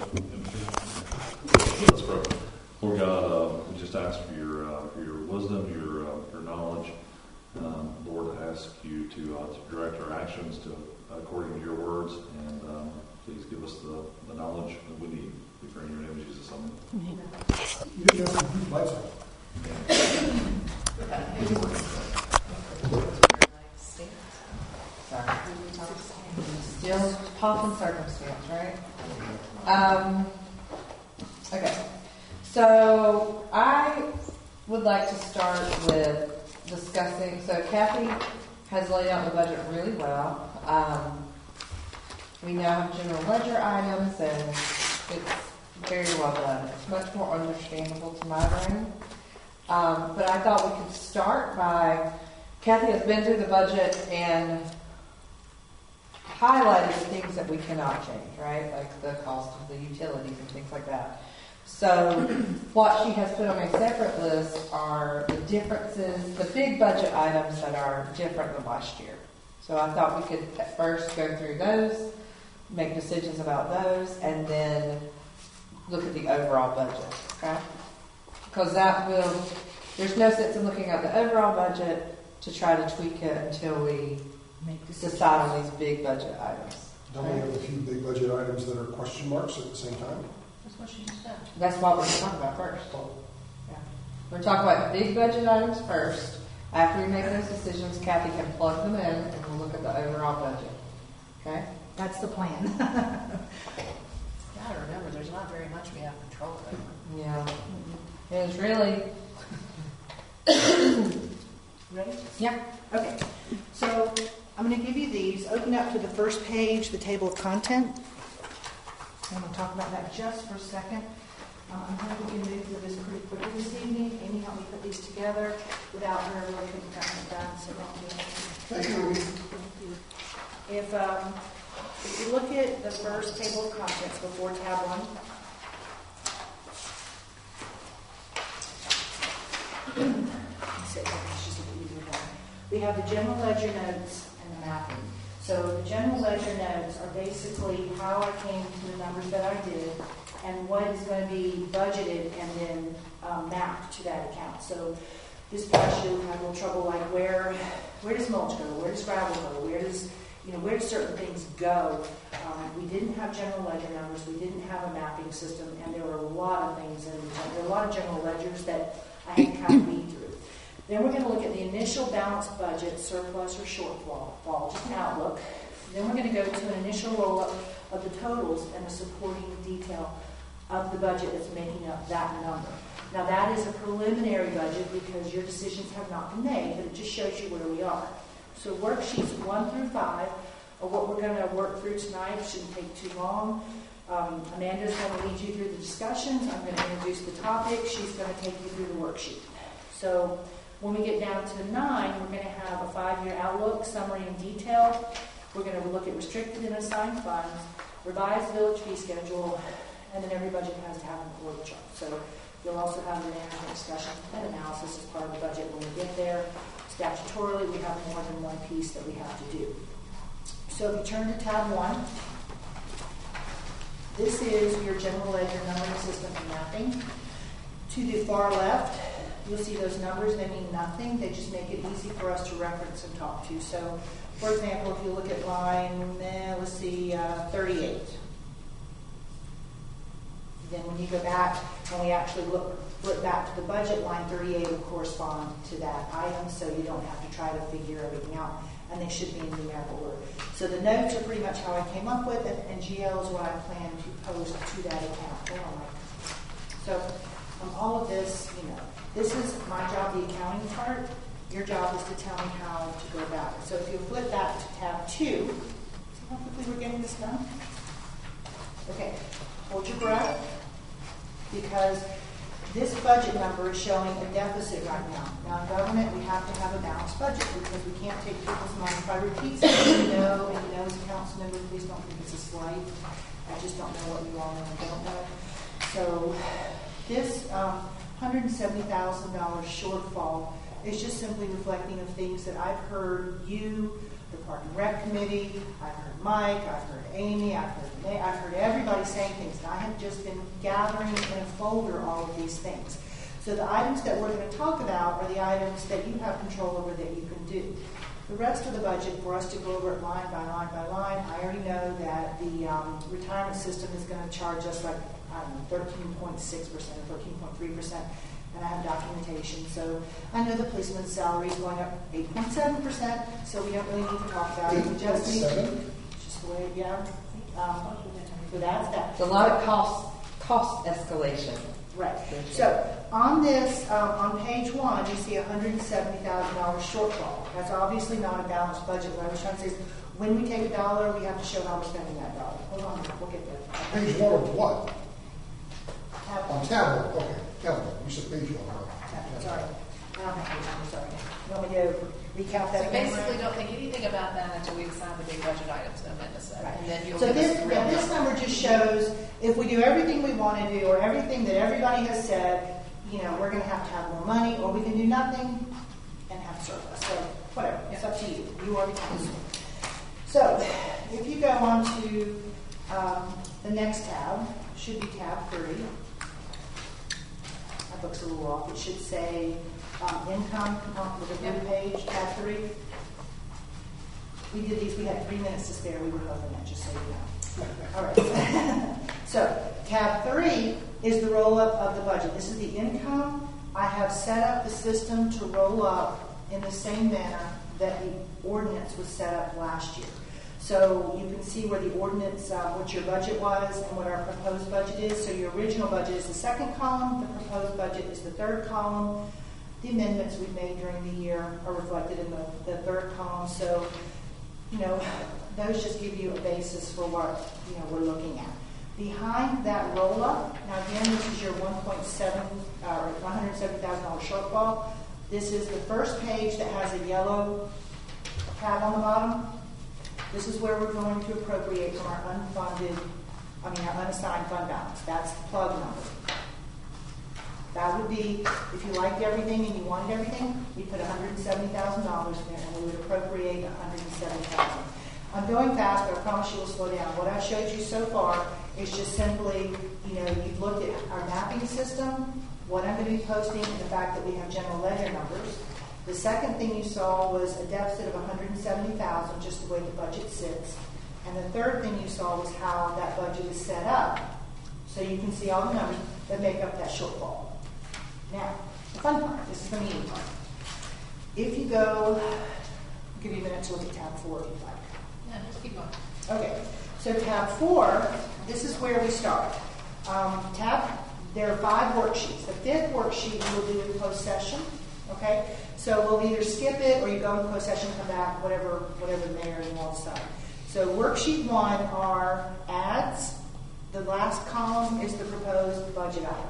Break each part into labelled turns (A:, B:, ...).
A: Let's pray. Lord God, we just ask for your wisdom, your knowledge. Lord, I ask you to direct our actions according to your words, and please give us the knowledge that we need. We pray in your name, Jesus. Amen.
B: You know, lights on.
C: Sorry. Still pomp and circumstance, right? Okay. So I would like to start with discussing. So Kathy has laid out the budget really well. We now have general ledger items, and it's very well done. It's much more understandable to my brain. But I thought we could start by, Kathy has been through the budget and highlighted the things that we cannot change, right? Like the cost of the utilities and things like that. So what she has put on a separate list are the differences, the big budget items that are different than last year. So I thought we could at first go through those, make decisions about those, and then look at the overall budget, okay? Because there's no sense in looking at the overall budget to try to tweak it until we decide on these big budget items.
B: Don't we have a few big budget items that are question marks at the same time?
C: That's what she just said. That's what we're talking about first. Yeah. We're talking about big budget items first. After we make those decisions, Kathy can plug them in, and we'll look at the overall budget. Okay?
D: That's the plan.
E: Yeah, remember, there's not very much we have control over.
C: Yeah. It's really...
D: Ready? Yeah. Okay. So I'm going to give you these. Open up to the first page, the table of content. I'm going to talk about that just for a second. I'm hoping we can move through this pretty quickly this evening. Amy helped me put these together without her looking at it done, so don't do that.
B: Thank you.
D: If you look at the first table of contents before tab 1, we have the general ledger notes and the mapping. So the general ledger notes are basically how I came to the numbers that I did and what is going to be budgeted and then mapped to that account. So this past year we had a little trouble, like where does mulch go? Where does gravel go? Where do certain things go? We didn't have general ledger numbers. We didn't have a mapping system, and there were a lot of things there were a lot of general ledgers that I had to kind of read through. Then we're going to look at the initial balanced budget, surplus or shortfall, just an outlook. Then we're going to go to an initial roll-up of the totals and the supporting detail of the budget that's making up that number. Now that is a preliminary budget because your decisions have not been made, but it just shows you where we are. So worksheets 1 through 5 are what we're going to work through tonight. It shouldn't take too long. Amanda's going to lead you through the discussions. I'm going to introduce the topic. She's going to take you through the worksheet. So when we get down to 9, we're going to have a 5-year outlook, summary, and detail. We're going to look at restricted and assigned funds, revised village fee schedule, and then every budget has to have an org chart. So you'll also have the management discussion and analysis as part of the budget when we get there. Statutorily, we have more than one piece that we have to do. So if you turn to tab 1, this is your general ledger numbering system and mapping. To the far left, you'll see those numbers. They mean nothing. They just make it easy for us to reference and talk to. So, for example, if you look at line, 38. Then when you go back and we actually look back to the budget, line 38 will correspond to that item, so you don't have to try to figure everything out, and they should be in numerical order. So the notes are pretty much how I came up with it, and GL is what I plan to post to that account. So all of this, this is my job, the accounting part. Your job is to tell me how to go about it. So if you flip back to tab 2, see how quickly we're getting this done? Okay, hold your breath, because this budget number is showing a deficit right now. Now in government, we have to have a balanced budget because we can't take people's money. If I repeat something you know, and you know as a council member, please don't think it's a slight. I just don't know what you all know and don't know. So this $170,000 shortfall is just simply reflecting of things that I've heard you, the Park and Rec Committee, I've heard Mike, I've heard Amy, I've heard everybody everybody saying things, and I have just been gathering in a folder all of these things. So the items that we're going to talk about are the items that you have control over that you can do. The rest of the budget, for us to go over it line by line by line, I already know that the retirement system is going to charge us like, I don't know, 13.6% or 13.3%, and I have documentation. So I know the policeman's salary is going up 8.7%, so we don't really need to talk about it. We just need just the way, yeah. So that's that.
C: It's a lot of cost escalation.
D: Right. So on this, on page 1, you see $170,000 shortfall. That's obviously not a balanced budget. What I was trying to say is, when we take a dollar, we have to show how we're spending that dollar. Hold on, we'll get there.
B: Page 1 of what?
D: Tab-
B: On tablet, okay, tablet, you said page 1. right.
D: Sorry. I don't have page 1, sorry. You want me to recap that?
E: So
D: again?
E: basically, don't think anything about that until we decide the big budget items that Amanda said.
D: Right.
E: And then you'll
D: So
E: give us
D: this,
E: the real
D: this
E: number.
D: number just shows if we do everything we want to do, or everything that everybody has said, you know, we're going to have more money, or we can do nothing and have surplus. So whatever, it's up to you. You are the council. So if you go on to the next tab, should be tab 3. My book's a little off. It should say income with a blue page, tab 3. We did these, we had 3 minutes to spare. We were hoping that, just so you know. All right. So tab 3 is the roll-up of the budget. This is the income. I have set up the system to roll up in the same manner that the ordinance was set up last year. So you can see where the ordinance, what your budget was and what our proposed budget is. So your original budget is the second column. The proposed budget is the third column. The amendments we've made during the year are reflected in the third column. So, you know, those just give you a basis for what, you know, we're looking at. Behind that roll-up, now again, this is your $170,000 shortfall. This is the first page that has a yellow tab on the bottom. This is where we're going to appropriate from our our unassigned fund balance. That's the plug number. That would be, if you liked everything and you wanted everything, we put $170,000 in there and we would appropriate $170,000. I'm going fast, but I promise you will slow down. What I've showed you so far is just simply, you know, you've looked at our mapping system, what I'm going to be posting, and the fact that we have general ledger numbers. The second thing you saw was a deficit of $170,000, just the way the budget sits. And the third thing you saw was how that budget is set up, so you can see all the numbers that make up that shortfall. Now, the fun part, this is the meeting part. If you go, I'll give you a minute to look at tab 4 if you'd like.
E: Yeah, just keep going.
D: Okay, so tab 4, this is where we start. There are 5 worksheets. The 5th worksheet we will do in closed session. Okay, so we'll either skip it or you go in closed session, come back, whatever the mayor wants to decide. So worksheet 1 are ads. The last column is the proposed budget item.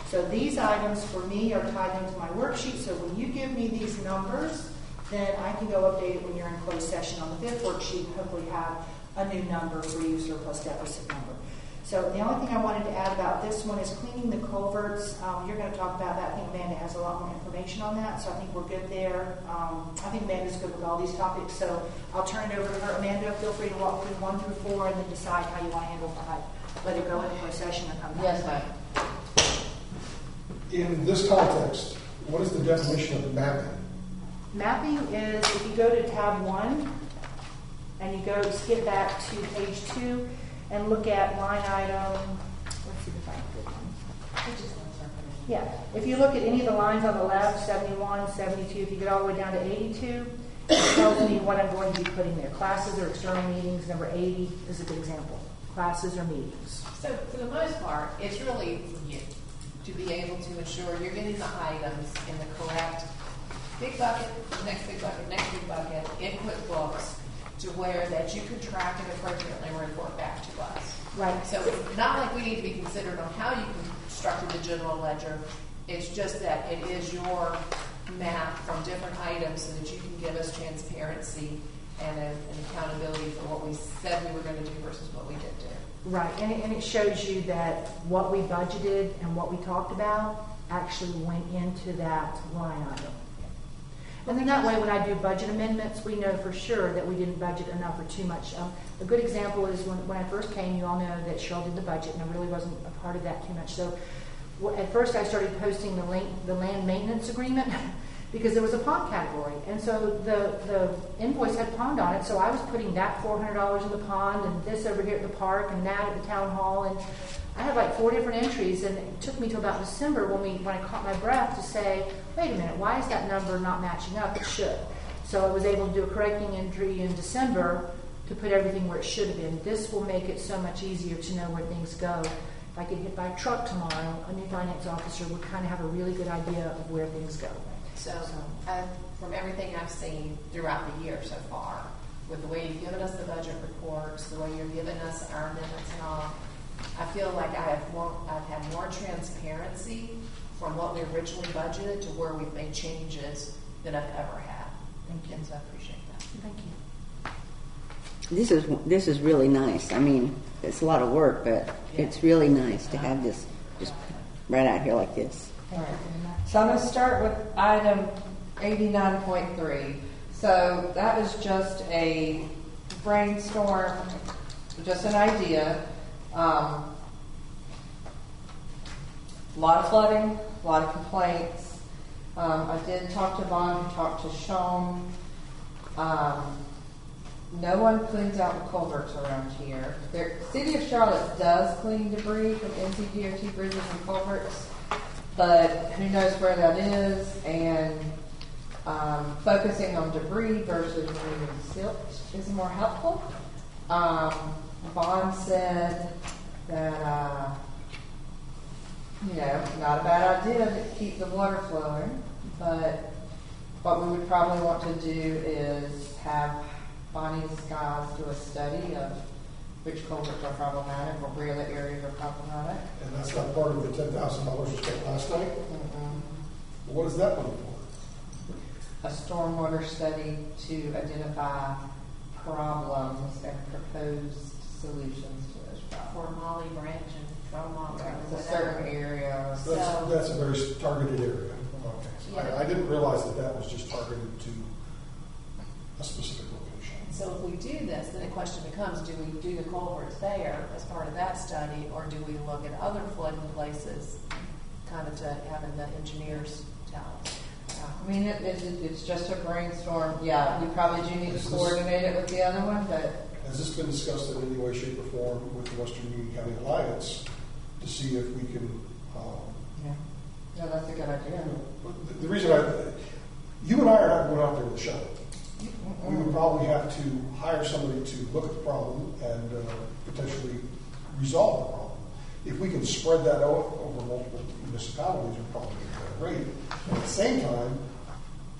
D: So these items for me are tied into my worksheet. So when you give me these numbers, then I can go update it when you're in closed session on the 5th worksheet and hopefully have a new number for you, surplus deficit number. So the only thing I wanted to add about this one is cleaning the culverts. You're going to talk about that. I think Amanda has a lot more information on that, so I think we're good there. I think Amanda's good with all these topics, so I'll turn it over to her. Amanda, feel free to walk through 1 through 4 and then decide how you want to handle 5. Let it go into closed session and come back.
C: Yes, ma'am.
B: In this context, what is the definition of mapping?
D: Mapping is, if you go to tab 1 and you go skip back to page 2 and look at line item, let's see if I can get one. Yeah, if you look at any of the lines on the left, 71, 72, if you get all the way down to 82, it tells me what I'm going to be putting there. Classes or external meetings, number 80 is a good example. Classes or meetings.
E: So for the most part, it's really for you to be able to ensure you're getting the items in the correct big bucket, next big bucket, in QuickBooks, to where that you can track it appropriately and report back to us.
D: Right.
E: So it's not like we need to be considered on how you constructed the general ledger. It's just that it is your map from different items so that you can give us transparency and an accountability for what we said we were going to do versus what we did do.
D: Right, and it shows you that what we budgeted and what we talked about actually went into that line item. And then that way, when I do budget amendments, we know for sure that we didn't budget enough or too much. A good example is when I first came, you all know that Cheryl did the budget, and I really wasn't a part of that too much. So at first I started posting the land maintenance agreement because there was a pond category. And so the invoice had pond on it, so I was putting that $400 in the pond and this over here at the park and that at the town hall. And I had like 4 different entries, and it took me till about December when I caught my breath to say, wait a minute, why is that number not matching up? It should. So I was able to do a correcting entry in December to put everything where it should have been. This will make it so much easier to know where things go. If I get hit by a truck tomorrow, a new finance officer would kind of have a really good idea of where things go.
E: So from everything I've seen throughout the year so far, with the way you've given us the budget reports, the way you're giving us our amendments and all, I feel like I've had more transparency from what we originally budgeted to where we've made changes than I've ever had. Thank you. And so I appreciate that.
D: Thank you.
F: This is really nice. I mean, it's a lot of work, but it's really nice to have this just right out here like this.
C: All right. So I'm going to start with item 89.3. So that was just a brainstorm, just an idea. A lot of flooding, a lot of complaints. I did talk to Vaughn, who talked to Sean. No one cleans out the culverts around here. The City of Charlotte does clean debris from NCDOT bridges and culverts, but who knows where that is, and focusing on debris versus removing silt is more helpful. Vaughn said that, not a bad idea to keep the water flowing, but what we would probably want to do is have Bonnie's guys do a study of which culverts are problematic or where the areas are problematic.
B: And that's not part of the $10,000 we spent last night? What is that money for?
C: A stormwater study to identify problems and proposed solutions to those problems.
E: For Molly Branch and from Molly or
C: It's a
E: whatever.
C: certain area.
B: That's a very targeted area. Okay.
E: Yeah.
B: I didn't realize that was just targeted to a specific location.
E: So if we do this, then the question becomes, do we do the culverts there as part of that study, or do we look at other flooding places, kind of to having the engineers tell us?
C: I mean, it's just a brainstorm. Yeah, we probably do need to coordinate it with the other one, but
B: Has this been discussed in any way, shape, or form with the Western Union County Alliance to see if we can,
C: yeah, that's a good idea.
B: the reason you and I are not going out there with a shovel. We would probably have to hire somebody to look at the problem and potentially resolve the problem. If we can spread that out over multiple municipalities, we're probably going to get a rate. At the same time,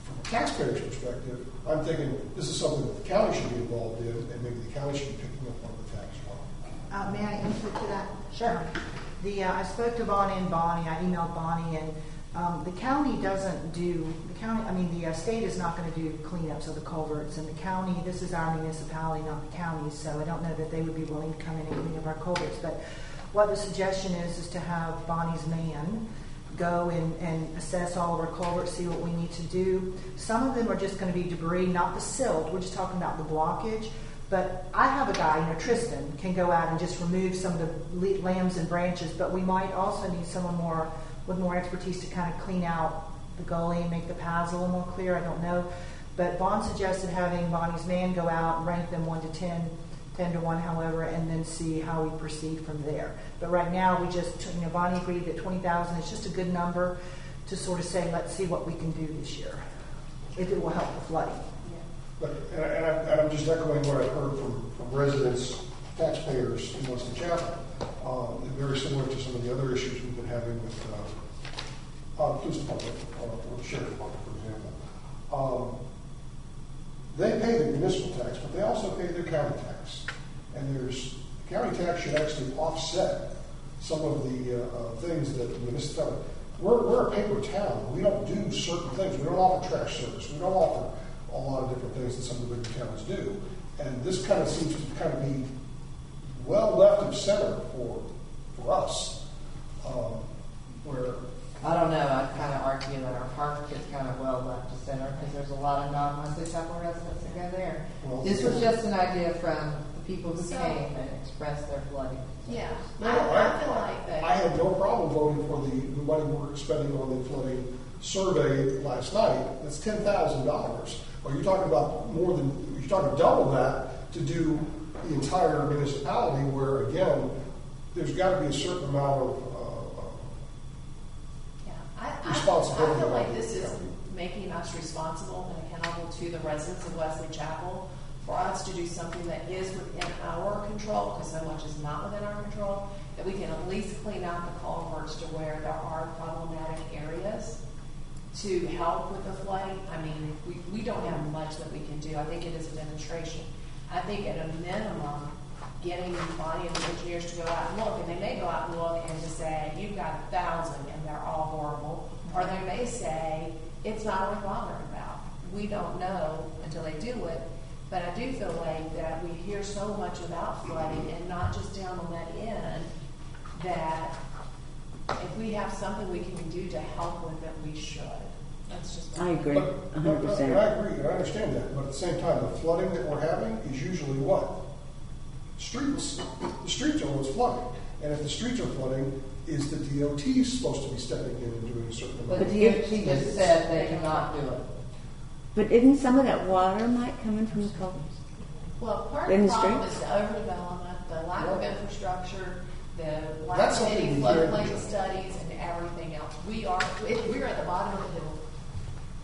B: from a taxpayer's perspective, I'm thinking this is something that the county should be involved in, and maybe the county should be picking up on the tax as well.
G: May I input to that?
C: Sure.
G: I spoke to Bonnie and Bonnie. I emailed Bonnie, and the county doesn't do the state is not going to do cleanups of the culverts, and the county. This is our municipality, not the county, so I don't know that they would be willing to come in and clean up our culverts. But what the suggestion is to have Bonnie's man go and assess all of our culverts, see what we need to do. Some of them are just going to be debris, not the silt. We're just talking about the blockage. But I have a guy, Tristan, can go out and just remove some of the limbs and branches, but we might also need someone with more expertise to kind of clean out the gully and make the paths a little more clear. I don't know. But Vaughn suggested having Bonnie's man go out and rank them 1 to 10, 10 to 1, however, and then see how we proceed from there. But right now, we just, Bonnie agreed that 20,000 is just a good number to sort of say, let's see what we can do this year, if it will help the flooding.
B: But, and I'm just echoing what I've heard from residents, taxpayers in Weston Chapel. Very similar to some of the other issues we've been having with police department, or the sheriff department, for example. They pay the municipal tax, but they also pay their county tax. And the county tax should actually offset some of the things that the municipality. We're a paper town. We don't do certain things. We don't offer trash service. We don't offer a lot of different things that some of the bigger towns do. And this kind of seems to kind of be well left of center for us. Where
C: I don't know. I kind of argue that our park is kind of well left to center because there's a lot of non-Wesley Chapel residents that go there.
B: Well,
C: This was just an idea from the people who
E: So-
C: came and expressed their flooding.
E: Yeah,
B: No,
E: I feel like
B: I
E: that,
B: had no problem voting for the money we're spending on the flooding survey last night. That's $10,000. Well, you're talking about more than, you're talking double that to do the entire municipality where, again, there's got to be a certain amount of,
E: yeah, I
B: responsibility
E: feel like
B: on
E: this
B: the
E: is
B: county.
E: making us responsible and accountable to the residents of Wesley Chapel for us to do something that is within our control, because so much is not within our control, that we can at least clean out the culverts to where there are problematic areas to help with the flooding. I mean, we don't have much that we can do. I think it is a demonstration. I think at a minimum, getting Bonnie and the engineers to go out and look, and they may go out and look and just say, you've got 1,000 and they're all horrible. Or they may say, it's not worth bothering about. We don't know until they do it. But I do feel like that we hear so much about flooding and not just down on that end, that if we have something we can do to help with it, we should. That's just
F: I agree,
B: but,
F: 100%.
B: and I agree, and I understand that, but at the same time, the flooding that we're having is usually what? Streets. The streets are what's flooding. And if the streets are flooding, is the DOT supposed to be stepping in and doing a certain amount?
C: But DOT just said they cannot do it.
F: But isn't some of that water, Mike, coming from the culverts?
E: Well, part
F: In
E: of
F: the
E: the problem is
F: streets?
E: the overdevelopment, the lack of infrastructure, the lack
B: That's
E: of
B: something
E: any
B: we can't
E: floodplain
B: do.
E: studies and everything else. We're at the bottom of the hill.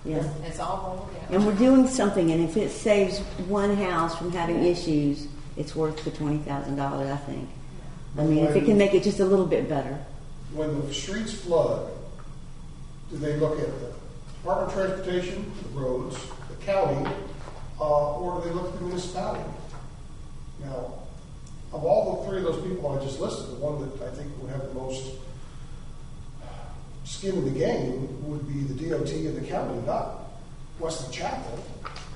F: Yeah.
E: It's all rolled down.
F: And we're doing something, and if it saves one house from having issues, it's worth the $20,000, I think. I mean, if it can make it just a little bit better.
B: When the streets flood, do they look at the Department of Transportation, the roads, the county, or do they look at the municipality? Now, of all the three of those people I just listed, the one that I think would have the most skin in the game would be the DOT and the county, not Wesley Chapel.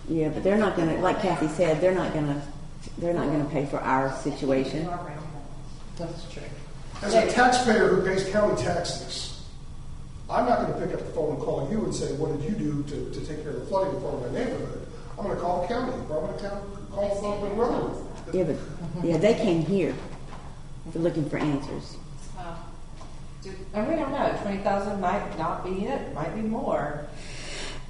F: Yeah, but they're not gonna, like Kathy said, they're not gonna pay for our situation.
C: That's true.
B: As a taxpayer who pays county taxes, I'm not going to pick up the phone and call you and say, what did you do to take care of the flooding in front of my neighborhood? I'm going to call the county, or I'm going to call the road.
F: Yeah, but, yeah, they came here. They're looking for answers.
C: And we don't know, 20,000 might not be it, might be more.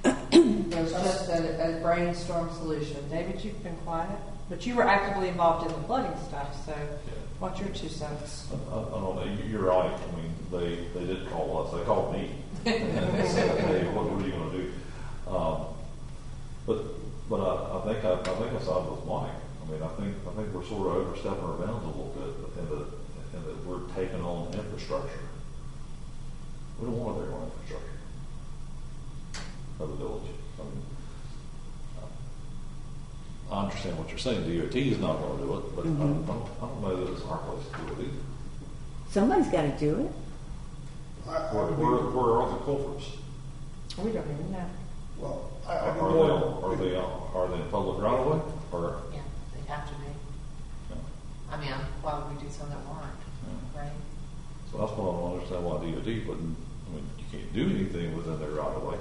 C: There's just a brainstorm solution. David, you've been quiet, but you were actively involved in the flooding stuff, so what's your 2 cents?
A: I don't know, you're right, I mean, they did call us, they called me. And said, hey, what are you gonna do? But I think I side with Mike. I mean, I think we're sort of overstepping our bounds a little bit in that we're taking on infrastructure. We don't want to take on infrastructure of the village. I mean, I understand what you're saying. DOT is not going to do it, but I don't know that it's our place to do it either.
F: Somebody's gotta do it.
A: Where are the culverts?
C: We don't even know.
B: Well,
A: Are they in public right of way? Or
E: Yeah, they have to be. I mean, why would we do some that weren't, right?
A: so that's what I don't understand why DOT wouldn't. I mean, you can't do anything within their right of way.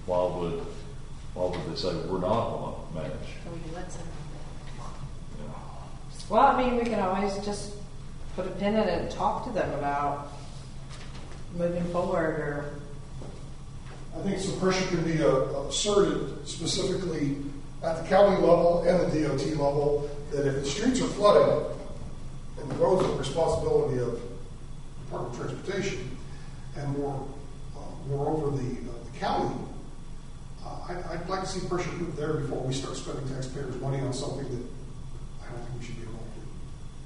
A: Why would they say we're not going to manage?
E: Can we do it some?
A: You know?
C: Well, I mean, we can always just put a pin in it and talk to them about moving forward, or
B: I think some pressure can be asserted specifically at the county level and the DOT level that if the streets are flooding and the roads are the responsibility of Department of Transportation and moreover the county, I'd like to see pressure put there before we start spending taxpayers' money on something that I don't think we should be involved in.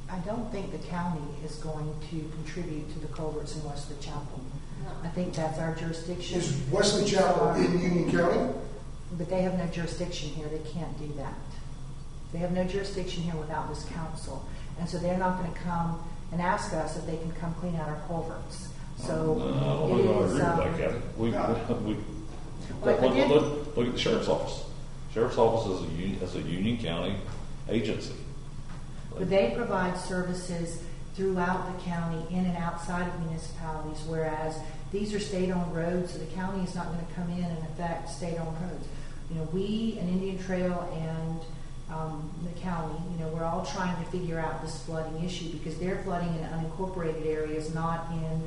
G: I don't think the county is going to contribute to the culverts in Wesley Chapel. I think that's our jurisdiction.
B: Is Wesley Chapel in Union County?
G: But they have no jurisdiction here. They can't do that. They have no jurisdiction here without this council. And so they're not going to come and ask us if they can come clean out our culverts. So it is.
A: Look at the sheriff's office. Sheriff's office is a Union County agency.
G: But they provide services throughout the county, in and outside of municipalities, whereas These are state-owned roads, so the county is not going to come in and affect state-owned roads. We, an Indian Trail and the county, we're all trying to figure out this flooding issue because they're flooding in unincorporated areas, not in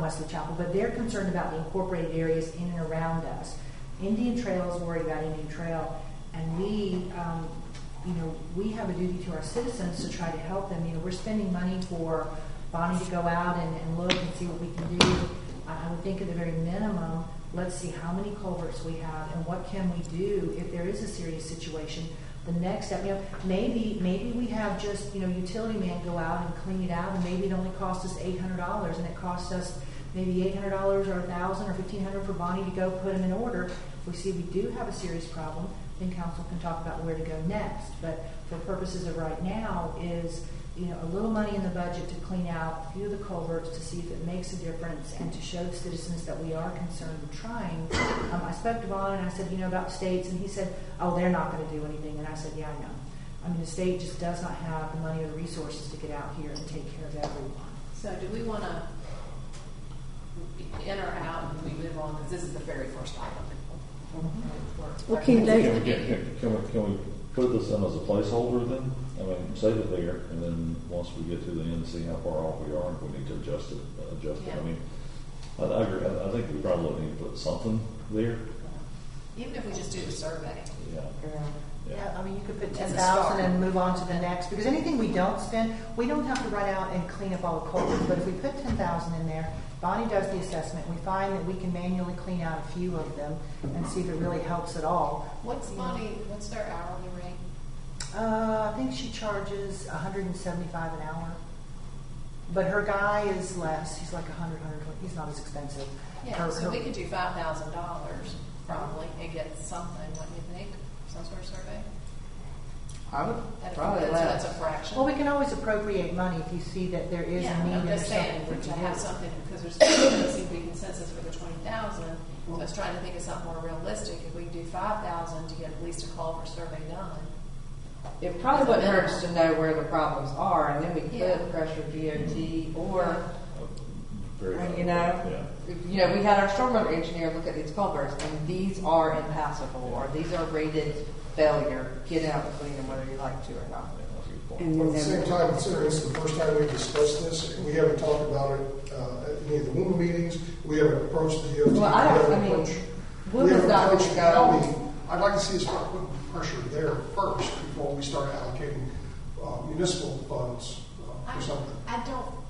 G: Wesley Chapel, but they're concerned about the incorporated areas in and around us. Indian Trail is worried about Indian Trail, and we have a duty to our citizens to try to help them. We're spending money for Bonnie to go out and look and see what we can do. I would think at the very minimum, let's see how many culverts we have and what can we do if there is a serious situation. The next step, maybe we have just, utility man go out and clean it out, and maybe it only costs us $800, and it costs us maybe $800 or $1,000 or $1,500 for Bonnie to go put them in order. If we see we do have a serious problem, then council can talk about where to go next. But for purposes of right now is, a little money in the budget to clean out a few of the culverts to see if it makes a difference and to show the citizens that we are concerned and trying. I spoke to Vaughn and I said, about states, and he said, oh, they're not going to do anything. And I said, yeah, I know. The state just does not have the money or the resources to get out here and take care of everyone.
E: So do we want to in or out and we move on? Because this is the very first item.
F: Well, can they?
H: Can we put this in as a placeholder then? Save it there, and then once we get to the end, see how far off we are, if we need to adjust it.
E: Yeah.
H: I agree. I think we probably need to put something there.
E: Even if we just do the survey.
G: Yeah, you could put
E: As a
G: 10,000
E: start.
G: and move on to the next, because anything we don't spend, we don't have to write out and clean up all the culverts, but if we put 10,000 in there, Bonnie does the assessment, we find that we can manually clean out a few of them and see if it really helps at all.
E: What's their hourly rate?
G: I think she charges $175 an hour, but her guy is less, he's like $100, $120, he's not as expensive.
E: Yeah, so we could do $5,000 probably and get something, what do you think? Some sort of survey?
C: I would
E: That's
C: probably
E: that's a
C: less.
E: fraction.
G: Well, we can always appropriate money if you see that there is a need
E: I'm
G: and
E: just
G: there's
E: saying,
G: something
E: to
G: we
E: have
G: can do.
E: something, because there's seems to be consensus for the 20,000. So I was trying to think of something more realistic. If we can do 5,000 to get at least a culvert survey done.
C: It probably wouldn't hurt us to know where the problems are, and then we could
E: Yeah.
C: pressure DOT or,
H: Very
C: Yeah. We had our stormwater engineer look at these culverts, and these are impassable, or these are rated failure. Get out and clean them whether you like to or not.
F: And
B: But
F: then
B: at the same time, considering it's the first time we've discussed this, and we haven't talked about it at any of the WUMA meetings, we haven't approached the DOT.
C: Well,
B: we haven't
C: not
B: approached
C: going
B: the
C: to go.
B: county. I'd like to see us start putting pressure there first before we start allocating municipal funds for something.
E: I don't.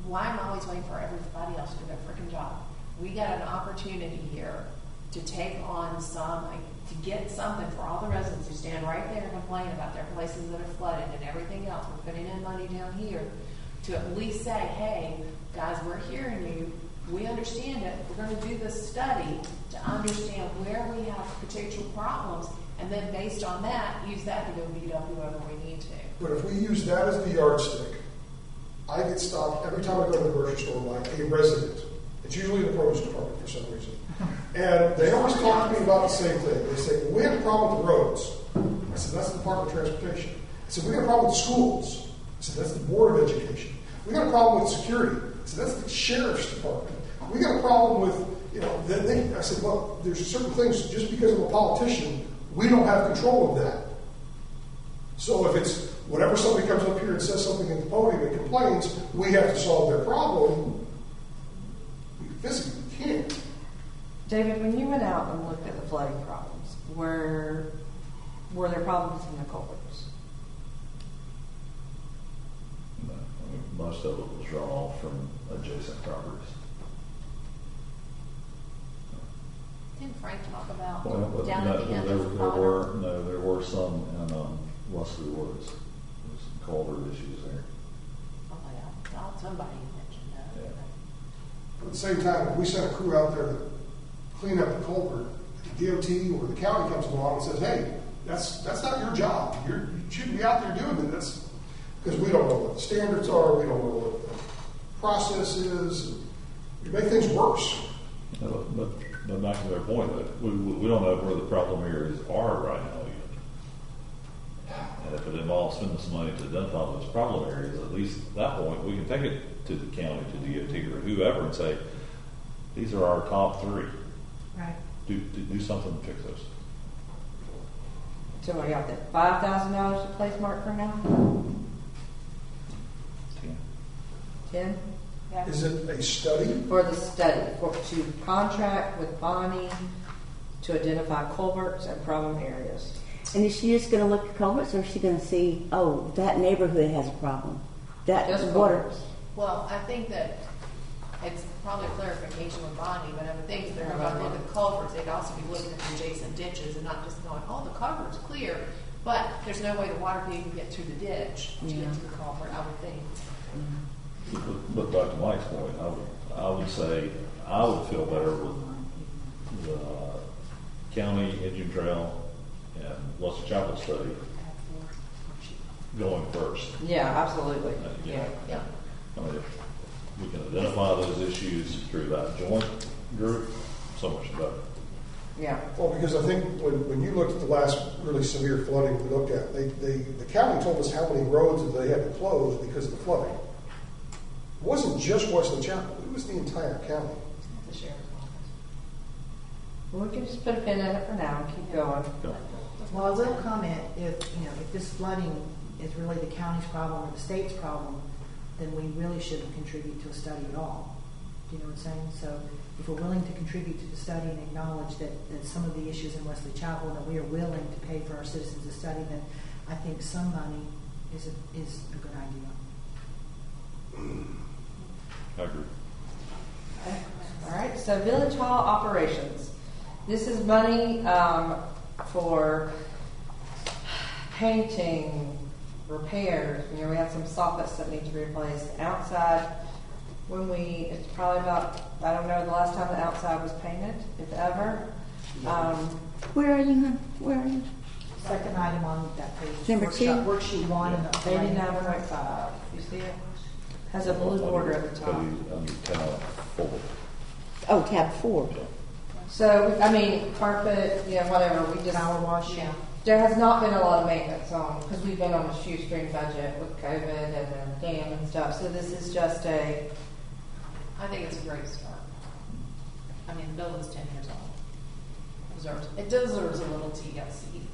E: Why am I always waiting for everybody else to do their freaking job? We got an opportunity here to take on to get something for all the residents who stand right there and complain about their places that are flooded and everything else. We're putting in money down here to at least say, hey, guys, we're hearing you. We understand it. We're going to do this study to understand where we have potential problems, and then based on that, use that to go beat up whoever we need to.
B: But if we use that as the yardstick, I get stopped every time I go to the grocery store by a resident. It's usually the produce department for some reason. And they always talk to me about the same thing. They say, well, we have a problem with the roads. I said, that's the Department of Transportation. I said, we got a problem with the schools. I said, that's the Board of Education. We got a problem with security. I said, that's the Sheriff's Department. We got a problem with, I said, well, there's certain things, just because I'm a politician, we don't have control of that. So if it's whenever somebody comes up here and says something at the podium and complains, we have to solve their problem. We physically can't.
C: David, when you went out and looked at the flooding problems, were there problems in the culverts?
H: No, most of it was run off from adjacent properties.
E: Didn't Frank talk about
H: Well,
E: down at the end of the
H: there were some in Wesley Woods. There was some culvert issues there.
E: Oh, yeah. Somebody mentioned that.
H: Yeah.
B: But at the same time, if we send a crew out there to clean up the culvert, the DOT or the county comes along and says, hey, that's not your job. You shouldn't be out there doing it. That's because we don't know what the standards are. We don't know what the process is. We make things worse.
H: But back to their point, that we don't know where the problem areas are right now yet. if it involves spending some money to identify those problem areas, at least at that point, we can take it to the county, to DOT or whoever and say, these are our top 3.
G: Right.
H: Do something to fix those.
C: So what, you got that $5,000 to place mark for now? 10?
E: Yeah.
B: Is it a study?
C: For the study, to contract with Bonnie to identify culverts and problem areas.
F: And is she just going to look at culverts, or is she going to see, oh, that neighborhood has a problem? That
C: Just
F: water.
C: culverts.
E: Well, I think that it's probably a clarification with Bonnie, but I would think if they're going to look at culverts, they'd also be looking at the adjacent ditches and not just going, oh, the culvert's clear, but there's no way the water can get through the ditch to get to the culvert, I would think.
H: But back to Mike's point, I would say I would feel better with the county engine trail and Western Chapel study going first.
C: Yeah, absolutely.
H: Yeah.
E: Yeah.
H: I mean, if we can identify those issues through that joint group, so much better.
C: Yeah.
B: Well, because I think when you looked at the last really severe flooding we looked at, the county told us how many roads that they had to close because of the flooding. It wasn't just Wesley Chapel, it was the entire county.
E: The sheriff's office.
C: Well, we can just put a pin in it for now and keep going.
H: Yeah.
G: Well, I will comment, if this flooding is really the county's problem or the state's problem, then we really shouldn't contribute to a study at all. Do you know what I'm saying? So if we're willing to contribute to the study and acknowledge that some of the issues in Wesley Chapel, and that we are willing to pay for our citizens to study, then I think some money is a good idea.
H: I agree.
C: All right, so Village Hall operations. This is money for painting, repairs. You know, we have some soffits that need to be replaced. Outside, it's probably about, I don't know the last time the outside was painted, if ever.
F: Where are you, hon? Where are you?
G: Second item on that page.
F: Number 2?
G: Worksheet 1. And
C: 89.5. You see it? Has a blue border at the top.
H: Under tab 4.
F: Oh, tab 4.
C: So, I mean, carpet, whatever. We just
G: Power wash.
E: Yeah.
C: There has not been a lot of maintenance on, because we've been on a shoestring budget with COVID and then dam and stuff. So this is just
E: I think it's a great start. I mean, the building's 10 years old. It deserves a little TLC.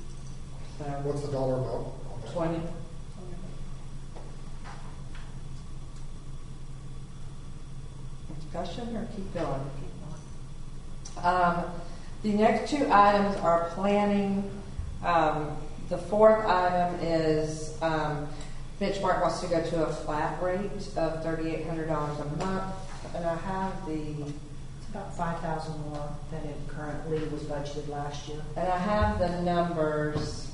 C: so
B: What's the dollar amount?
C: 20. Discussion or keep going? The next 2 items are planning. The 4th item is Benchmark wants to go to a flat rate of $3,800 a month, and I have
G: It's about 5,000 more than it currently was budgeted last year.
C: the numbers.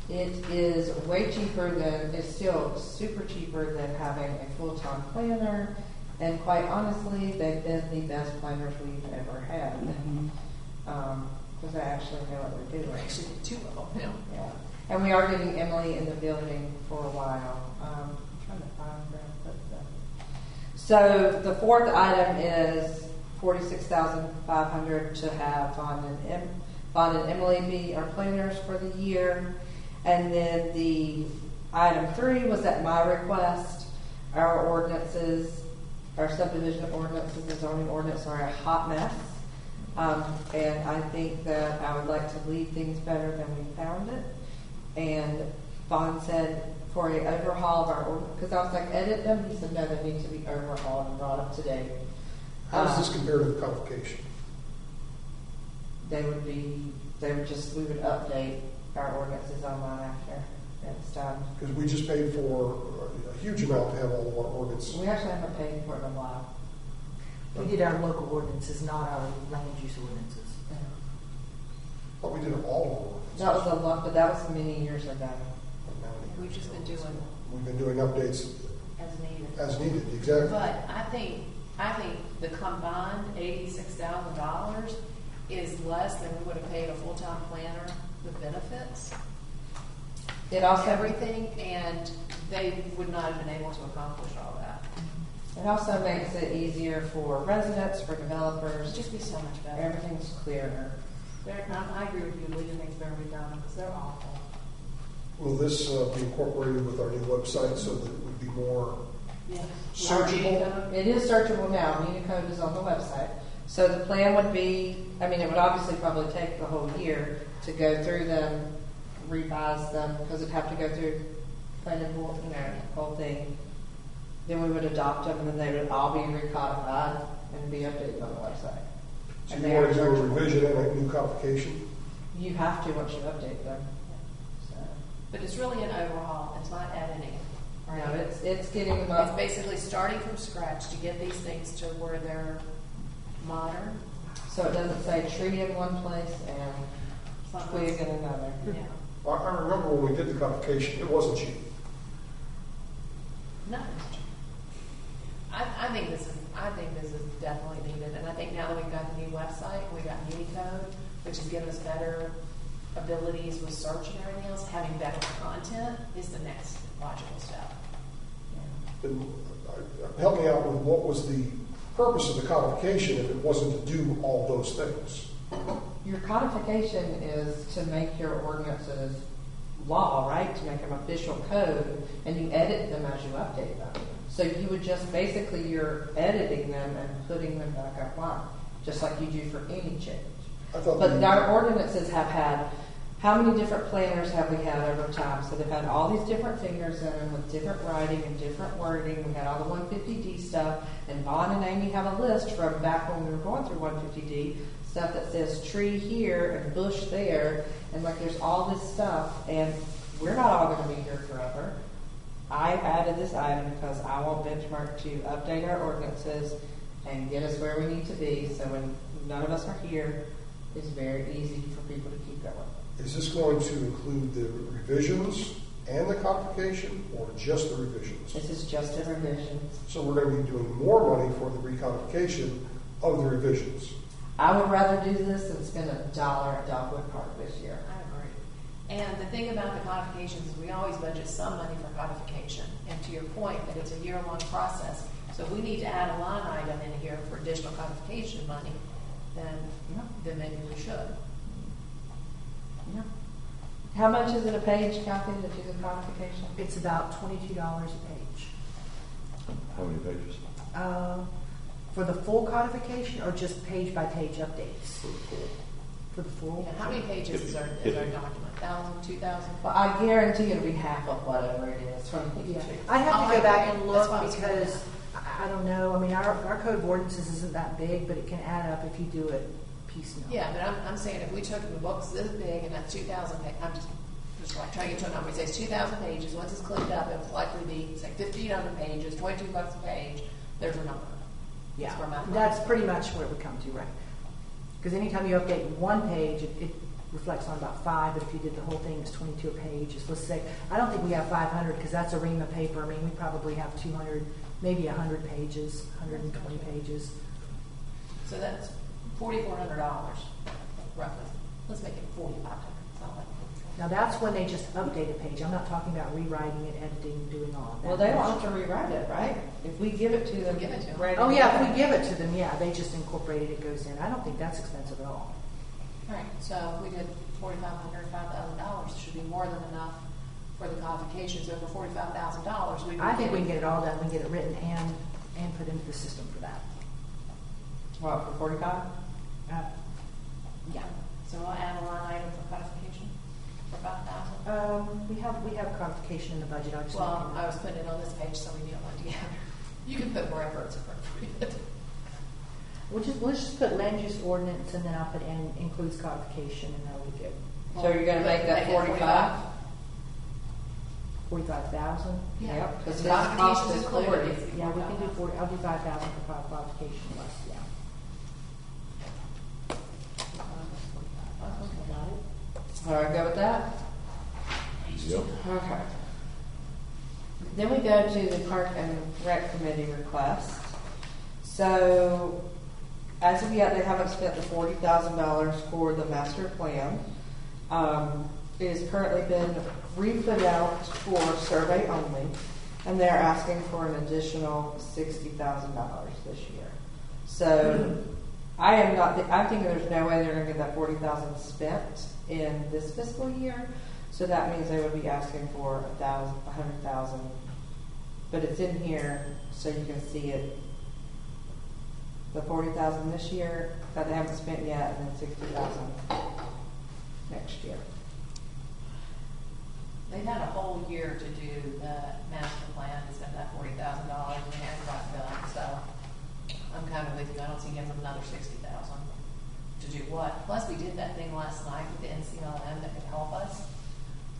C: It is way cheaper it's still super cheaper than having a full-time planner, and quite honestly, they've been the best planners we've ever had. Because they actually know what they're doing.
E: Actually, 2 of them.
C: Yeah. And we are getting Emily in the building for a while. I'm trying to find where I put that. So the 4th item is $46,500 to have Vaughn and Emily be our planners for the year. And then the item 3 was at my request. Our ordinances, our subdivision ordinances and zoning ordinance are a hot mess. And I think that I would like to leave things better than we found it. And Vaughn said for an overhaul of our ordinance, because I was like, edit them. He said, no, they need to be overhauled and brought up to date.
B: How does this compare to the codification?
C: We would update our ordinances online after it's done.
B: Because we just paid for a huge amount to have all of our ordinances.
C: We actually haven't paid for it in a while.
G: We did our local ordinances, not our land use ordinances.
B: But we did all of our ordinances.
C: That was a lot, but that was many years ago.
E: We've just been doing
B: We've been doing updates
E: as needed.
B: as needed, exactly.
E: But I think the combined $86,000 is less than we would have paid a full-time planner with benefits.
C: It also
E: Everything, and they would not have been able to accomplish all that.
C: It also makes it easier for residents, for
E: It'd
C: developers.
E: just be so much better.
C: Everything's clearer.
E: I agree with you, leaving things better be done, because they're awful.
B: Will this be incorporated with our new website so that it would be more
E: Yeah.
B: searchable?
C: It is searchable now. Unicode is on the website. So the plan would be, I mean, it would obviously probably take the whole year to go through them, revise them, because it'd have to go through planning board, you know, the whole thing. Then we would adopt them, and then they would all be recodified and be updated on the website.
B: So
C: And
B: you
C: they
B: want
C: are
B: to do a
C: searchable.
B: revision and a new codification?
C: You have to once you update them. So,
E: But it's really an overhaul, it's not editing.
C: you know, it's getting them
E: It's
C: up.
E: basically starting from scratch to get these things to where they're modern.
C: So it doesn't say tree in one place and twig in another.
E: Yeah.
B: I remember when we did the codification, it wasn't cheap.
E: No. I think this is definitely needed, and I think now that we've got the new website, we've got Unicode, which has given us better abilities with search and everything else, having better content is the next logical step.
B: Then help me out with what was the purpose of the codification if it wasn't to do all those things?
C: Your codification is to make your ordinances law, right? To make them official code, and you edit them as you update them. So you would just basically, you're editing them and putting them back online, just like you do for any change.
B: I thought
C: But
B: the-
C: our ordinances have had, how many different planners have we had over time? So they've had all these different fingers in them with different writing and different wording. We had all the 150D stuff, and Vaughn and Amy have a list from back when we were going through 150D, stuff that says tree here and bush there, and like there's all this stuff, and we're not all going to be here forever. I added this item because I want Benchmark to update our ordinances and get us where we need to be, so when none of us are here, it's very easy for people to keep going.
B: Is this going to include the revisions and the codification, or just the revisions?
C: This is just a revision.
B: So we're going to be doing more money for the recodification of the revisions.
C: I would rather do this than spend $1 at Dogwood Park this year.
E: I agree. And the thing about the codifications is we always budget some money for codification. And to your point, that it's a year-long process. So if we need to add a line item in here for additional codification money, then maybe we should.
C: Yeah. How much is it a page, Kathy, to do the codification?
G: It's about $22 a page.
H: How many pages?
G: For the full codification or just page-by-page updates?
H: For the full.
G: For the full?
E: Yeah, how many pages is our document? 1,000, 2,000?
C: Well, I guarantee it'll be half of whatever it is from
G: Yeah,
C: each.
G: I'd have to go back and
E: That's
G: look
E: why I was wondering.
G: because I don't know. I mean, our code of ordinances isn't that big, but it can add up if you do it piecemeal.
E: Yeah, but I'm saying if we took the books this big and that's 2,000 pages, I'm just like trying to get to a number. It says 2,000 pages. Once it's cleaned up, it will likely be, say, 1,500 pages, $22 a page. There's a number.
G: Yeah,
E: That's where my-
G: that's pretty much where it would come to, right? Because anytime you update one page, it reflects on about 5, but if you did the whole thing, it's 22 a page. Let's say, I don't think we have 500 because that's a REMA paper. I mean, we probably have 200, maybe 100 pages, 120 pages.
E: So that's $4,400 roughly. Let's make it 4,500. Something like that.
G: Now, that's when they just update a page. I'm not talking about rewriting it, editing, doing all of that.
C: Well, they don't have to rewrite it, right? If we give it to them.
E: Give it to them.
C: ready
G: Oh,
C: to
G: yeah,
C: go.
G: if we give it to them, yeah, they just incorporate it, it goes in. I don't think that's expensive at all.
E: All right, so if we did $4,500, $5,000, should be more than enough for the codification. So for $45,000, we.
G: I think we can get it all done. We can get it written and put into the system for that.
C: What, for 45?
G: Yeah.
E: So we'll add a line item for codification for 5,000.
G: We have codification in the budget. I'll just.
E: Well, I was putting it on this page so we knew it went together. You can put more efforts appropriate.
G: We'll just put land use ordinance and then I'll put in includes codification and that'll be good.
C: So you're gonna make that 45?
G: 45,000?
E: Yeah,
C: Yep,
E: because
C: this cost
E: codification
C: is
E: is included.
C: 40.
E: It's
G: Yeah, we can do
E: 45,000.
G: 40. I'll do 5,000 for qualification less, yeah.
C: All right, go with that?
H: Yep.
C: Okay. Then we go to the Park and Rec Committee request. So, as of yet, they haven't spent the $40,000 for the master plan. It has currently been re-put out for survey only, and they're asking for an additional $60,000 this year. So, I think there's no way they're going to get that $40,000 spent in this fiscal year. So that means they would be asking for 100,000. But it's in here so you can see it. The 40,000 this year that they haven't spent yet, and then 60,000 next year.
E: They've had a whole year to do the master plan, to spend that $40,000, and they haven't got done, so I'm kind of with you. I don't see giving them another 60,000 to do what? Plus, we did that thing last night with the NCLM that could help us,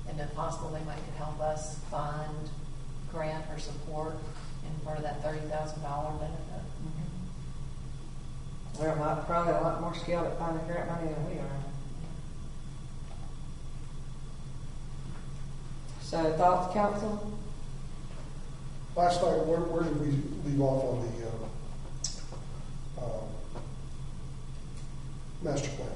E: and if possible, they might could help us fund grant or support in part of that $30,000 benefit.
C: They're probably a lot more skilled at finding grant money than we are. So, thoughts, council?
B: Last night, where did we leave off on the master plan?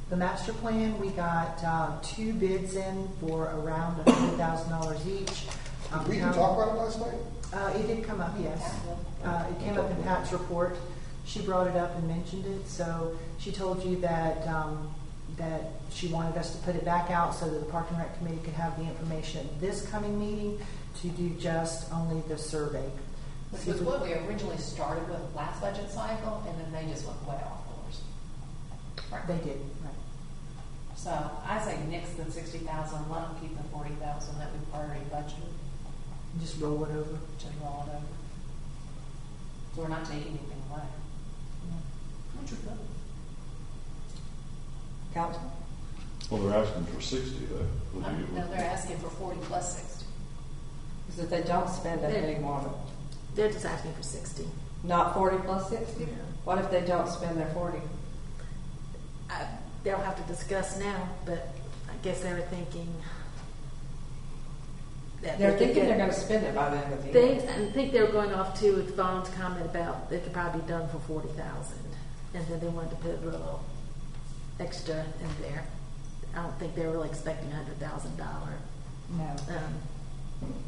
G: The master plan, we got 2 bids in for around $100,000 each.
B: Did we even talk about it last night?
G: It did come up, yes. It came up in Pat's report. She brought it up and mentioned it. So she told you that that she wanted us to put it back out so that the Park and Rec Committee could have the information at this coming meeting to do just only the survey.
E: Which was what we originally started with last budget cycle, and then they just went way off course. Right.
G: They did, right.
E: So I say nix the 60,000, let them keep the 40,000 that we've already budgeted,
G: Just roll it over.
E: just roll it over. So we're not taking anything away. Which is good.
C: Council?
H: Well, they're asking for 60 though.
E: No, they're asking for 40 plus 60.
C: Because if they don't spend it, they want it.
I: They're just asking for 60.
C: Not 40 plus 60?
I: Yeah.
C: What if they don't spend their 40?
I: They'll have to discuss now, but I guess they were thinking that
C: They're
I: they could
C: thinking they're
I: get-
C: going to spend it by the end of the year.
I: I think they were going off too with Vaughn's comment about they could probably be done for 40,000, and then they wanted to put a little extra in there. I don't think they were really expecting $100,000.
C: No.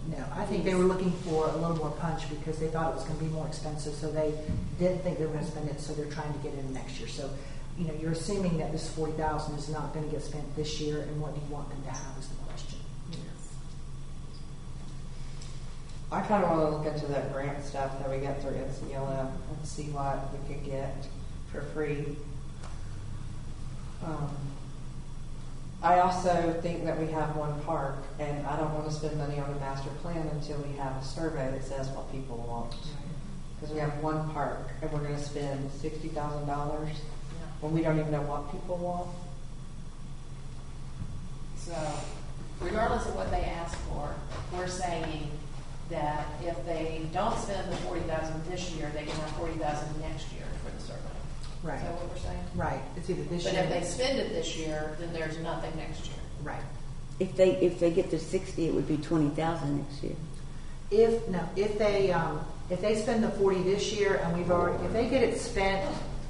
G: No, I think they were looking for a little more punch because they thought it was going to be more expensive, so they didn't think they were going to spend it, so they're trying to get it in next year. So, you know, you're assuming that this 40,000 is not going to get spent this year, and what do you want them to have is the question.
I: Yes.
C: I kind of want to look into that grant stuff that we got through NCLM and see what we could get for free. I also think that we have one park, and I don't want to spend money on a master plan until we have a survey that says what people want. Because we have one park, and we're going to spend $60,000 when we don't even know what people want.
E: So regardless of what they ask for, we're saying that if they don't spend the 40,000 this year, they can have 40,000 next year for the survey.
G: Right.
E: Is that what we're saying?
G: Right. It's either this
E: But
G: year.
E: if they spend it this year, then there's nothing next year.
G: Right.
F: If they get to 60, it would be 20,000 next year.
G: If they spend the 40 this year and if they get it spent,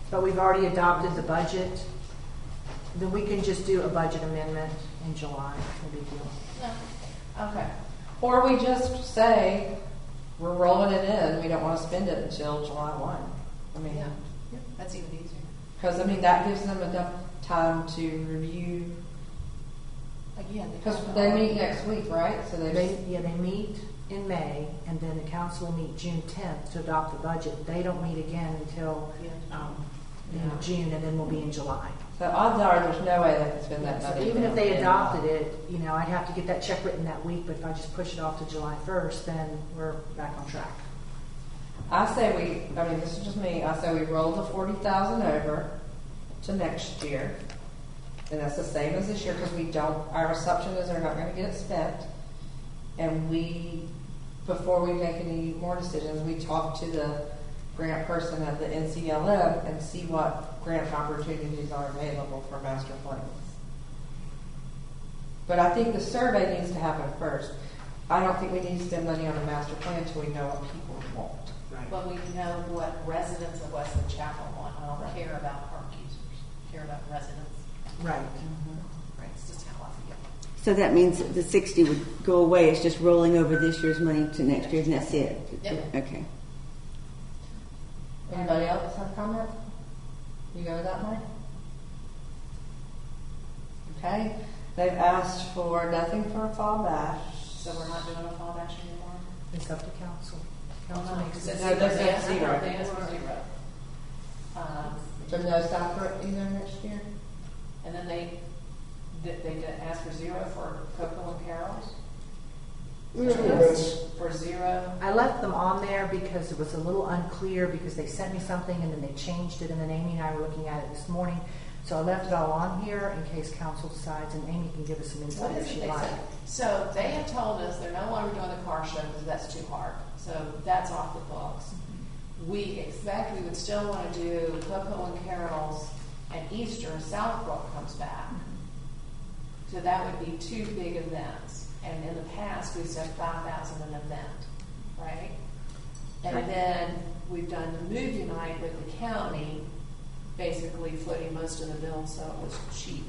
G: but we've already adopted the budget, then we can just do a budget amendment in July. No big deal.
E: No. Okay.
C: Or we just say, we're rolling it in, we don't want to spend it until July 1. I mean,
E: Yeah. That's even easier.
C: because that gives them enough time to review.
E: Again,
C: Because they meet next week, right? So
G: They meet in May, and then the council will meet June 10th to adopt the budget. They don't meet again until June, and then we'll be in July.
C: So odds are there's no way they can spend that
G: So
C: money.
G: even if they adopted it, I'd have to get that check written that week, but if I just push it off to July 1st, then we're back on track.
C: this is just me, I say we roll the 40,000 over to next year. And that's the same as this year because our assumption is they're not going to get it spent. And before we make any more decisions, we talk to the grant person at the NCLM and see what grant opportunities are available for master plans. But I think the survey needs to happen first. I don't think we need to spend money on a master plan until we know what people want.
E: But we know what residents of Westwood Chapel want. I don't care about park users. I care about residents.
G: Right.
E: Right. It's just how I feel.
F: So that means that the 60 would go away. It's just rolling over this year's money to next year's, and that's it.
E: Yep.
F: Okay.
C: Anybody else have a comment? You go with that, Mike? Okay. They've asked for nothing for a fall bash.
E: So we're not doing a fall bash anymore?
G: It's up to council. Council
E: No,
G: makes
E: it says
C: No,
E: zero.
C: this
E: They
C: says
E: asked
C: zero.
E: They asked for zero.
C: So no stop for it either next year?
E: And then they did ask for zero for Cocoa and Carol's?
B: Events.
E: For zero?
G: I left them on there because it was a little unclear, because they sent me something and then they changed it, and then Amy and I were looking at it this morning. So I left it all on here in case council decides, and Amy can give us some
E: What
G: insight
E: is
G: if
E: it
G: she'd
E: they
G: like.
E: said? So they have told us they're no longer doing the car show because that's too hard. So that's off the books. We expect we would still want to do Cocoa and Carol's and Easter. Southbrook comes back. So that would be two big events. And in the past, we said 5,000 an event, right? And then we've done the movie night with the county, basically footing most of the bill, so it was cheap.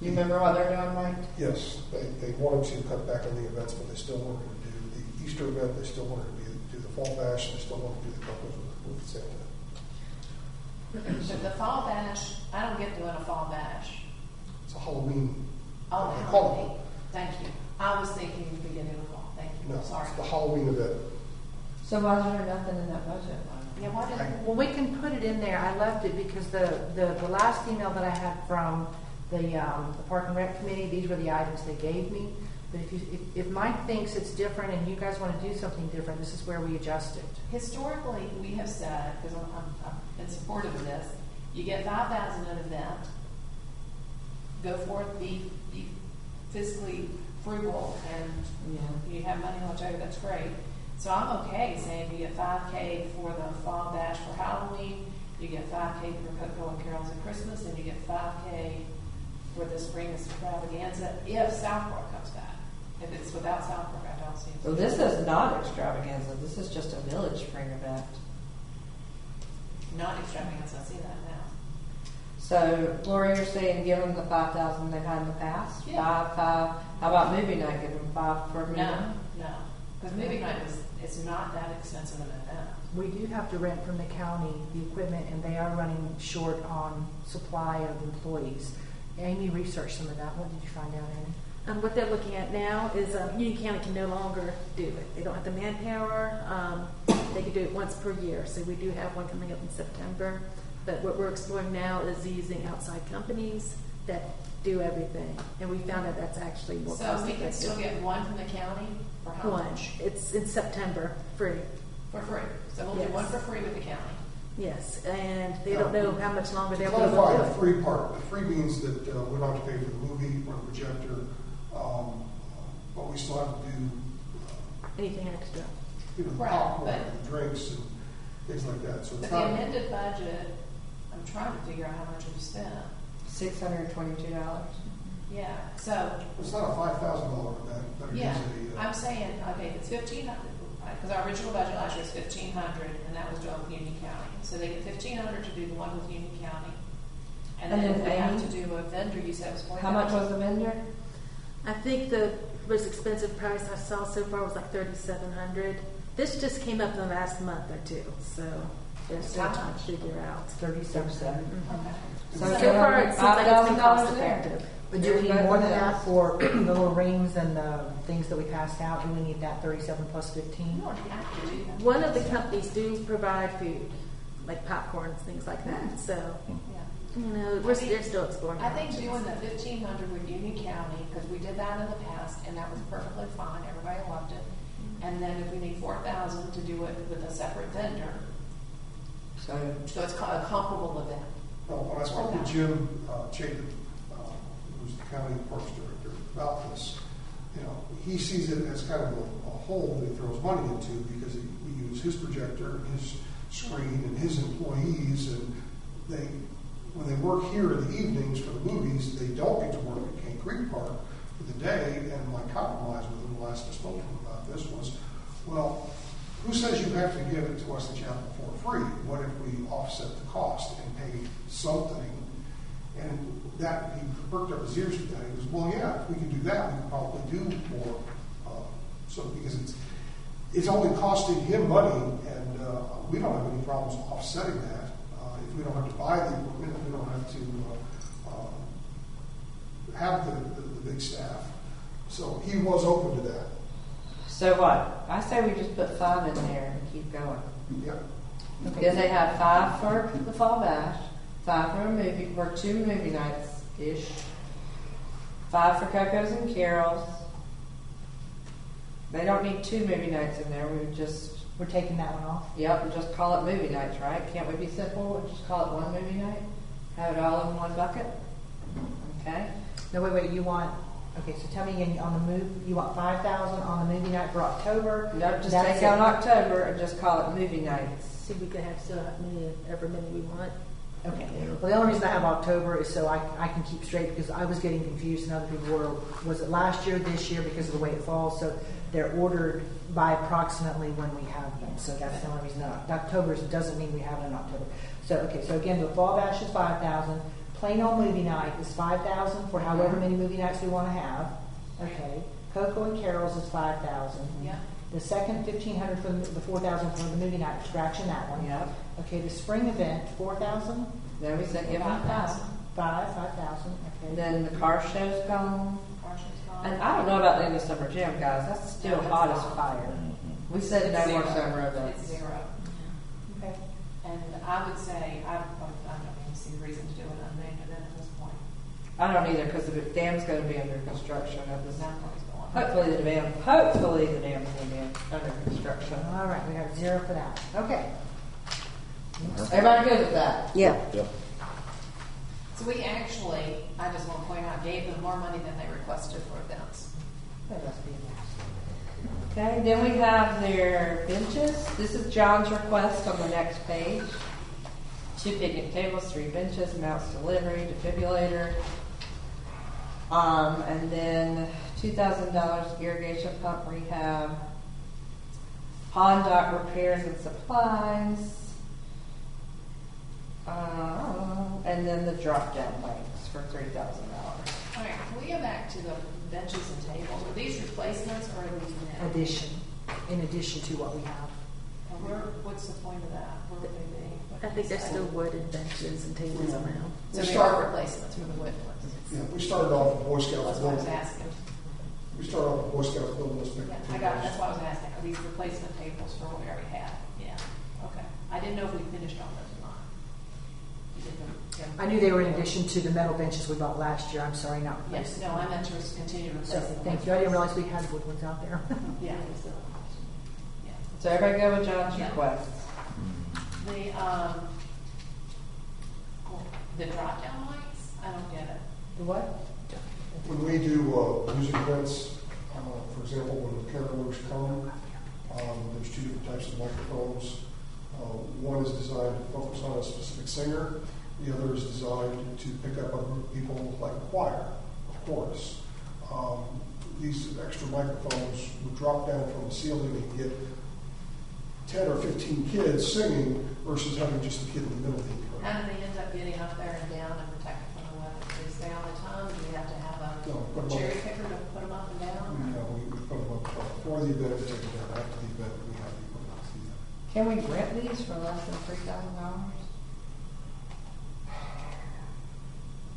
C: You remember what they're doing, Mike?
B: Yes, they wanted to cut back on the events, but they still wanted to do the Easter event, they still wanted to do the fall bash, and they still wanted to do the couples with Santa.
E: So the fall bash, I don't get doing a fall bash.
B: It's a Halloween.
E: Oh,
B: they
E: Halloween.
B: call
E: Thank you. I was thinking the beginning of the fall. Thank
B: it.
E: you.
B: No,
E: Sorry.
B: it's the Halloween event.
C: So why is there nothing in that budget?
E: Yeah, what is it?
G: Well, we can put it in there. I left it because the last email that I had from the Park and Rec Committee, these were the items they gave me. But if Mike thinks it's different and you guys want to do something different, this is where we adjust it.
E: Historically, we have said, because I'm in support of this, you get 5,000 an event, go forth, be fiscally frugal, and you have money left over, that's great. So I'm okay saying you get $5K for the fall bash for Halloween, you get $5K for Cocoa and Carol's at Christmas, and you get $5K for the spring extravaganza if Southbrook comes back. If it's without Southbrook, I don't see it.
C: So this is not extravaganza, this is just a village spring event.
E: Not extravaganza, I see that now.
C: So Lori, you're saying give them the 5,000 they've had in the past?
E: Yeah.
C: Five. How about movie night, give them 5 for movie night?
E: No. Because movie night it's not that expensive an event.
G: We do have to rent from the county the equipment, and they are running short on supply of employees. Amy researched some of that. What did you find out, Amy?
I: What they're looking at now is Union County can no longer do it. They don't have the manpower. They can do it once per year. So we do have one coming up in September. But what we're exploring now is using outside companies that do everything. And we found that that's actually more
E: So
I: cost
E: we can still
I: effective.
E: get one from the county for how
I: One.
E: much?
I: It's in September, free.
E: For free. So we'll
I: Yes.
E: do one for free with the county.
I: Yes, and they don't know how much longer they'll be able
B: Clarify
I: to
B: the
I: do it.
B: free part. The free means that we don't have to pay for the movie or the projector, but we still have to do,
I: Anything extra.
B: the
E: Right,
B: popcorn
E: but-
B: and drinks and things like that. So
E: But
B: it's
E: the
B: not,
E: amended budget, I'm trying to figure out how much we've spent.
C: $622.
E: Yeah, so,
B: it's not a $5,000 event, but it is
E: yeah,
B: a,
E: I'm saying, okay, if it's 1,500, because our original budget last year was 1,500, and that was done with Union County. So they get 1,500 to do the one with Union County. And
C: And
E: then
C: then
E: if we have
C: Amy?
E: to do a vendor, you said it was 40,000.
C: How much was the vendor?
I: I think the most expensive price I saw so far was like $3,700. This just came up in the last month or two, so they're still
E: How
I: trying to
E: much?
I: figure out.
G: 37.
E: Okay.
C: So
I: So
C: give
I: far,
C: them
I: it seems like it's been
C: $5,000
I: cost
C: there.
I: effective.
G: But do we need more than that for the little rings and the things that we passed out? Do we need that 37 plus 15?
E: You don't have to do that.
I: One of the companies do provide food, like popcorn and things like that. So,
E: Yeah.
I: you know, they're still exploring.
E: I think
I: options.
E: doing the 1,500 with Union County, because we did that in the past, and that was perfectly fine, everybody loved it. And then if we need 4,000 to do it with a separate vendor,
C: So
E: so it's called a comparable event.
B: well, when I spoke with Jim Chapin, who's the county parks director, about this, he sees it as kind of a hole that he throws money into because we use his projector, his screen, and his employees, and when they work here in the evenings for the movies, they don't get to work at Cane Creek Park for the day. And my compromise with him, the last I spoke to him about this, was, well, who says you have to give it to Wesley Chapel for free? What if we offset the cost and pay something? And that, he perked up his ears to that. He goes, well, yeah, if we can do that, we can probably do more. So because it's only costing him money, and we don't have any problems offsetting that. If we don't have to buy the equipment, we don't have to have the big staff. So he was open to that.
C: So what? I say we just put 5 in there and keep going.
B: Yep.
C: Then they have 5 for the fall bash, 5 for 2 movie nights-ish, 5 for Coco's and Carol's. They don't need 2 movie nights in there,
G: We're taking that one off.
C: Yep, just call it movie nights, right? Can't we be simple and just call it one movie night? Have it all in one bucket? Okay.
G: No, wait, you want, okay, so tell me again, on the move, you want 5,000 on the movie night for October?
C: No, just
G: That's
C: take out
G: it.
C: October and just call it movie nights.
I: See, we can have still every many we want.
G: Okay. Well, the only reason I have October is so I can keep straight, because I was getting confused and other people were, was it last year, this year, because of the way it falls? So they're ordered by approximately when we have them. So that's the only reason. October doesn't mean we have it in October. So, okay, so again, the fall bash is 5,000. Plain old movie night is 5,000 for however many movie nights we want to have. Okay. Coco and Carol's is 5,000.
E: Yeah.
G: The second 1,500 for the 4,000 for the movie night, scratching that one.
C: Yep.
G: Okay, the spring event, 4,000.
C: Then we said give them 5,000.
G: 5,000. Okay.
C: And then the car show's gone.
E: Partial's gone.
C: And I don't know about the end of summer jam, guys. That's still
E: No,
C: hot
E: it's
C: as
E: not.
C: fire. We said no more summer
E: It's
C: events.
E: 0.
G: Okay.
E: And I would say, I don't even see the reason to do an unnamed event at this point.
C: I don't either, because the dam's going to be under construction at this.
E: Sounds like it's going.
C: Hopefully the dam's going to be under construction.
G: All right, we got 0 for that. Okay.
C: Everybody good with that?
F: Yeah.
H: Yep.
E: So we actually, I just want to point out, gave them more money than they requested for events.
G: That must be nice.
C: Okay, then we have their benches. This is John's request on the next page. 2 picnic tables, 3 benches, mouse delivery, defibrillator. And then $2,000 irrigation pump rehab, pond dock repairs and supplies, and then the drop down links for $3,000.
E: All right, can we go back to the benches and tables? Are these replacements or are these new?
G: Addition, in addition to what we have.
E: And what's the point of that? Where would they be? What
I: I
E: can
I: think
E: you
I: there's
E: say?
I: still wooden benches and tables around.
E: So they are replacements for the wood ones?
B: Yeah, we started off with Boy Scouts
E: That's what I was
B: building.
E: asking.
B: We started off with Boy Scouts building this big.
E: Yeah, I got it, that's what I was asking. Are these replacement tables for what we already had? Yeah, okay. I didn't know if we finished on those or not. You did them, yeah.
G: I knew they were in addition to the metal benches we bought last year. I'm sorry, not
E: Yes,
G: replacing.
E: no, I meant to continue to
G: So,
E: replace them.
G: thank you. I didn't realize we had wood ones out there.
E: Yeah, it was yeah.
C: So everybody go with John's
E: Yeah.
C: request.
E: The drop-down lights, I don't get it.
G: The what?
B: When we do music events, for example, when the carolers come, there's 2 different types of microphones. One is designed to focus on a specific singer. The other is designed to pick up a group of people like a choir, a chorus. These extra microphones would drop down from the ceiling and get 10 or 15 kids singing versus having just a kid in the middle of the equipment.
E: How do they end up getting up there and down and protected from the weather? Do they stay on the time? Do we have to have
B: No,
E: a
B: put 'em
E: cherry
B: up.
E: picker to put them up and down?
B: We put them up before the event, we take it down after the event, we have the equipment to do that.
C: Can we rent these for less than $3,000?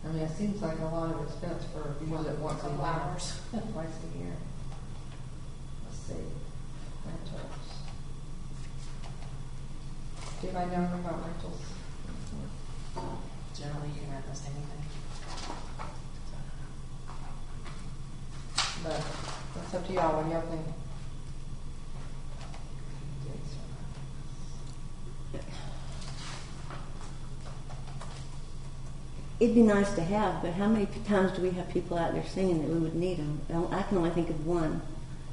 C: I mean, it seems like a lot of expense for, was it once a
E: Couple
C: year?
E: hours.
C: Twice a year. Let's see. Rentals. Do I know about rentals?
E: Generally, you can rent most anything.
C: But that's up to y'all. What do y'all think?
F: It'd be nice to have, but how many times do we have people out there singing that we would need them? I can only think of one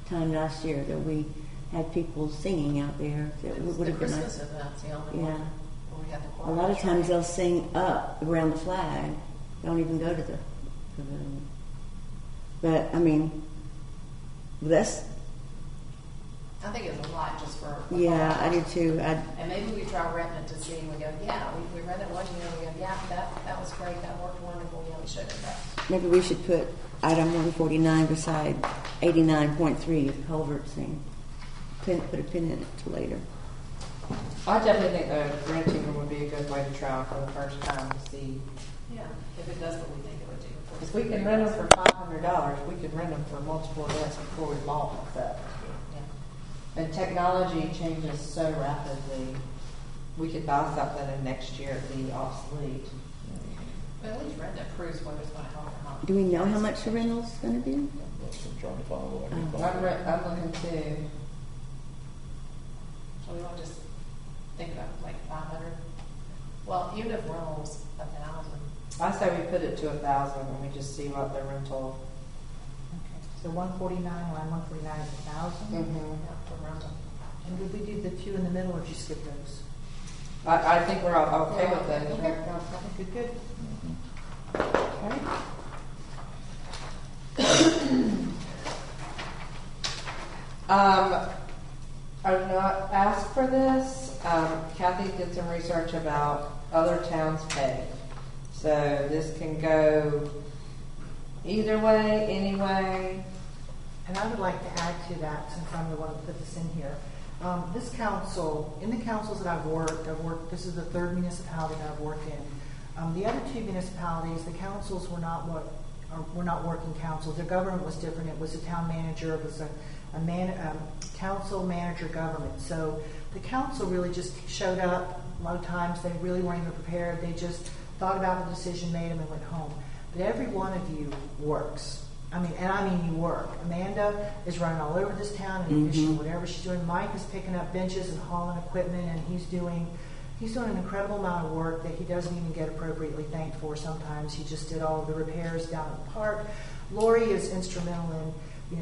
F: time last year that we had people singing out there that would
E: The
F: have been
E: Christmas
F: nice.
E: event's the only
F: Yeah.
E: one where we had the
F: A
E: choir.
F: lot of times they'll sing up around the flag. They don't even go to the pavilion. But I mean, that's
E: I think it's a lot just for.
F: yeah, I do too.
E: And maybe we try renting it to see, and we go, yeah, we rented one year, we go, yeah, that was great, that worked wonderful, yeah, we should have.
F: Maybe we should put item 149 beside 89.3 of culvert thing. Put a pin in it till later.
C: I definitely think the renting would be a good way to try for the first time to see.
E: Yeah, if it does what we think it would do.
C: If we can rent them for $500, we could rent them for multiple events before we bought that.
E: Yeah.
C: And technology changes so rapidly. We could buy something and next year it'd be obsolete.
E: But at least rent that proves whether it's going to help or not.
F: Do we know how much the rental's going to be?
H: That's what I'm trying to find what I can find.
C: I'm looking too.
E: So we want to just think about like 500. Well, even if rentals 1,000.
C: I say we put it to 1,000 and we just see what the rental.
G: Okay. So 149, line 149 is 1,000.
E: Yeah, for rental.
G: And did we do the two in the middle, or did you skip those?
C: I think we're all okay with that.
G: Okay. Good, good.
C: I've not asked for this. Kathy did some research about other towns' pay. So this can go either way, any way.
G: And I would like to add to that, since I'm the one that put this in here. This council, in the councils that I've worked, this is the third municipality that I've worked in. The other two municipalities, the councils were not working councils. Their government was different. It was a town manager. It was a council manager government. So the council really just showed up. A lot of times they really weren't even prepared. They just thought about the decision, made them, and went home. But every one of you works. I mean, you work. Amanda is running all over this town in addition to whatever she's doing. Mike is picking up benches and hauling equipment, and he's doing an incredible amount of work that he doesn't even get appropriately thanked for sometimes. He just did all of the repairs down at the park. Lori is instrumental in,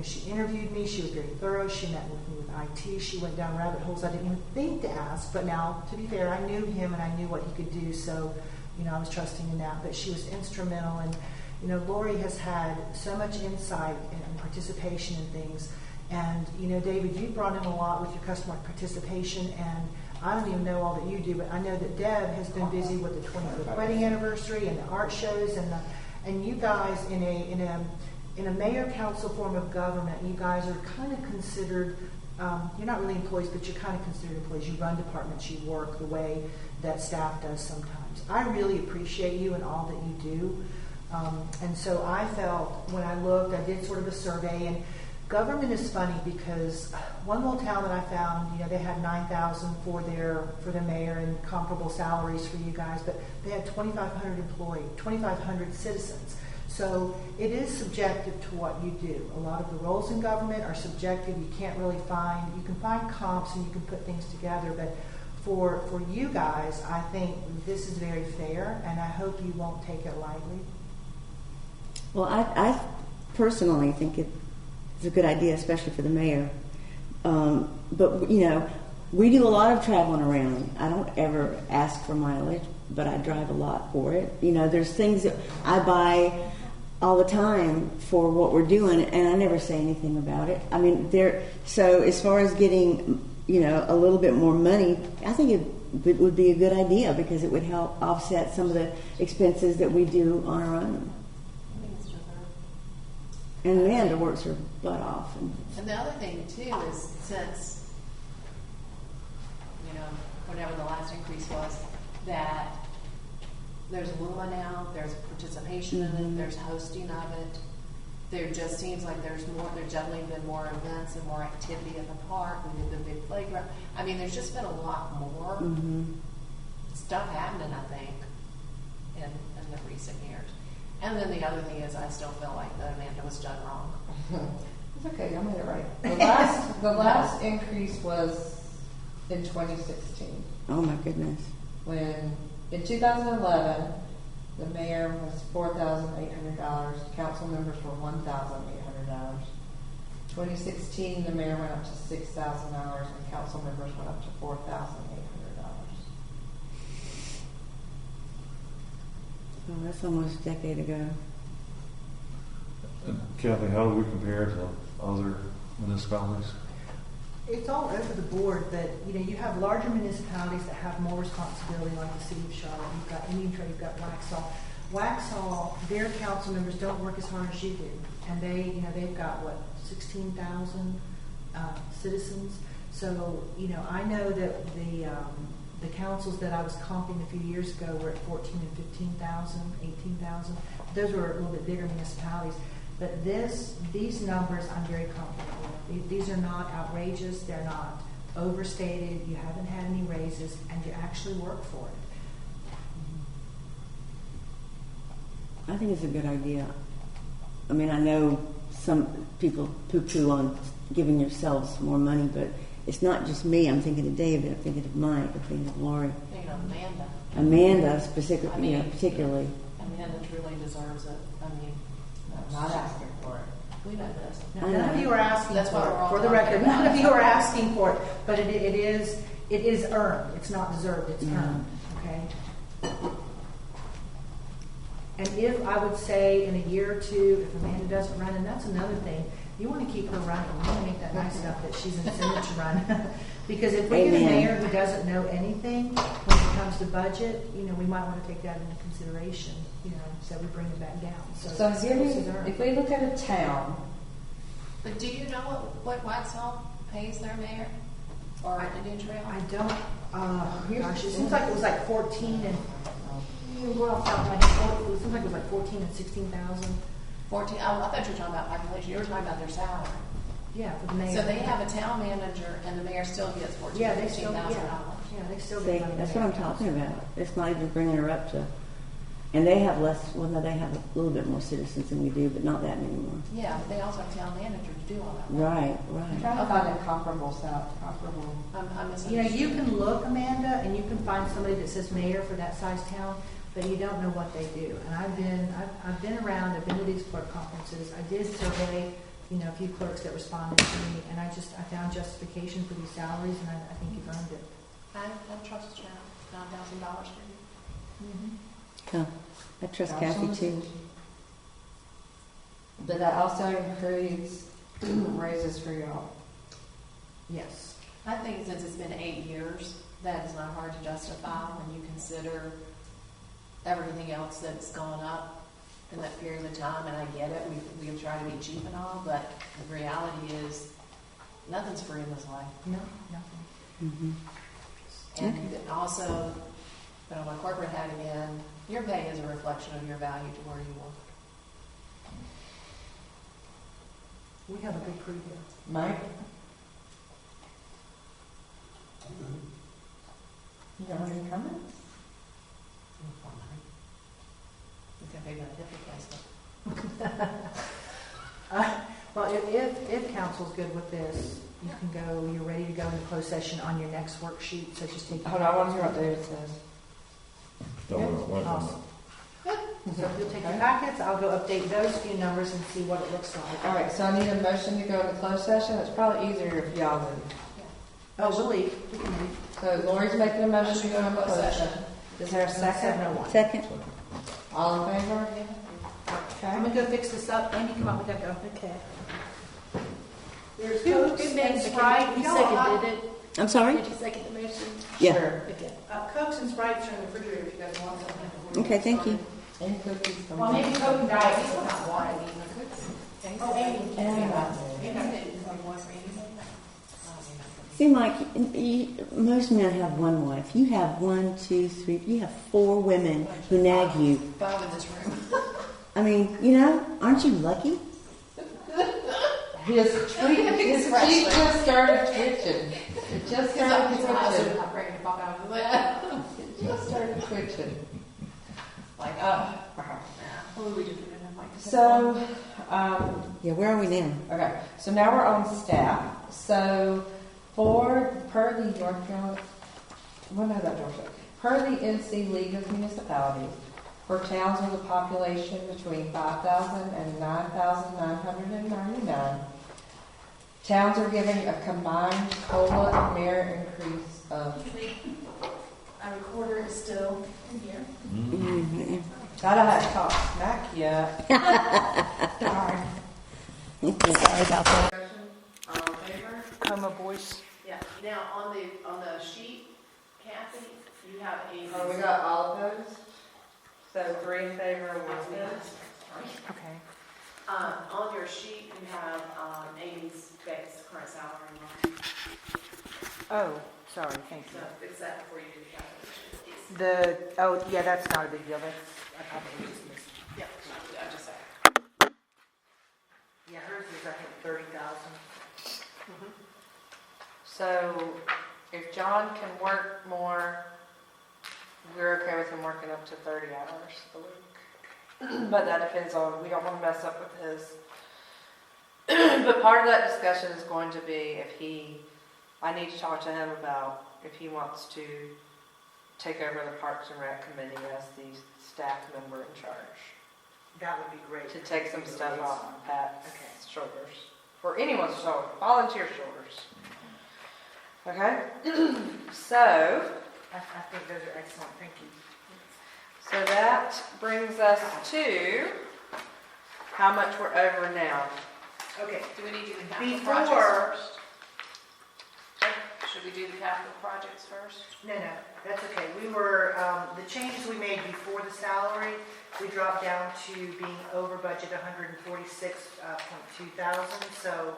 G: she interviewed me. She was very thorough. She met with me with IT. She went down rabbit holes I didn't even think to ask. But now, to be fair, I knew him and I knew what he could do. So, I was trusting in that. But she was instrumental. And, Lori has had so much insight and participation in things. And, David, you brought in a lot with your customer participation. And I don't even know all that you do, but I know that Deb has been busy with the 25th wedding anniversary and the art shows, and you guys in a mayor council form of government, you guys are kind of considered. You're not really employees, but you're kind of considered employees. You run departments, you work the way that staff does sometimes. I really appreciate you and all that you do, and so I felt when I looked, I did sort of a survey and. Government is funny because one little town that I found, they had 9,000 for their mayor and comparable salaries for you guys, but they had 2,500 citizens. So it is subjective to what you do. A lot of the roles in government are subjective. You can find comps and you can put things together, but for you guys, I think this is very fair, and I hope you won't take it lightly.
F: Well, I personally think it's a good idea, especially for the mayor. But, we do a lot of traveling around. I don't ever ask for mileage, but I drive a lot for it. There's things that I buy all the time for what we're doing, and I never say anything about it. So as far as getting, a little bit more money, I think it would be a good idea because it would help offset some of the expenses that we do on our own. And Amanda works her butt off.
E: And the other thing, too, is since, whatever the last increase was, that there's Luma now, there's participation in it, there's hosting of it. There just seems like there's definitely been more events and more activity in the park. We did the big playground. There's just been a lot more stuff happening, I think, in the recent years. And then the other thing is, I still feel like that Amanda was done wrong.
C: It's okay, I made it right. The last increase was in 2016.
F: Oh my goodness!
C: When in 2011, the mayor was $4,800. Council members were $1,800. 2016, the mayor went up to $6,000, and council members went up to $4,800.
F: Oh, that's almost a decade ago.
A: And Kathy, how do we compare to other municipalities?
G: It's all over the board, but you have larger municipalities that have more responsibility, like the city of Charlotte. You've got Indian Trail, you've got Waxhaw. Waxhaw, their council members don't work as hard as you do, and they've got 16,000 citizens. So, I know that the councils that I was comping a few years ago were at 14 and 15,000, 18,000. Those were a little bit bigger municipalities. But these numbers I'm very comfortable with. These are not outrageous. They're not overstated. You haven't had any raises, and you actually work for it.
F: I think it's a good idea. I mean, I know some people poo-poo on giving yourselves more money, but it's not just me. I'm thinking of David. I'm thinking of Mike. I'm thinking of Lori.
E: You know, Amanda.
F: Amanda, specifically, particularly.
E: Amanda truly deserves it. I mean,
C: I'm not asking for it.
E: we know this.
G: Now, none of you are asking
E: That's
G: for
E: why we're all
G: it. For the
E: talking
G: record,
E: about
G: none of
E: it.
G: you are asking for it, but it is earned. It's not deserved. It's earned. Okay. And if I would say in a year or two, if Amanda doesn't run, and that's another thing, you want to keep her running. You want to make that nice enough that she's incented to run. Because if we get a
F: Amen.
G: mayor who doesn't know anything when it comes to budget, we might want to take that into consideration. So we bring it back down.
C: So
G: this is earned.
C: if we look at a town,
E: But do you know what Waxhaw pays their mayor? Or Indian Trail?
G: I don't, gosh, it seems like it was like 14 and, well, off the top of my head, it seems like it was like 14 and 16,000.
E: 14, I thought you were talking about population. You were talking about their salary.
G: Yeah, for the mayor.
E: So they have a town manager and the mayor still gets $14,000
G: Yeah,
E: to
G: they still,
E: $15,000.
G: yeah, they still
F: See,
G: get money.
F: that's what I'm talking about. It's not even bringing her up to, and they have less. Well, no, they have a little bit more citizens than we do, but not that many more.
E: Yeah, but they also have town manager to do all that.
F: Right,
C: I'm
F: right.
C: trying to find a comparable.
E: I'm
G: You can look, Amanda, and you can find somebody that says mayor for that size town, but you don't know what they do. And I've been around. I've been to these clerk conferences. I did survey, a few clerks that responded to me, and I found justification for these salaries, and I think you've earned it.
E: I trust you. $9,000 for you.
F: Huh. I trust Kathy too.
C: But that also includes raises for y'all.
G: Yes.
E: I think since it's been 8 years, that is not hard to justify when you consider everything else that's gone up in that period of time. And I get it, we have tried to be cheap and all, but the reality is nothing's free in this life.
G: No, nothing.
F: Mm-hmm.
E: And also, but on my corporate hat again, your pay is a reflection of your value to where you work.
G: We have a good crew here.
C: Mike? You don't have any comments?
E: You can pay by a different place.
G: Well, if council's good with this, you can go, you're ready to go into closed session on your next worksheet, so just take.
C: Hold on, I want to hear what David says.
G: Awesome. So if you'll take your packets, I'll go update those few numbers and see what it looks like.
C: All right, so I need a motion to go into closed session. It's probably easier if y'all move.
G: Oh, we'll leave. We can leave.
C: So Lori's making a motion to go into closed session. Is there a second?
G: 7:01.
F: Second.
C: All in favor?
G: I'm gonna go fix this up. Andy, come on, we gotta go.
I: Okay.
G: There's
I: Who
G: Cokes
I: made
G: and
I: the
G: Sprite.
I: You
G: You know,
I: seconded it?
F: I'm sorry.
I: Did you second the motion?
F: Yeah.
C: Sure.
I: Okay.
G: Cokes and Sprites are in the refrigerator if you guys want something.
F: Okay, thank you.
C: Any cookies from
G: Well, maybe Coke and Diet. He's not wine. Oh, Amy.
F: See, Mike, most men have one wife. You have 1, 2, 3. You have 4 women who nag you.
E: 5 in this room.
F: I mean, aren't you lucky?
C: His feet just started twitching. It just started
E: His eyes are
C: twitching.
E: not ready to pop out of his head.
C: It just started twitching.
E: Like, what were we just doing?
C: So,
F: Yeah, where are we now?
C: okay, so now we're on staff. So, per the North Carolina, per the NC League of Municipalities, for towns with a population between 5,000 and 9,999, towns are giving a combined COLA and merit increase of.
I: Our recorder is still in here.
F: Mm-hmm.
C: God, I haven't talked smack yet. Darn.
F: Sorry about that.
E: All in favor?
G: Coma voice.
E: Yeah. Now, on the sheet, Kathy, you have a.
C: Oh, we got all of those? So 3 in favor, 1 against?
G: Okay.
E: On your sheet, you have Amy's base current salary line.
G: Oh, sorry, thank
E: So
G: you.
E: fix that before you do the calculation.
G: Oh, yeah, that's not a big deal, that's, I probably just missed.
E: Yep, I just said.
G: Yeah, hers is, I think, 30,000.
C: So if John can work more, we're okay with him working up to 30 hours a week. But that depends on, we don't want to mess up with his. But part of that discussion is going to be I need to talk to him about if he wants to take over the Parks and Rec committee as the staff member in charge.
G: That would be great.
C: To take some stuff off Pat's
G: Okay.
C: shoulders, or anyone's shoulder, volunteer shoulders. Okay? So,
G: I think those are excellent, thank you.
C: so that brings us to how much we're over now.
G: Okay,
E: Do we need to do the capital
G: Before-
E: projects first? Should we do the capital projects first?
G: no, that's okay. We were, the changes we made before the salary, we dropped down to being over budget 146.2 thousand, so,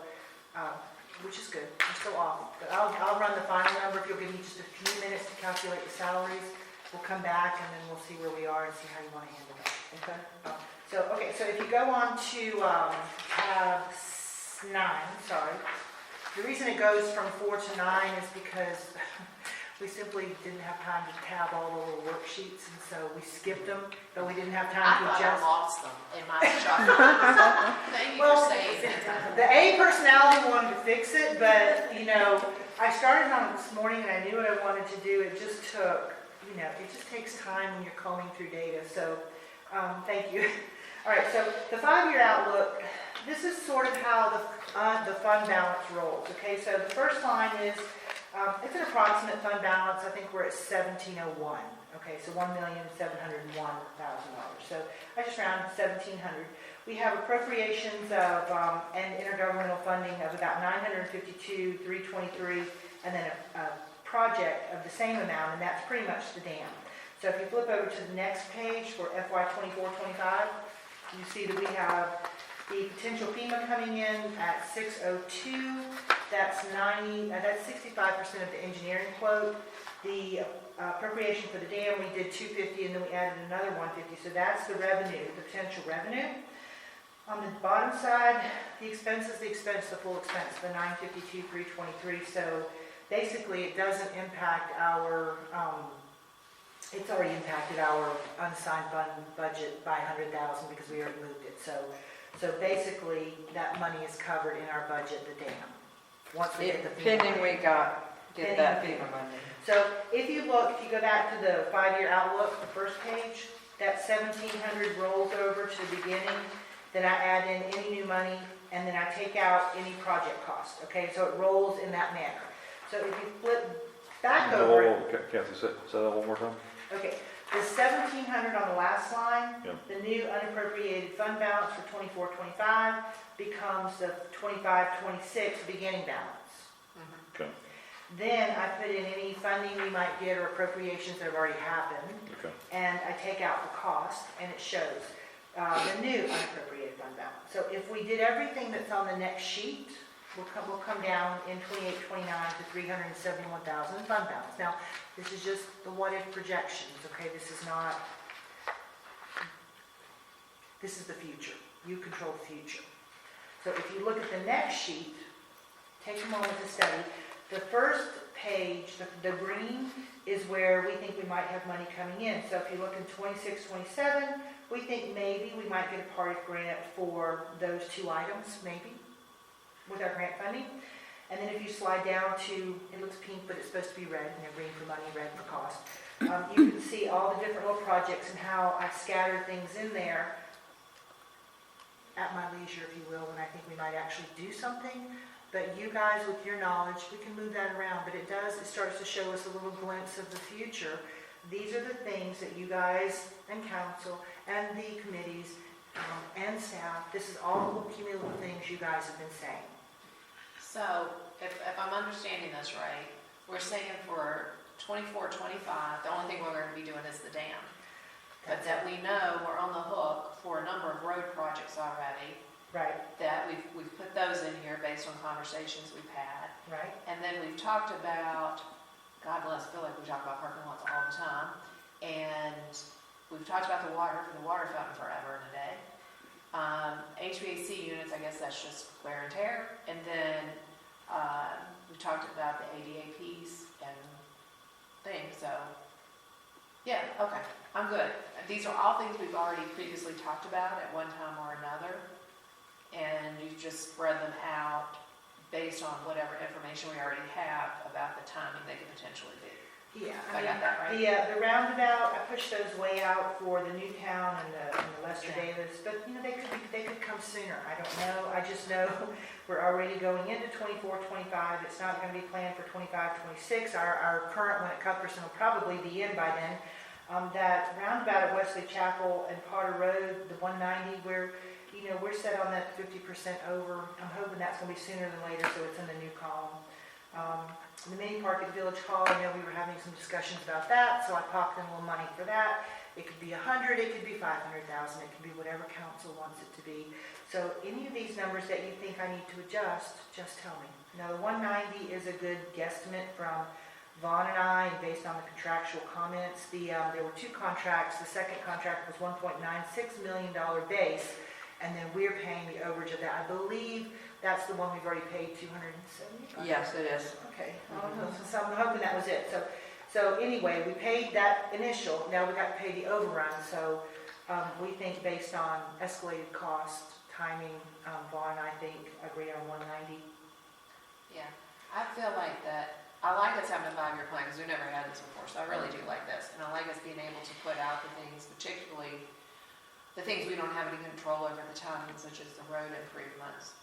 G: which is good, we're still off. But I'll run the final number, if you'll give me just a few minutes to calculate the salaries. We'll come back and then we'll see where we are and see how you want to handle that.
C: Okay.
G: So if you go on to tab 9, sorry. The reason it goes from 4 to 9 is because we simply didn't have time to tab all the little worksheets, and so we skipped them, but we didn't have
E: I
G: time to
E: thought I
G: adjust.
E: lost them in my truck. Thank you for saying that.
G: The A personality wanted to fix it, but, I started on it this morning and I knew what I wanted to do. It just took, it just takes time when you're combing through data, so thank you. All right, so the 5-year outlook, this is sort of how the fund balance rolls, okay? So the first line is, it's an approximate fund balance. I think we're at 1,701, okay? So $1,701,000. So I just rounded 1,700. We have appropriations of and intergovernmental funding of about 952, 323, and then a project of the same amount, and that's pretty much the dam. So if you flip over to the next page for FY 24-25, you see that we have the potential FEMA coming in at 602. That's 65% of the engineering quote. The appropriation for the dam, we did 250, and then we added another 150. So that's the revenue, the potential revenue. On the bottom side, the expenses, the full expense, the 952, 323. So basically, it doesn't impact our. It's already impacted our unassigned fund budget by 100,000 because we already moved it. So basically, that money is covered in our budget, the dam. Once we get the FEMA
C: Pending
G: money.
C: we get that FEMA money.
G: So if you go back to the 5-year outlook, the first page, that 1,700 rolls over to the beginning. Then I add in any new money, and then I take out any project cost. Okay, so it rolls in that manner. So if you flip back over.
H: Kathy, say that one more time.
G: Okay, the 1,700 on the last line,
H: Yep.
G: the new unappropriated fund balance for 24-25 becomes the 25-26 beginning balance.
H: Okay.
G: Then I put in any funding we might get or appropriations that have already happened,
H: Okay.
G: and I take out the cost, and it shows the new unappropriated fund balance. So if we did everything that's on the next sheet, we'll come down in 28-29 to 371,000 in fund balance. Now, this is just the what-if projections, okay? This is the future. You control the future. So if you look at the next sheet, take a moment to study. The first page, the green, is where we think we might have money coming in. So if you look in 26-27, we think maybe we might get a part of grant for those 2 items, maybe, with our grant funding. And then if you slide down to, it looks pink, but it's supposed to be red, green for money, red for cost. You can see all the different little projects and how I've scattered things in there at my leisure, if you will, when I think we might actually do something. But you guys, with your knowledge, we can move that around. But it starts to show us a little glimpse of the future. These are the things that you guys and council and the committees and staff, this is all the cumulative things you guys have been saying.
E: So, if I'm understanding this right, we're saying for 24-25, the only thing we're going to be doing is the dam. But that we know we're on the hook for a number of road projects already.
D: Right,
E: that we've put those in here based on conversations we've had.
D: right.
E: And then we've talked about, God bless, I feel like we talk about parking lots all the time. And we've talked about the water fountain forever and a day. HVAC units, I guess that's just wear and tear. And then we talked about the ADA piece and things, so, yeah, okay, I'm good. These are all things we've already previously talked about at one time or another, and you've just spread them out based on whatever information we already have about the timing they could potentially be.
D: Yeah,
E: I got that right?
D: The roundabout, I pushed those way out for the Newtown and the Lester
E: Yeah.
D: Davis, but they could come sooner. I don't know. I just know we're already going into 24, 25. It's not going to be planned for 25, 26. Our current one at Cuthbertson will probably be in by then. That roundabout at Wesley Chapel and Potter Road, the 190, we're set on that 50% over. I'm hoping that's going to be sooner than later, so it's in the new column. The mini park at Village Hall, I know we were having some discussions about that, so I popped in a little money for that. It could be 100, it could be 500,000, it could be whatever council wants it to be. So any of these numbers that you think I need to adjust, just tell me. Now, the 190 is a good guesstimate from Vaughn and I, and based on the contractual comments. There were two contracts. The second contract was $1.96 million base, and then we're paying the overage of that. I believe that's the one we've already paid $270.
C: Yes, it is.
D: Okay, so I'm hoping that was it. So anyway, we paid that initial, now we got to pay the overrun, so we think based on escalated cost, timing, Vaughn, I think, agree on 190.
E: Yeah, I feel like that, I like us having a 5-year plan, because we've never had this before, so I really do like this. And I like us being able to put out the things, particularly the things we don't have any control over at the time, such as the road improvements.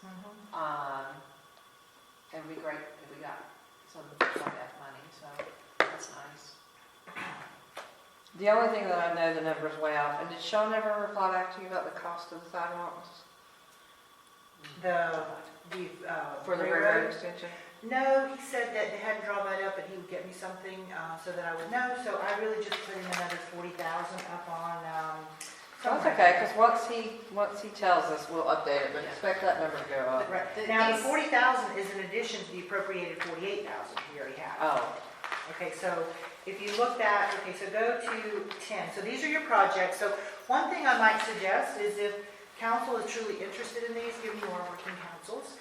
E: It would be great if we got some of that money, so that's nice.
C: The only thing that I know the number's way off, and did Sean ever reply back to you about the cost of the sidewalks for the railroad extension?
D: No, he said that they hadn't drawn that up, and he would get me something so that I would know. So I really just put in another 40,000 up on.
C: That's okay, because once he tells us, we'll update it, but expect that number to go up.
D: Right. Now, the 40,000 is in addition to the appropriated 48,000 we already have.
C: Oh,
D: Okay, so if you looked at, so go to 10. So these are your projects. So one thing I might suggest is if council is truly interested in these, give me more working councils.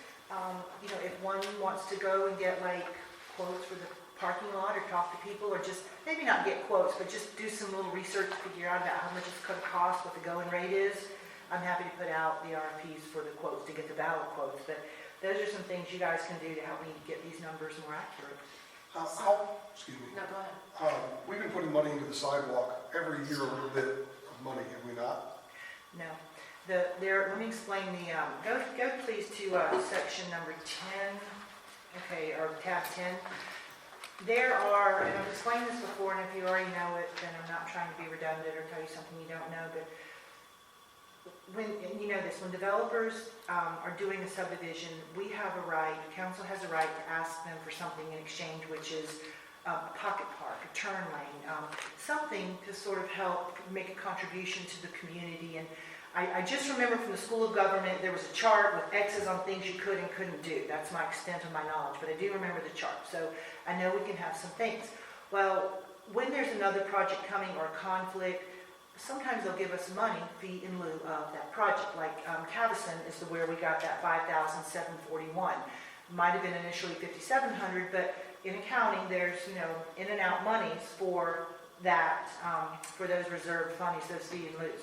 D: If one wants to go and get like quotes for the parking lot or talk to people, or just maybe not get quotes, but just do some little research to figure out about how much it's going to cost, what the going rate is. I'm happy to put out the RFPs for the quotes to get the ballot quotes, but those are some things you guys can do to help me get these numbers more accurate.
B: Excuse me.
E: No, go ahead.
B: We've been putting money into the sidewalk every year, a little bit of money, have we not?
D: No. Let me explain go please to section number 10, okay, or tab 10. There are, and I've explained this before, and if you already know it, then I'm not trying to be redundant or tell you something you don't know, but when developers are doing a subdivision, we have a right, council has a right to ask them for something in exchange, which is a pocket park, a turn lane, something to sort of help make a contribution to the community. And I just remember from the School of Government, there was a chart with X's on things you could and couldn't do. That's my extent of my knowledge, but I do remember the chart. So I know we can have some things. Well, when there's another project coming or a conflict, sometimes they'll give us money, fee in lieu of that project. Like Cavison is where we got that $5,741. Might have been initially $5,700, but in accounting, there's, in and out monies for that, for those reserved funds, those fee in lieu.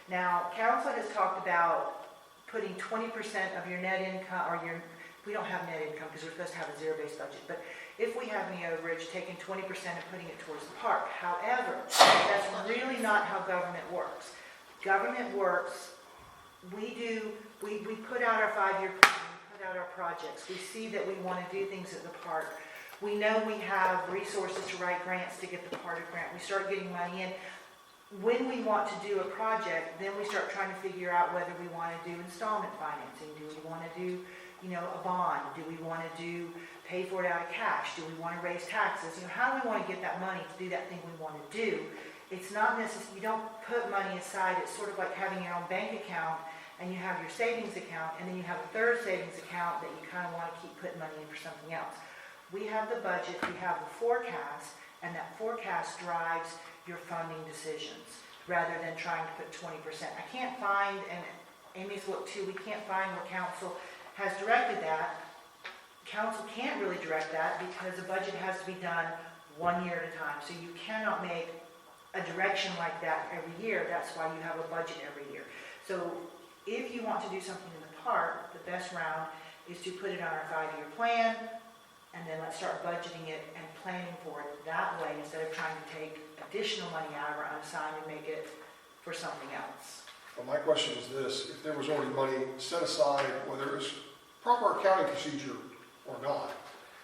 D: Now, council has talked about putting 20% of your net income, we don't have net income because we're supposed to have a zero-based budget, but if we have any overage, taking 20% and putting it towards the park. However, that's really not how government works. Government works, we put out our 5-year plan, we put out our projects, we see that we want to do things at the park. We know we have resources to write grants to get the park grant. We start getting money in. When we want to do a project, then we start trying to figure out whether we want to do installment financing. Do we want to do, a bond? Do we want to pay for it out of cash? Do we want to raise taxes? How do we want to get that money to do that thing we want to do? It's not necessary. You don't put money aside. It's sort of like having your own bank account
G: and you have your savings account, and then you have a third savings account that you kind of want to keep putting money in for something else. We have the budget, we have the forecast, and that forecast drives your funding decisions, rather than trying to put 20%. I can't find, and Amy's looked too, we can't find where council has directed that. Council can't really direct that because the budget has to be done 1 year at a time. So you cannot make a direction like that every year. That's why you have a budget every year. So if you want to do something in the park, the best round is to put it on our 5-year plan, and then let's start budgeting it and planning for it that way, instead of trying to take additional money out of our unassigned and make it for something else.
B: Well, my question is this: if there was already money set aside, whether it's proper accounting procedure or not,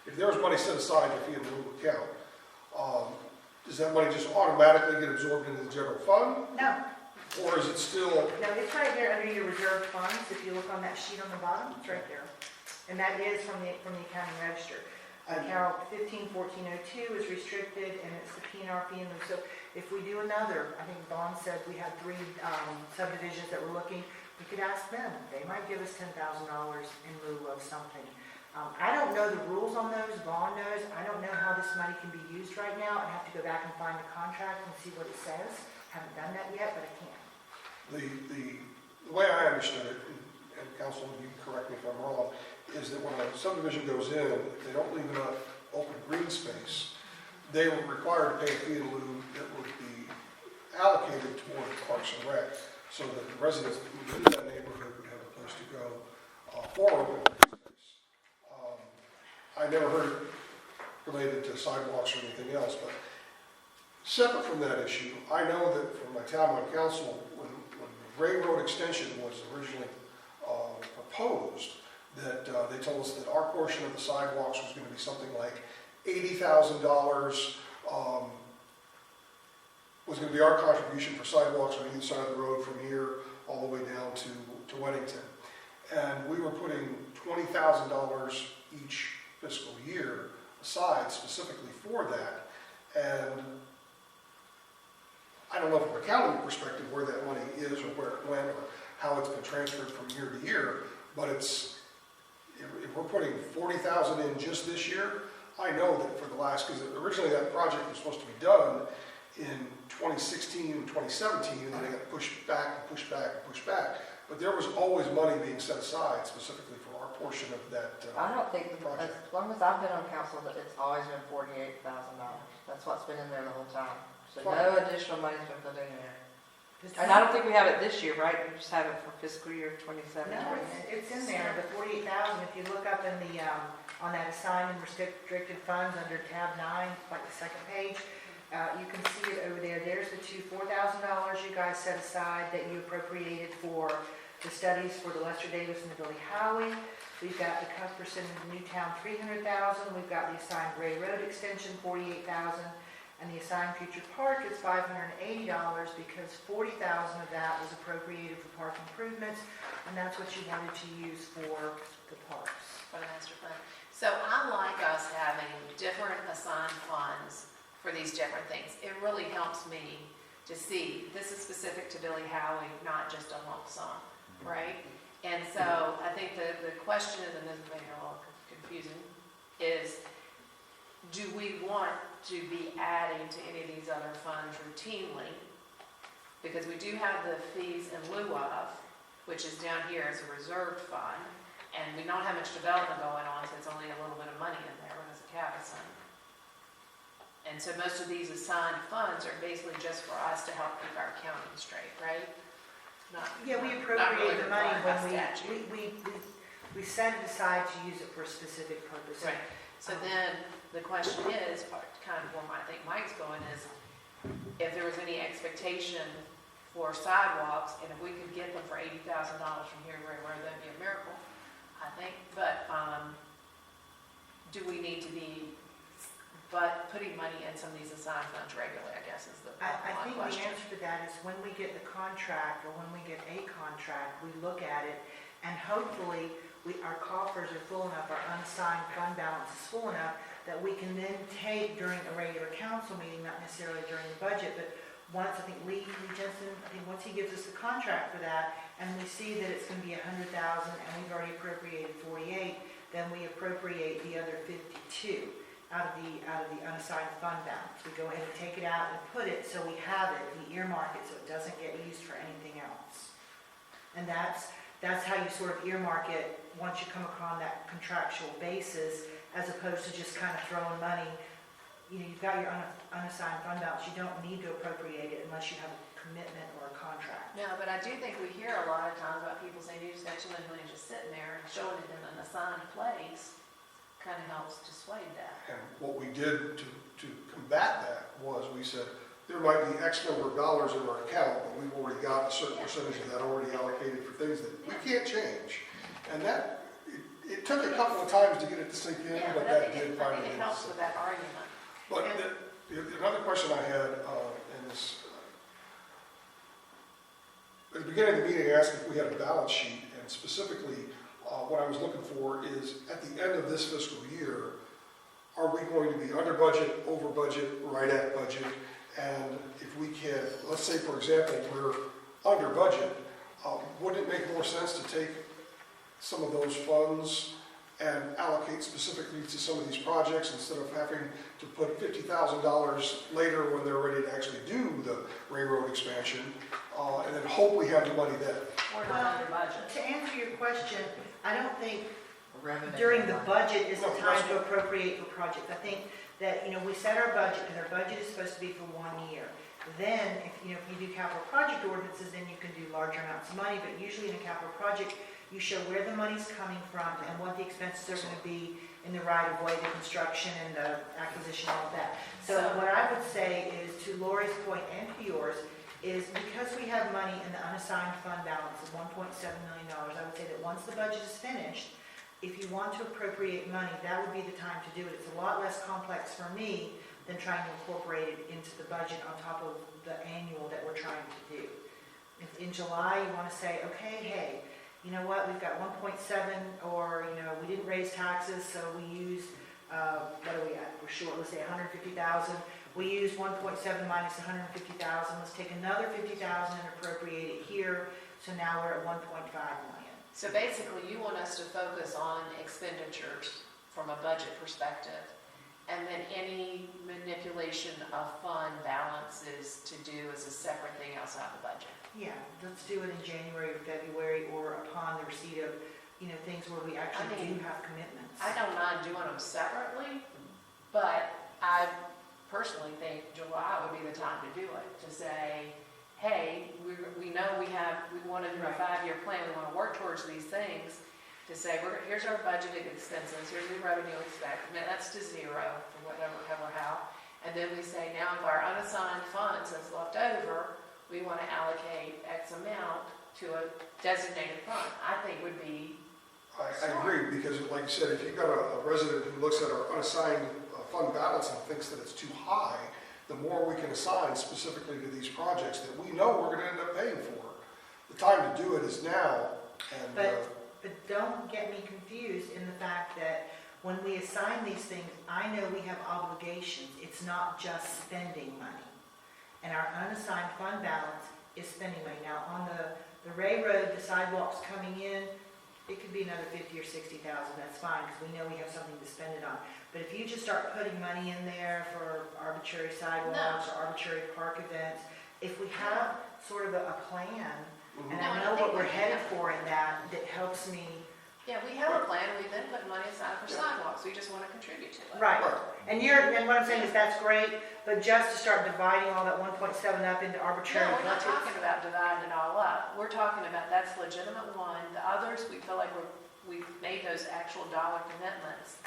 B: if there was money set aside to feed the new account, does that money just automatically get absorbed into the general fund?
G: No,
B: Or is it still,
G: no, it's right there under your reserved funds. If you look on that sheet on the bottom, it's right there. And that is from the accounting register. Account 151402 is restricted, and it's the PNR fee. And so if we do another, I think Vaughn said we had 3 subdivisions that were looking, we could ask them. They might give us $10,000 in lieu of something. I don't know the rules on those. Vaughn knows. I don't know how this money can be used right now. I have to go back and find the contract and see what it says. Haven't done that yet, but I can.
B: the way I understood it, and council, you can correct me if I'm wrong, is that when a subdivision goes in, if they don't leave enough open green space, they were required to pay a fee in lieu that would be allocated toward Parks and Rec, so that the residents who live in that neighborhood would have a place to go for open green space. I never heard it related to sidewalks or anything else, but separate from that issue, I know that from my time on council, when the Ray Road extension was originally proposed, that they told us that our portion of the sidewalks was going to be something like $80,000 was going to be our contribution for sidewalks on either side of the road from here all the way down to Weddington. And we were putting $20,000 each fiscal year aside specifically for that. And I don't know from an accounting perspective where that money is or where it went or how it's been transferred from year to year, but it's, if we're putting $40,000 in just this year, I know that for the last, because originally that project was supposed to be done in 2016 and 2017, and then it got pushed back and pushed back and pushed back. But there was always money being set aside specifically for our portion of that
C: I don't think,
B: project.
C: as long as I've been on council, that it's always been $48,000. That's what's been in there the whole time. So no additional money's been put in there. And I don't think we have it this year, right? We just have it for fiscal year 2017.
G: No, it's in there, the 48,000, if you look up in the, on that assigned and restricted funds under tab 9, like the second page, you can see it over there. There's the $4,000 you guys set aside that you appropriated for the studies for the Lester Davis and the Billy Howey. We've got the Cuthbertson and Newtown $300,000. We've got the assigned Ray Road extension $48,000. And the assigned future park is $580 because $40,000 of that was appropriated for park improvements, and that's what you wanted to use for the parks.
E: For the master plan. So I like us having different assigned funds for these different things. It really helps me to see this is specific to Billy Howey, not just a lump sum, right? And so I think the question is, and this may be a little confusing, is do we want to be adding to any of these other funds routinely? Because we do have the fees in lieu of, which is down here as a reserved fund, and we don't have much development going on, so it's only a little bit of money in there as a cap assigned. And so most of these assigned funds are basically just for us to help keep our accounting straight, right?
G: Yeah, we appropriate the money when we set it aside to use it for a specific purpose.
E: Right. So then the question is, kind of where I think Mike's going is, if there was any expectation for sidewalks, and if we could get them for $80,000 from here to where that'd be a miracle, I think. But do we need to be putting money in some of these assigned funds regularly, I guess is the
G: I think
E: question.
G: the answer to that is when we get the contract or when we get a contract, we look at it and hopefully our coffers are full enough, our unassigned fund balance is full enough that we can then take during a regular council meeting, not necessarily during the budget, but once, I think Lee Jensen, I think once he gives us the contract for that, and we see that it's gonna be 100,000, and we've already appropriated 48, then we appropriate the other 52 out of the unassigned fund balance. We go ahead and take it out and put it, so we have it, we earmark it, so it doesn't get used for anything else. And that's how you sort of earmark it once you come upon that contractual basis, as opposed to just kind of throwing money. You know, you've got your unassigned fund balance, you don't need to appropriate it unless you have a commitment or a contract.
E: No, but I do think we hear a lot of times about people saying you just got too much money just sitting there, and showing it in an assigned place kind of helps dissuade that.
B: And what we did to combat that was we said, there might be X number of dollars in our account, but we've already got a certain percentage of that already allocated for things that we can't change. And that, it took a couple of times to get it to sink in,
E: Yeah,
B: but
E: but I
B: that
E: think
B: did
E: it
B: finally.
E: helps with that argument.
B: But another question I had, and this, at the beginning of the meeting, I asked if we had a balance sheet, and specifically, what I was looking for is, at the end of this fiscal year, are we going to be under budget, over budget, right at budget? And if we can, let's say, for example, we're under budget, wouldn't it make more sense to take some of those funds and allocate specifically to some of these projects instead of having to put $50,000 later when they're ready to actually do the railroad expansion, and then hope we have the money then?
E: We're not under budget.
G: To answer your question, I don't think
C: Revenue.
G: during the budget is the
B: No,
G: time
B: that's-
G: to appropriate for projects. I think that, you know, we set our budget, because our budget is supposed to be for 1 year. Then, if you do capital project ordinances, then you can do larger amounts of money, but usually in a capital project, you show where the money's coming from and what the expenses are gonna be in the right of way, the construction and the acquisition, all of that. So what I would say is, to Lori's point and to yours, is because we have money in the unassigned fund balance of $1.7 million, I would say that once the budget is finished, if you want to appropriate money, that would be the time to do it. It's a lot less complex for me than trying to incorporate it into the budget on top of the annual that we're trying to do. If in July you want to say, okay, hey, you know what, we've got 1.7, or, you know, we didn't raise taxes, so we used, what are we at? We're short, let's say 150,000. We used 1.7 minus 150,000. Let's take another 50,000 and appropriate it here. So now we're at 1.5 million.
E: So basically, you want us to focus on expenditures from a budget perspective, and then any manipulation of fund balances to do as a separate thing outside the budget.
G: Yeah, let's do it in January or February, or upon the receipt of, you know, things where we actually
E: I mean,
G: do have commitments.
E: I don't mind doing them separately, but I personally think July would be the time to do it, to say, hey, we know we want to do a
G: Right.
E: 5-year plan, we want to work towards these things, to say, here's our budgeted expenses, here's the revenue expected, that's to zero, for whatever, however, how. And then we say, now if our unassigned funds that's left over, we want to allocate X amount to a designated fund, I think would be.
B: I agree, because like you said, if you've got a resident who looks at our unassigned fund balance and thinks that it's too high, the more we can assign specifically to these projects that we know we're gonna end up paying for. The time to do it is now, and,
G: But don't get me confused in the fact that when we assign these things, I know we have obligations. It's not just spending money. And our unassigned fund balance is spending money. Now, on the railroad, the sidewalks coming in, it could be another 50 or 60,000, that's fine, because we know we have something to spend it on. But if you just start putting money in there for arbitrary sidewalks or arbitrary park events, if we have sort of a plan, and I know what we're headed for in that helps me.
E: Yeah, we have a plan, we've been putting money aside for sidewalks, we just want to contribute to it.
G: Right, and what I'm saying is that's great, but just to start dividing all that 1.7 up into arbitrary
E: No, we're not
G: buckets.
E: talking about dividing it all up. We're talking about that's legitimate one. The others, we feel like we've made those actual dollar commitments.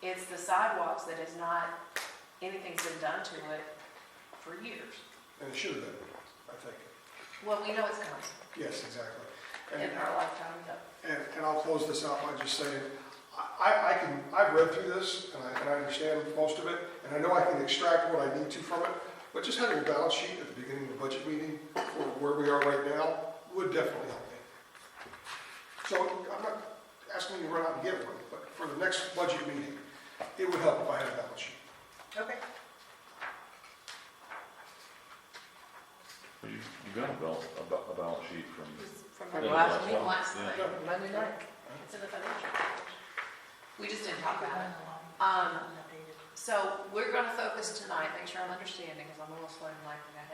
E: It's the sidewalks that is not, anything's been done to it for years.
B: and it should have been, I think.
E: Well, we know it's coming
B: Yes, exactly.
E: in our lifetime.
B: And I'll close this out by just saying, I've read through this, and I understand most of it, and I know I can extract what I need to from it, but just having a balance sheet at the beginning of the budget meeting for where we are right now would definitely help me. So I'm not asking you to run out and get one, but for the next budget meeting, it would help if I had a balance sheet.
G: Okay.
H: You got a balance sheet from
E: from
C: From
E: the
C: last
E: from
C: week?
E: last
H: Yeah.
E: night.
C: Monday night.
E: It's in the financial package. We just didn't talk about it. So we're going to focus tonight, make sure I'm understanding, because I'm a little slow in life and I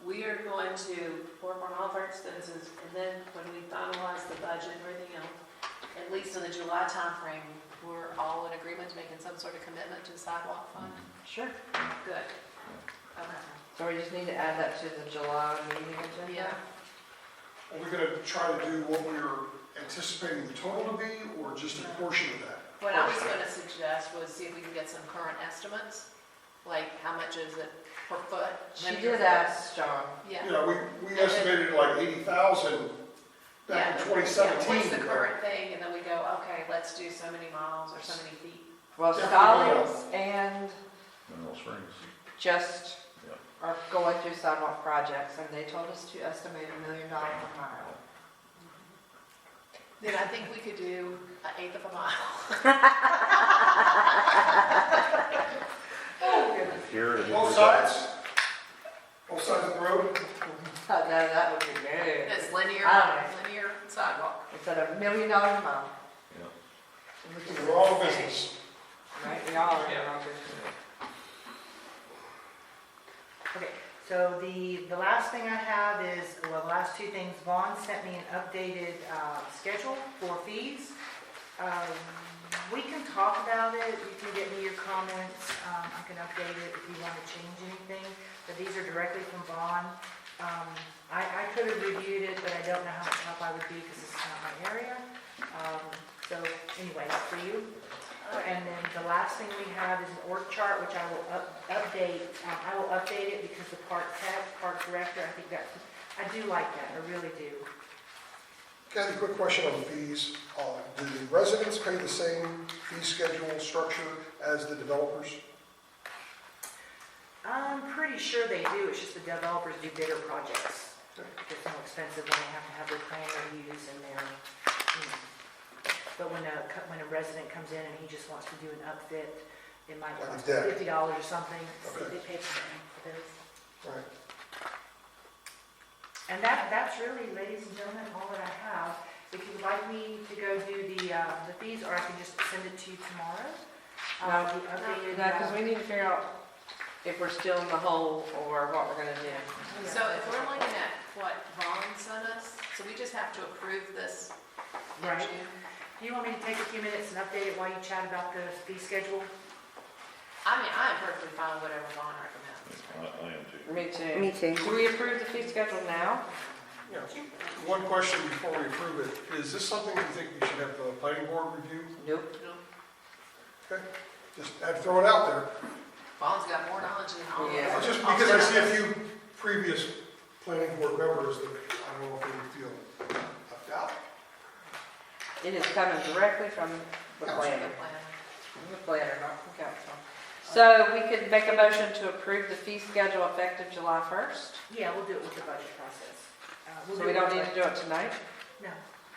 E: we are going to work on all of our expenses, and then when we finalize the budget and everything else, at least in the July timeframe, we're all in agreement to making some sort of commitment to the sidewalk fund?
C: Sure.
E: Good. Okay.
C: So we just need to add that to the July meeting agenda?
E: Yeah.
B: Are we gonna try to do what we're anticipating the total to be, or just a portion of that?
E: What I was going to suggest was see if we can get some current estimates, like how much is it per foot?
C: She
E: linear
C: did
E: foot?
C: ask John.
E: Yeah.
B: You know, we estimated like 80,000 back in
E: Yeah, What's
B: 2017.
E: the current thing, and then we go, okay, let's do so many miles or so many feet.
C: Well,
B: Yeah.
C: Stallings and
H: Mineral Springs.
C: just
H: Yep.
C: are going through sidewalk projects, and they told us to estimate $1 million a mile.
E: Then I think we could do an eighth of a mile.
C: Oh, goodness.
H: Here it is.
B: Both sides? Both sides of the road?
C: No, that would be good.
E: It's linear,
C: Okay.
E: linear sidewalk.
C: Instead of $1 million a mile.
H: Yeah.
C: Which is
B: The wrong
C: insane,
B: business.
C: Right, we all are in the wrong business.
G: Okay, so the last thing I have is, well, the last two things, Vaughn sent me an updated schedule for fees. We can talk about it, you can get me your comments, I can update it if you want to change anything, but these are directly from Vaughn. I could have reviewed it, but I don't know how much help I would be because this is not my area. So anyway, for you. And then the last thing we have is an org chart, which I will update. I will update it because the park director, I think I do like that, I really do.
B: Kathy, quick question on the fees. Do the residents pay the same fee schedule structure as the developers?
G: I'm pretty sure they do, it's just the developers do bigger projects. It's more expensive when they have to have their plan reviews and their, you know. But when a resident comes in and he just wants to do an upfit, it might
B: Like a
G: cost
B: deck.
G: $50 or something.
B: Okay.
G: They pay for those.
B: Right.
G: And that's really, ladies and gentlemen, all that I have. If you'd like me to go do the fees, or I can just send it to you tomorrow. The updated,
C: No, because we need to figure out if we're still in the hole or what we're gonna do.
E: So if we're looking at what Vaughn sent us, so we just have to approve this in
G: Right.
E: June?
G: Do you want me to take a few minutes and update it while you chat about the fee schedule?
E: I mean, I am perfectly fine with whatever Vaughn recommends.
H: I am too.
C: Me too.
F: Me too.
C: Do we approve the fee schedule now?
B: Yeah. One question before we approve it. Is this something you think we should have the planning board review?
C: Nope.
B: Okay. Just had to throw it out there.
E: Vaughn's got more knowledge than all of
C: Yeah.
E: us.
B: Just because I see a few previous planning board members that I don't know if they would feel left out.
C: It is coming directly from the
B: Council.
C: planner. From the planner, not from council. So we could make a motion to approve the fee schedule effective July 1st?
G: Yeah, we'll do it with the budget process. We'll
C: So
G: do
C: we
G: it
C: don't
G: with
C: need to do it tonight?
G: No,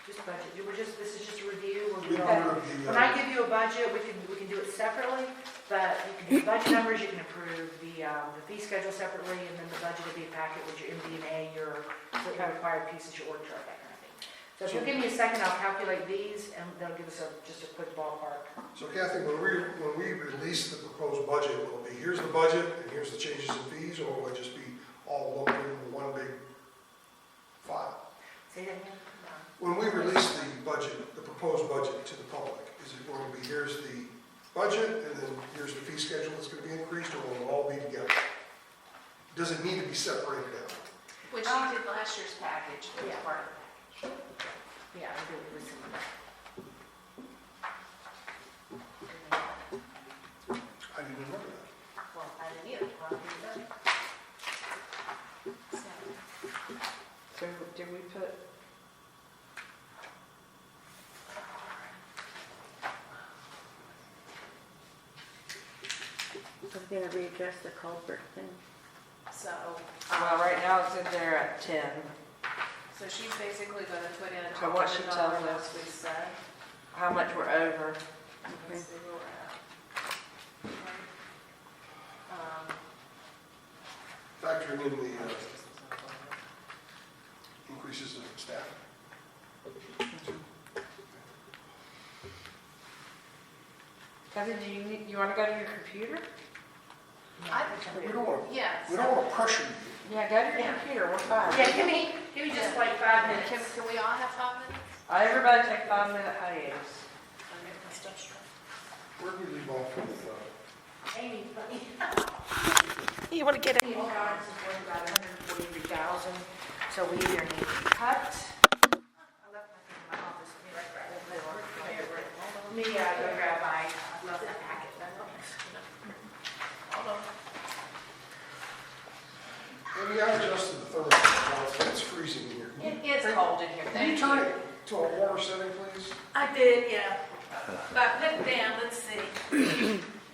G: just budget. This is just a review. We'll do
B: We
G: that.
B: approve the,
G: When I give you a budget, we can do it separately, but you can do budget numbers, you can approve the fee schedule separately, and then the budget will be a packet with your MD&A, your required pieces, your org chart, that kind of thing. So if you'll give me a second, I'll calculate these, and that'll give us just a quick ballpark.
B: So Kathy, when we release the proposed budget, will it be, here's the budget, and here's the changes in fees, or will it just be all lumped into one big file?
G: Say that again?
B: When we release the budget, the proposed budget to the public, is it going to be, here's the budget, and then here's the fee schedule that's going to be increased, or will it all be together? Does it need to be separated out?
E: Which you did last year's package, it was
G: Yeah.
E: part of the package.
G: Yeah, I'll do it with some of that.
B: I didn't remember that.
E: Well, I didn't either. Well, I didn't know. So,
C: So did we put,
F: We're gonna readdress the culvert thing.
E: So,
C: well, right now it's in there at 10.
E: so she's basically going to put in
C: So what she
E: the
C: tells
E: number
C: us.
E: we said.
C: How much we're over?
E: Let's see where we're at.
B: Factoring in the increases in staff.
C: Heather, you want to go to your computer?
B: We don't want
E: Yes.
B: to pressure you.
C: Yeah, go to your computer, we're fine.
D: Yeah, give me just like 5 minutes.
E: Can we all have 5 minutes?
C: Everybody take a 5-minute hiatus.
E: I'm getting my stuff straight.
B: Where do we leave off with,
D: Amy, let me.
I: You want to get it?
D: The insurance is worth about 143,000, so we either need to cut. I left my thing in my office. Let me right grab it. Let me go grab my, I left that packet.
E: Hold on.
B: when you have adjusted the thermostat, it's freezing here.
E: It is cold in here,
B: Can you
E: thank
B: turn
E: you.
B: it to a warmer setting, please?
I: I did, yeah. But put it down, let's see.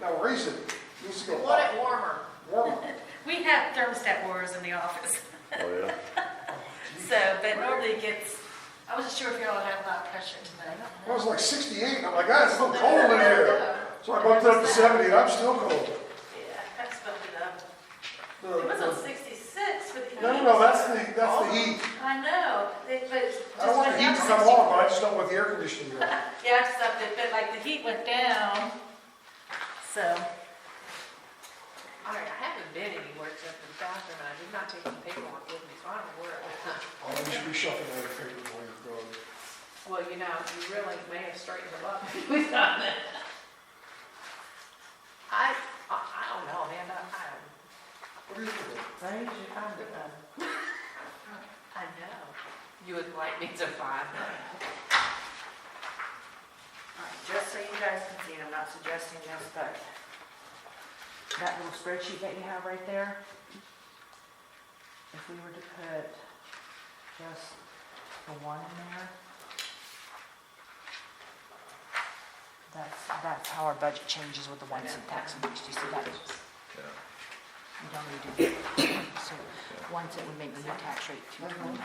B: Now raise it. It needs to
E: We
B: go
E: want
B: up.
E: it warmer.
B: Warmer.
I: We have thermostat warmers in the office.
H: Oh, yeah?
I: So, but normally it gets, I wasn't sure if y'all had a lot of pressure today.
B: It was like 68, and I'm like, God, it's so cold in here. So I bumped it up to 70, and I'm still cold.
I: Yeah, that's bumped it up. It was on 66 with the heat.
B: No, that's the heat.
I: I know, but.
B: I don't want the heat to come on, but I just don't want the air conditioning going.
I: Yeah, I just upped it, but like the heat went down, so.
E: All right, I haven't been anywhere except in the bathroom, and I did not take the paperwork with me, so I don't know where it went.
B: Oh, you should be shuffling all your papers while you're going.
E: Well, you know, you really may have straightened them up. We've done that. I don't know, Amanda.
B: What are you doing?
C: Where did you find it then?
E: I know. You would like me to find them.
D: All right, just so you guys can see, and I'm not suggesting this, but that little spreadsheet that you have right there, if we were to put just the 1 in there, that's how our budget changes with the 1 cent tax increase. Do you see that?
H: Yeah.
D: You don't need to. So 1 cent would make the new tax rate 229.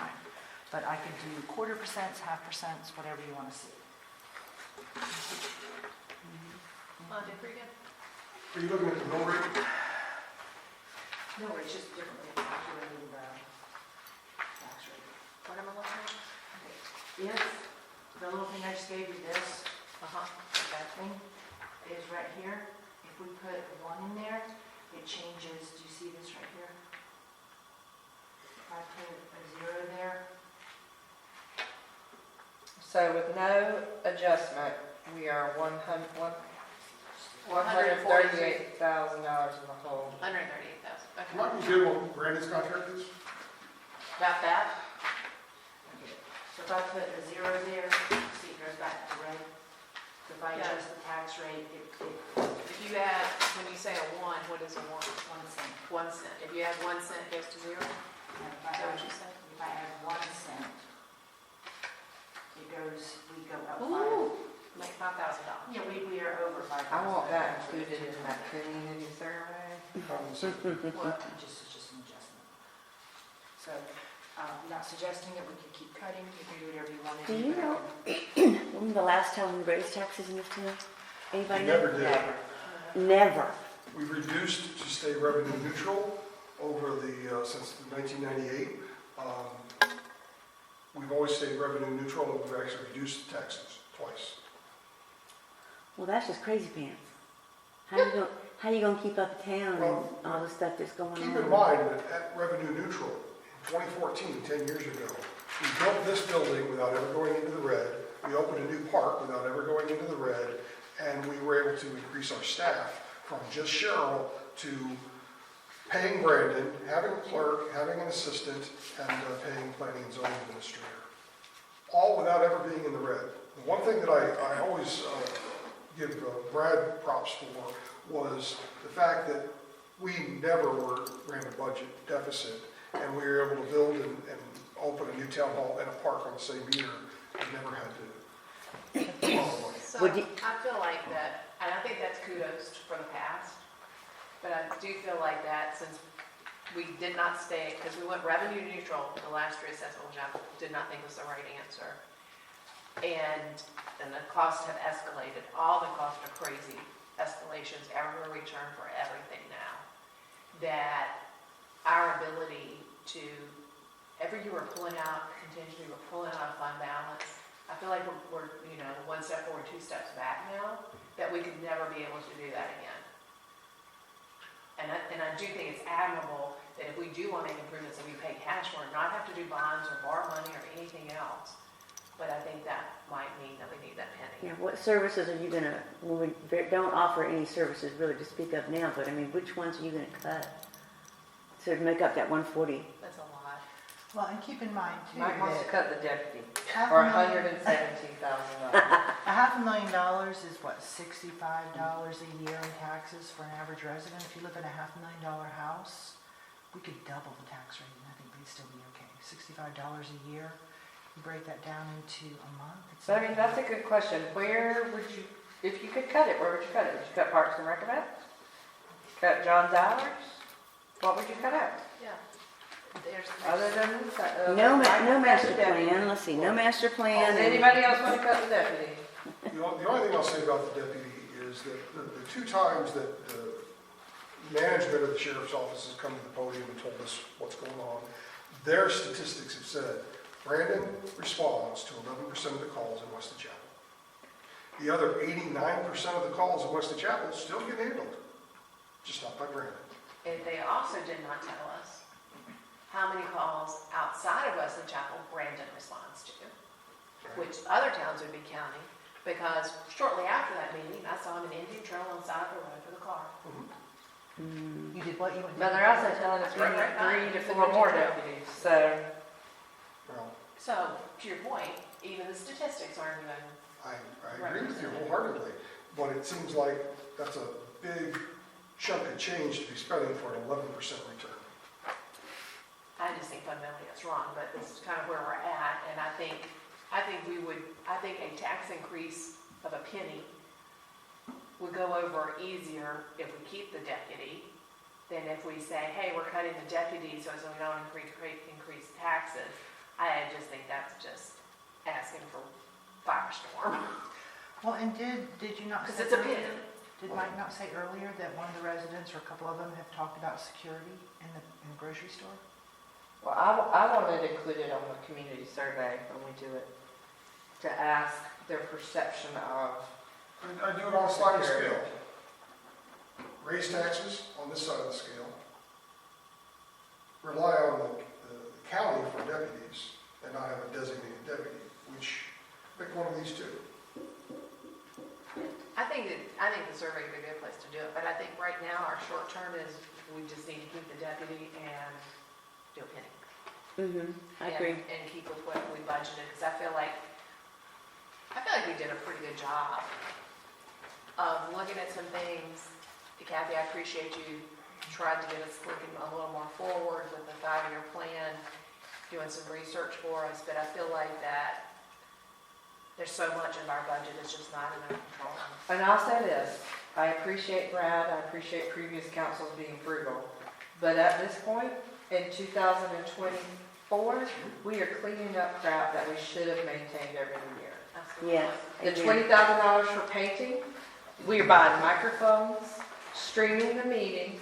D: But I can do 1/4%, 1/2%, whatever you want to see.
E: I did pretty good.
B: Are you looking at the mill rate?
D: No, it's just differently calculated tax rate.
E: What am I looking at?
D: If the little thing I just gave you, this,
E: Okay.
D: that thing, is right here, if we put 1 in there, it changes, do you see this right here? If I put a 0 there,
C: So with no adjustment, we are $138,000 in the hole.
E: 138,000. Okay.
B: Might be good what Brandon's contract is.
D: about that. So if I put a 0 there, see it goes back to red. So if I
E: Yeah.
D: adjust the tax rate, it
E: If you add, when you say a 1, what is a 1?
D: 1 cent.
E: 1 cent. If you add 1 cent, it goes to 0? Is
D: And if I
E: that what
D: add-
E: you said?
D: If I add 1 cent, it goes, we go up 5.
E: Ooh, make $5,000.
D: Yeah, we are over 5,000.
C: I want that included in that community survey.
D: Well, it's just an adjustment. So, I'm not suggesting that we could keep cutting, you can do whatever you want to
F: Do
D: do.
F: you
D: but I
F: know-
D: can-
F: When was the last time we raised taxes in this town?
B: We
F: Anybody
B: never
F: know?
B: did.
F: Never.
B: We've reduced to stay revenue neutral over the, since 1998. We've always stayed revenue neutral, and we've actually reduced taxes twice.
F: Well, that's just crazy pants. How you gonna keep up the town
B: Well,
F: and all the stuff that's going on?
B: Keep in mind that at revenue neutral, in 2014, 10 years ago, we built this building without ever going into the red. We opened a new park without ever going into the red, and we were able to increase our staff from just Cheryl to paying Brandon, having a clerk, having an assistant, and paying planning and zoning administrator. All without ever being in the red. The one thing that I always give Brad props for was the fact that we never ran a budget deficit, and we were able to build and open a new town hall and a park on the same year, and never had to borrow money.
E: So
F: Would you-
E: I feel like that, and I think that's kudos for the past, but I do feel like that since we did not stay, because we went revenue neutral the last reassessment, which I did not think was the right answer. And the costs have escalated. All the costs are crazy escalations, everywhere we turn for everything now. That our ability to, every year we're pulling out contingency, we're pulling out of fund balance, I feel like we're, one step forward, two steps back now, that we could never be able to do that again. And I do think it's admirable that if we do want to make improvements, that we pay cash for it, not have to do bonds or borrow money or anything else. But I think that might mean that we need that penny.
F: Yeah, what services are you gonna, when we don't offer any services really to speak of now, but I mean, which ones are you gonna cut? To make up that 140?
E: That's a lot.
G: Well, and keep in mind too,
C: Mike wants to
G: that
C: cut the deputy
G: half
C: for
G: a million-
C: $117,000.
G: $500,000 is what, $65 a year in taxes for an average resident? If you live in a $500,000 house, we could double the tax rate and I think we'd still be okay. $65 a year, you break that down into a month. it's
C: So I mean, that's a good question. Where would you, if you could cut it, where would you cut it? Would you cut Parks and Recommend? Cut John's hours? What would you cut out?
E: Yeah.
C: Other than
F: No
C: Mike
F: master
C: cut the deputy.
F: plan, let's see, no master plan.
C: Does anybody else want to cut the deputy?
B: The only thing I'll say about the deputy is that the two times that the management of the sheriff's office has come to the podium and told us what's going on, their statistics have said Brandon responds to 11% of the calls in Wesley Chapel. The other 89% of the calls in Wesley Chapel still get handled, just not by Brandon.
E: And they also did not tell us how many calls outside of Wesley Chapel Brandon responds to, which other towns would be counting, because shortly after that meeting, I saw him in Indian Trail on the side of the road for the car.
G: You did what you went.
C: But they're also telling us we need 3 to 4 more deputies, so.
B: Well,
E: So, to your point, even the statistics aren't even,
B: I agree with you wholeheartedly, but it seems like that's a big chunk of change to be spending for an 11% return.
E: I just think fundamentally it's wrong, but this is kind of where we're at, and I think a tax increase of a penny would go over easier if we keep the deputy than if we say, hey, we're cutting the deputy so we don't increase taxes. I just think that's just asking for firestorm.
G: Well, and did you not
E: Because
G: say
E: it's a
G: earlier-
E: penny.
G: Did Mike not say earlier that one of the residents or a couple of them have talked about security in the grocery store?
C: Well, I wanted to include it on the community survey when we do it, to ask their perception of.
B: I do it on a sliding scale. Raise taxes on this side of the scale. Rely on the county for deputies and not have a designated deputy, which, pick one of these two.
E: I think the survey would be a good place to do it, but I think right now our short term is we just need to keep the deputy and do a penny.
F: I agree.
E: And keep with what we budgeted, because I feel like we did a pretty good job of looking at some things. Kathy, I appreciate you tried to get us looking a little more forward with the 5-year plan, doing some research for us, but I feel like that there's so much in our budget, it's just not in our control.
C: And I'll say this, I appreciate Brad, I appreciate previous councils being frugal, but at this point, in 2024, we are cleaning up crap that we should have maintained every year.
E: Absolutely.
F: Yes.
C: The
F: agree.
C: $20,000 for painting, we are buying microphones, streaming the meetings,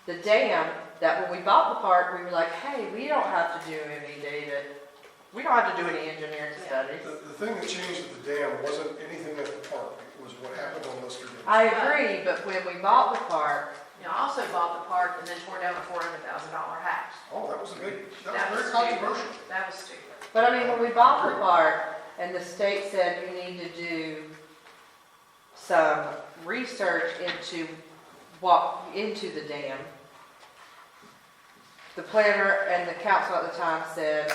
C: the dam, that when we bought the park, we were like, hey, we don't have to do any data, we don't have to do any engineering studies.
B: The thing that changed at the dam wasn't anything at the park, it was what happened on Lister Dam.
C: I agree, but when we bought the park,
E: You know, I also bought the park and then tore down a $400,000 house.
B: Oh, that was very
E: stupid.
B: controversial.
E: That was stupid.
C: but I mean, when we bought the park and the state said you need to do some research into the dam, the planner and the council at the time said,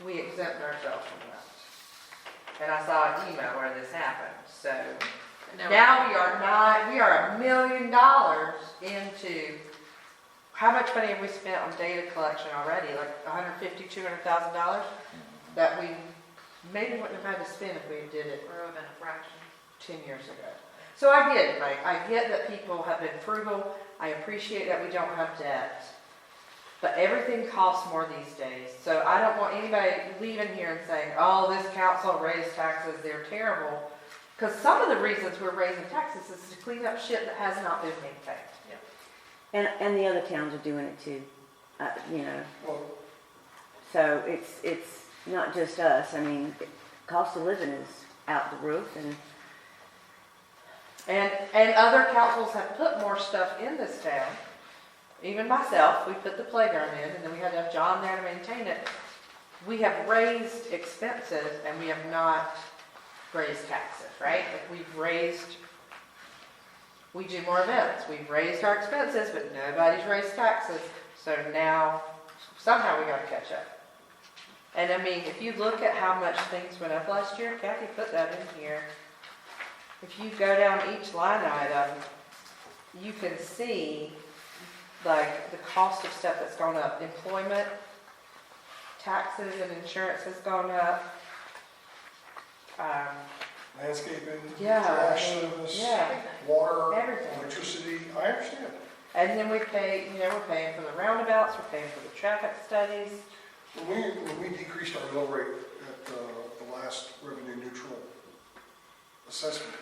C: we exempt ourselves from that. And I saw an email where this happened, so now we are $1 million into, how much money have we spent on data collection already? Like $150,000, $200,000 that we maybe wouldn't have had to spend if we did it
E: We're within a fraction.
C: 10 years ago. So I get it, Mike. I get that people have been frugal. I appreciate that we don't have debt. But everything costs more these days. So I don't want anybody leaving here and saying, oh, this council raised taxes, they're terrible. Because some of the reasons we're raising taxes is to clean up shit that has not been maintained.
F: And the other towns are doing it too,
B: Well,
F: so it's not just us. I mean, cost of living is out the roof,
C: And other councils have put more stuff in this town. Even myself, we put the playground in, and then we had to have John there to maintain it. We have raised expenses, and we have not raised taxes, right? Like we do more events. We've raised our expenses, but nobody's raised taxes. So now, somehow we gotta catch up. And I mean, if you look at how much things went up last year, Kathy put that in here. If you go down each line item, you can see like the cost of stuff that's gone up. Employment, taxes and insurance has gone up.
B: Landscaping,
C: Yeah,
B: trash
C: I mean,
B: service,
C: yeah,
B: water,
C: everything.
B: electricity, I understand.
C: And then we pay, we're paying for the roundabouts, we're paying for the traffic studies.
B: When we decreased our mill rate at the last revenue neutral assessment,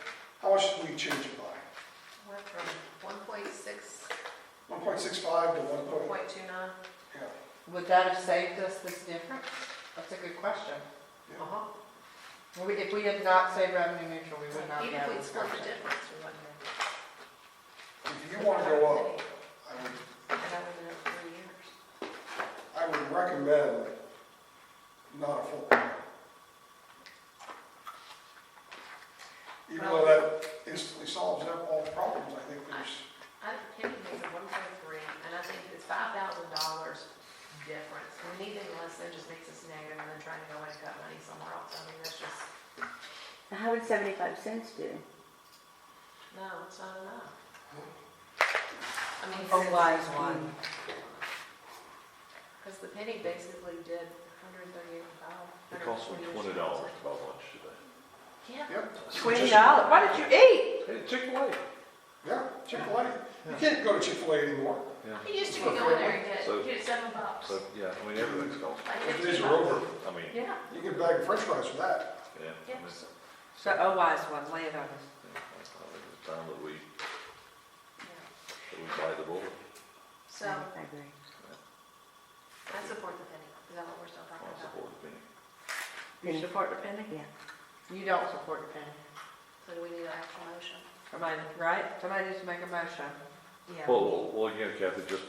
B: how much did we change it by?
E: Went from 1.6,
B: 1.65 to 1.
E: 1.29.
B: Yeah.
C: Would that have saved us this difference? That's a good question.
B: Yeah.
E: Uh-huh.
C: If we had not said revenue neutral, we would not
E: Even
C: have
E: if we
C: this
E: split the
C: discussion.
E: difference, we wouldn't have.
B: If you want to go up,
E: And that was in 3 years.
B: I would recommend not a full penny. Even though that instantly solves all the problems, I think there's,
E: I think Penny makes a 1.3, and I think it's $5,000 difference. Anything less than just makes us negative, and then trying to go in and cut money somewhere else. I mean, that's just,
F: how would 75 cents do?
E: no, it's not enough. I mean,
C: A wise one.
E: because the Penny basically did 138,000.
H: It costs me $20 to buy lunch today.
E: Yeah.
B: yep.
C: $20. What did you eat?
H: Hey, Chick-fil-A.
B: Yeah, Chick-fil-A. You can't go to Chick-fil-A anymore.
H: Yeah.
E: You used to go in there and
H: So-
E: get $7.
H: So, yeah, I mean, everything's cost.
E: Like
B: Those
E: 15
B: days are over.
H: I mean,
E: Yeah.
B: You get a bag of french fries for that.
H: yeah.
E: Yeah.
H: I mean,
C: So a wise one, lay it on us.
H: I think it's time that we bite the bullet.
E: So
F: I agree.
E: I support the Penny. Is that what we're still talking
H: I
E: about?
H: support the penny.
C: You support the penny?
F: Yeah.
C: You don't support the penny.
E: So do we need an actual motion?
C: Somebody, right? Somebody needs to make a motion.
G: Yeah.
H: Well, again, Kathy, just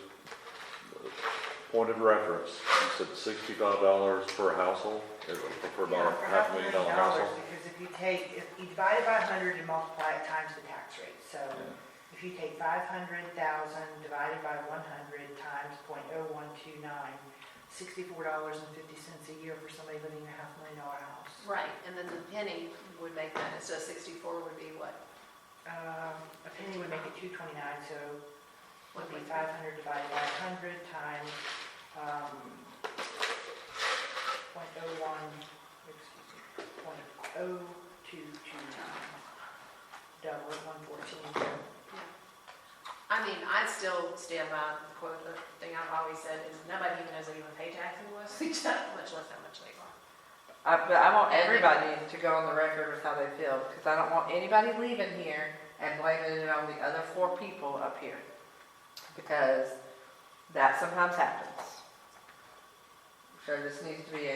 H: point of reference, you said $65 per household, for about
J: Yeah,
H: a $500,000 household?
J: Because if you divide it by 100 and multiply it times the tax rate, so if you take 500,000 divided by 100 times .0129, $64.50 a year for somebody living in a $500,000 house.
E: Right, and then the penny would make that, instead of 64 would be what?
J: A penny would make it 229, so would be 500 divided by 100 times .0229. Double it, 114.
E: I mean, I still stand by the quote, the thing I've always said is nobody even knows they even pay taxes in West Florida, much less how much they are.
C: But I want everybody to go on the record with how they feel, because I don't want anybody leaving here and blaming it on the other 4 people up here. Because that sometimes happens. So this needs to be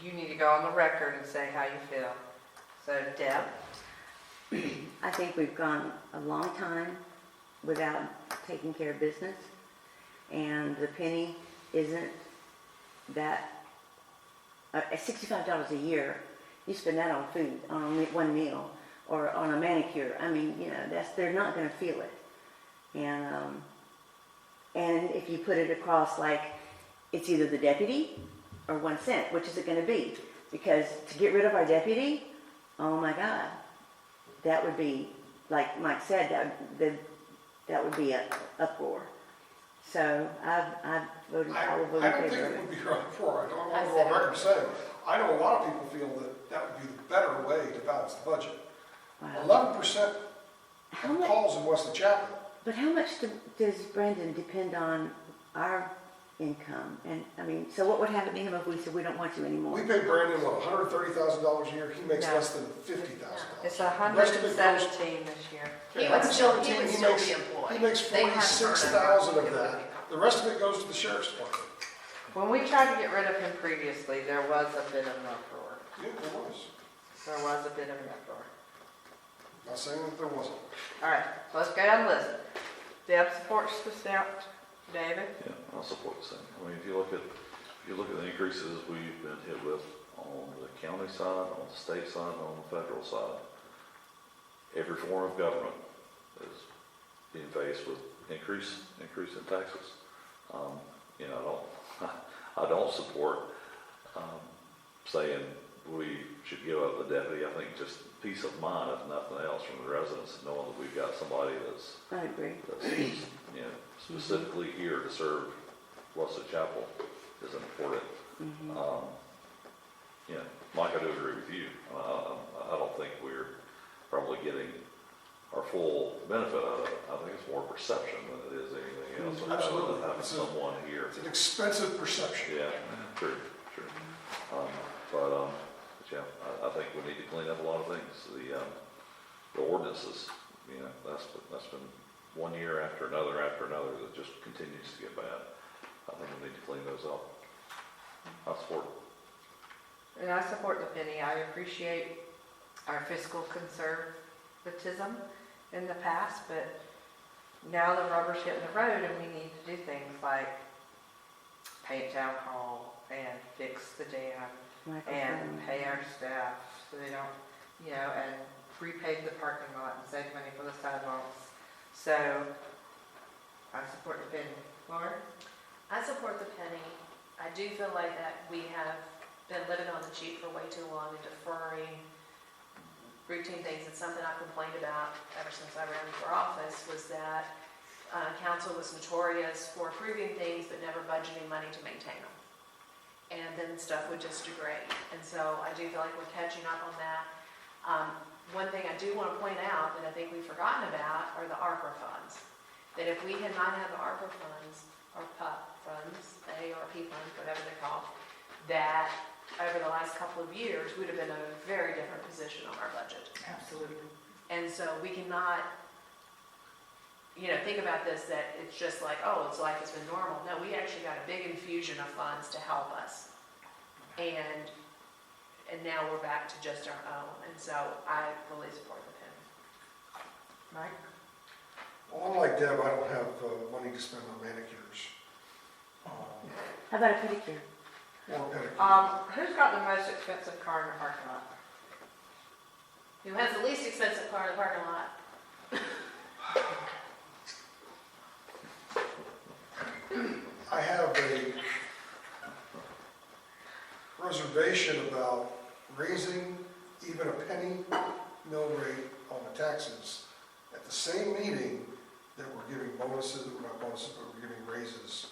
C: you need to go on the record and say how you feel. So Deb?
F: I think we've gone a long time without taking care of business, and the penny isn't that. $65 a year, you spend that on food, on one meal, or on a manicure. I mean, they're not going to feel it. And if you put it across like it's either the deputy or 1 cent, which is it going to be? Because to get rid of our deputy, oh my God, that would be, like Mike said, that would be an uproar. So I voted, I will vote
B: I
F: in
B: don't think
F: favor
B: it
F: of
B: would
F: it.
B: be right for, I don't want to go on record saying, I know a lot of people feel that that would be the better way to balance the budget.
F: Wow.
B: 11%
F: How
B: of
F: much?
B: calls in Wesley Chapel.
F: But how much does Brandon depend on our income? And I mean, so what would happen to him if we said we don't want you anymore?
B: We pay Brandon, $130,000 a year, he makes
C: No.
B: less than $50,000.
C: It's
B: The rest of it goes-
C: 117 this year.
E: He would still
B: He
E: be
B: makes-
E: employed.
B: He makes
E: They have
B: $46,000 of
E: turnover.
B: that. The rest of it goes to the sheriff's department.
C: When we tried to get rid of him previously, there was a bit of an uproar.
B: Yeah, there was.
C: There was a bit of an uproar.
B: Not saying that there wasn't.
C: All right, let's go down the list. Deb supports the step. David?
H: Yeah, I'll support the same. I mean, if you look at the increases we've been hit with on the county side, on the state side, and on the federal side, every form of government is being faced with increase in taxes. You know, I don't support saying we should give up the deputy. I think just peace of mind, if nothing else, from the residents, knowing that we've got somebody that's
F: I agree.
H: you know, specifically here to serve Russet Chapel is important. You know, Mike, I do agree with you. I don't think we're probably getting our full benefit out of it. I think it's more perception than it is anything else.
B: Absolutely.
H: Having someone here.
B: It's an expensive perception.
H: Yeah, true. But yeah, I think we need to clean up a lot of things. The ordinances, you know, that's been one year after another that just continues to get bad. I think we need to clean those up. I support it.
C: And I support the penny. I appreciate our fiscal conservatism in the past, but now the rubber's hitting the road and we need to do things like paint town hall and fix the dam and pay our staff so they don't, you know, and repave the parking lot and save money for the sidewalks. So I support the penny. Lauren?
I: I support the penny. I do feel like that we have been living on the cheap for way too long and deferring routine things. It's something I've complained about ever since I ran for office, was that council was notorious for approving things but never budgeting money to maintain them. And then stuff would just degrade. And so I do feel like we're catching up on that. One thing I do want to point out that I think we've forgotten about are the ARPA funds. That if we had not had the ARPA funds, or PUP funds, ARP funds, whatever they're called, that over the last couple of years, we'd have been in a very different position on our budget.
J: Absolutely.
I: And so we cannot, you know, think about this, that it's just like, oh, it's life has been normal. No, we actually got a big infusion of funds to help us. And now we're back to just our own. And so I fully support the penny.
C: Mike?
B: Well, unlike Deb, I don't have money to spend on manicures.
F: How about a pedicure?
B: Or pedicures.
C: Who's got the most expensive car in the parking lot?
I: Who has the least expensive car in the parking lot?
B: I have a reservation about raising even a penny mill rate on the taxes at the same meeting that we're giving bonuses, not bonuses, but we're giving raises.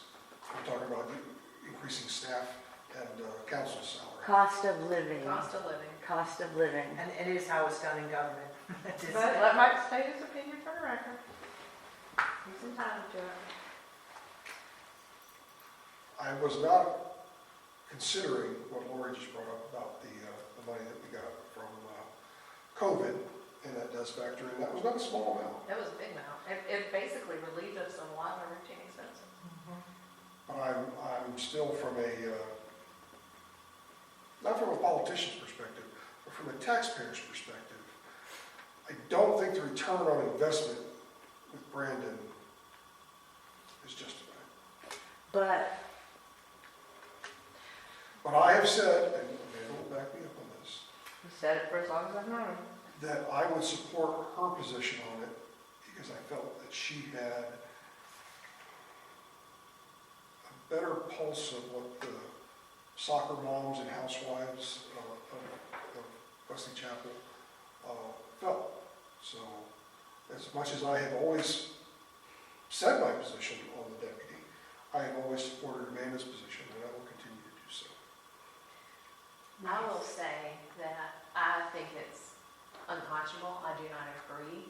B: We're talking about increasing staff and council salary.
F: Cost of living.
I: Cost of living.
F: Cost of living.
J: And it is how it's done in government. It is-
C: But let Mike state his opinion for the record. He's entitled to it.
B: I was not considering what Lori just brought up about the money that we got from COVID, and that does factor in. That was not a small amount.
I: That was a big amount. It basically relieved us of a lot of our routine expenses.
B: But I'm still from not from a politician's perspective, but from a taxpayer's perspective, I don't think the return on investment with Brandon is justified.
F: But
B: I have said, and Amanda will back me up on this,
C: He said it for as long as I've known him.
B: that I would support her position on it because I felt that she had a better pulse of what the soccer moms and housewives of Wesley Chapel felt. So as much as I have always said my position on the deputy, I have always supported Amanda's position, and I will continue to do so.
I: I will say that I think it's unconscionable. I do not agree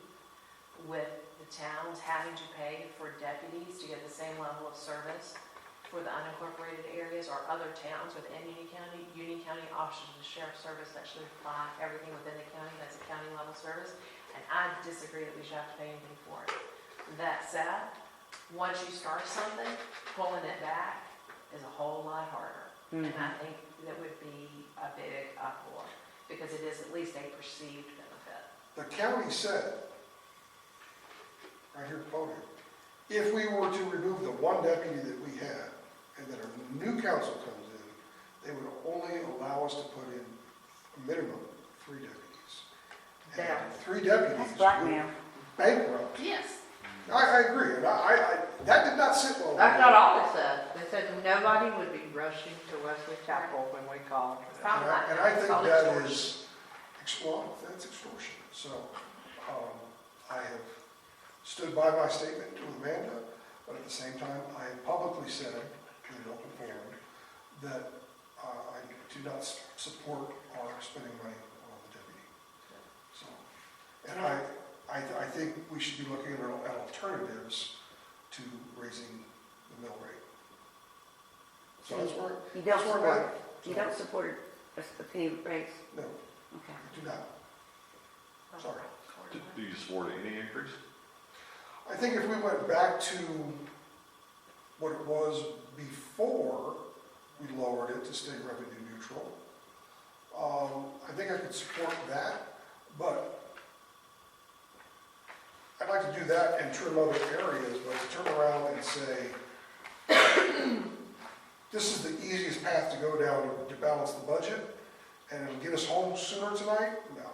I: with the towns having to pay for deputies to get the same level of service for the unincorporated areas or other towns within Union County. Union County Office of the Sheriff's Service actually apply everything within the county. That's a county level service. And I disagree that we should have to pay anything for it. That said, once you start something, pulling it back is a whole lot harder. And I think that would be a big uproar.
K: because it is at least a perceived benefit.
B: The county said, right here at the podium, if we were to remove the one deputy that we had, and then a new council comes in, they would only allow us to put in a minimum of 3 deputies. And
K: Yeah.
B: 3 deputies
F: That's
B: would
F: blackmail.
B: bankrupt.
E: Yes.
B: I agree, and that did not sit well. with
C: That's
B: me.
C: not all they said. They said nobody would be rushing to Wesley Chapel when we called.
B: And I think that is, well, that's extortion. So, I have stood by my statement to Amanda, but at the same time, I have publicly said in an open forum that I do not support our spending money on the deputy. So, and I think we should be looking at alternatives to raising the mill rate. So that's where,
F: You don't
B: that's where I'm
F: support,
B: at.
F: you don't support a penny raise?
B: No,
F: Okay.
B: I do not. Sorry.
A: Do you support any increase?
B: I think if we went back to what it was before we lowered it to stay revenue neutral, I think I could support that, but I'd like to do that and trim other areas, but to turn around and say, this is the easiest path to go down to balance the budget and it'll get us home sooner tonight, no,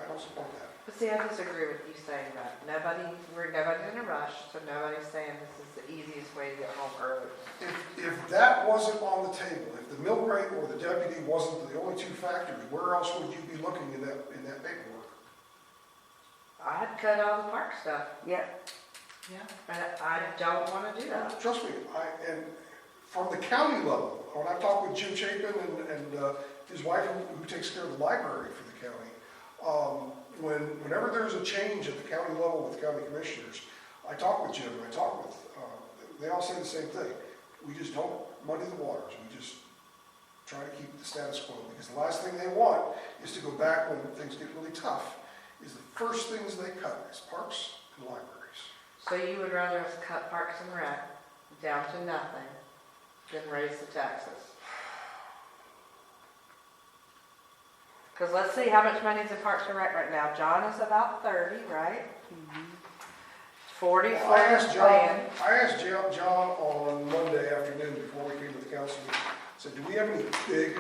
B: I don't support that.
C: But see, I disagree with you saying that. Nobody's in a rush, so nobody's saying this is the easiest way to get home early.
B: If that wasn't on the table, if the mill rate or the deputy wasn't the only 2 factors, where else would you be looking in that paperwork?
C: I'd cut all the park stuff,
F: Yeah.
C: and I don't want to do that.
B: Trust me, and from the county level, when I talked with Jim Chapin and his wife who takes care of the library for the county, whenever there's a change at the county level with county commissioners, I talk with Jim, and I talk with, they all say the same thing. We just don't muddy the waters. We just try to keep the status quo, because the last thing they want is to go back when things get really tough, is the first things they cut is parks and libraries.
C: So you would rather us cut Parks and Rec down to nothing than raise the taxes? Because let's see how much money's in Parks and Rec right now. John is about 30, right? 40 for
B: I asked
C: plan.
B: John on Monday afternoon before we came to the council meeting, I said, do we have any big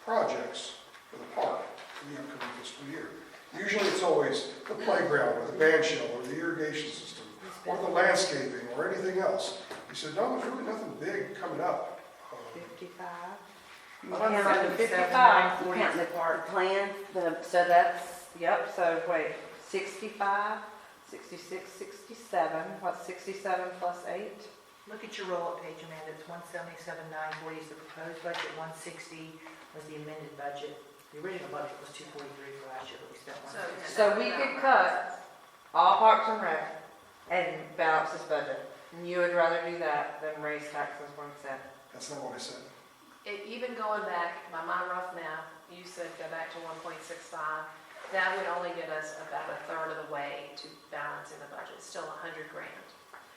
B: projects for the park in the upcoming fiscal year? Usually it's always the playground or the band shell or the irrigation system or the landscaping or anything else. He said, no, there's really nothing big coming up.
C: 55.
F: You
C: Well,
F: count
C: that's
F: the-
C: 55.
F: You count the plan,
C: So that's, yep, so wait, 65, 66, 67. What's 67 plus 8?
J: Look at your roll-up page, Amanda, it's 177,940 is the proposed budget, 160 was the amended budget. The original budget was 243 for last year, but we spent 160.
C: So we could cut all Parks and Rec and balance this budget. And you would rather do that than raise taxes 1 cent.
B: That's not what I said.
E: Even going back, by my rough math, you said go back to 1.65, that would only get us about a third of the way to balancing the budget, it's still $100,000.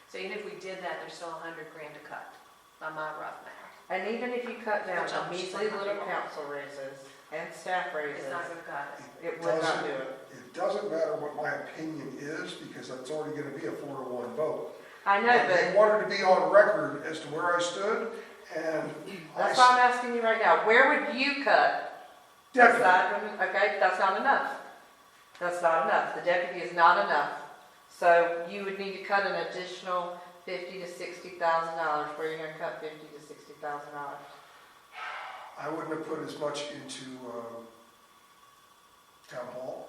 E: So even if we did that, there's still $100,000 to cut, by my rough math.
C: And even if you cut down
E: Which
C: to
E: I'm just
C: measly
E: saying,
C: little
E: I'm
C: council raises and staff raises,
E: It's not gonna cut us.
C: it would not do it.
B: It doesn't matter what my opinion is, because it's already going to be a 4-1 vote.
C: I know,
B: They
C: but
B: wanted to be on record as to where I stood, and
C: that's why I'm asking you right now. Where would you cut?
B: Definitely.
C: Aside from- Okay, that's not enough. That's not enough. The deputy is not enough. So you would need to cut an additional $50,000 to $60,000. Where are you going to cut $50,000 to $60,000?
B: I wouldn't have put as much into town hall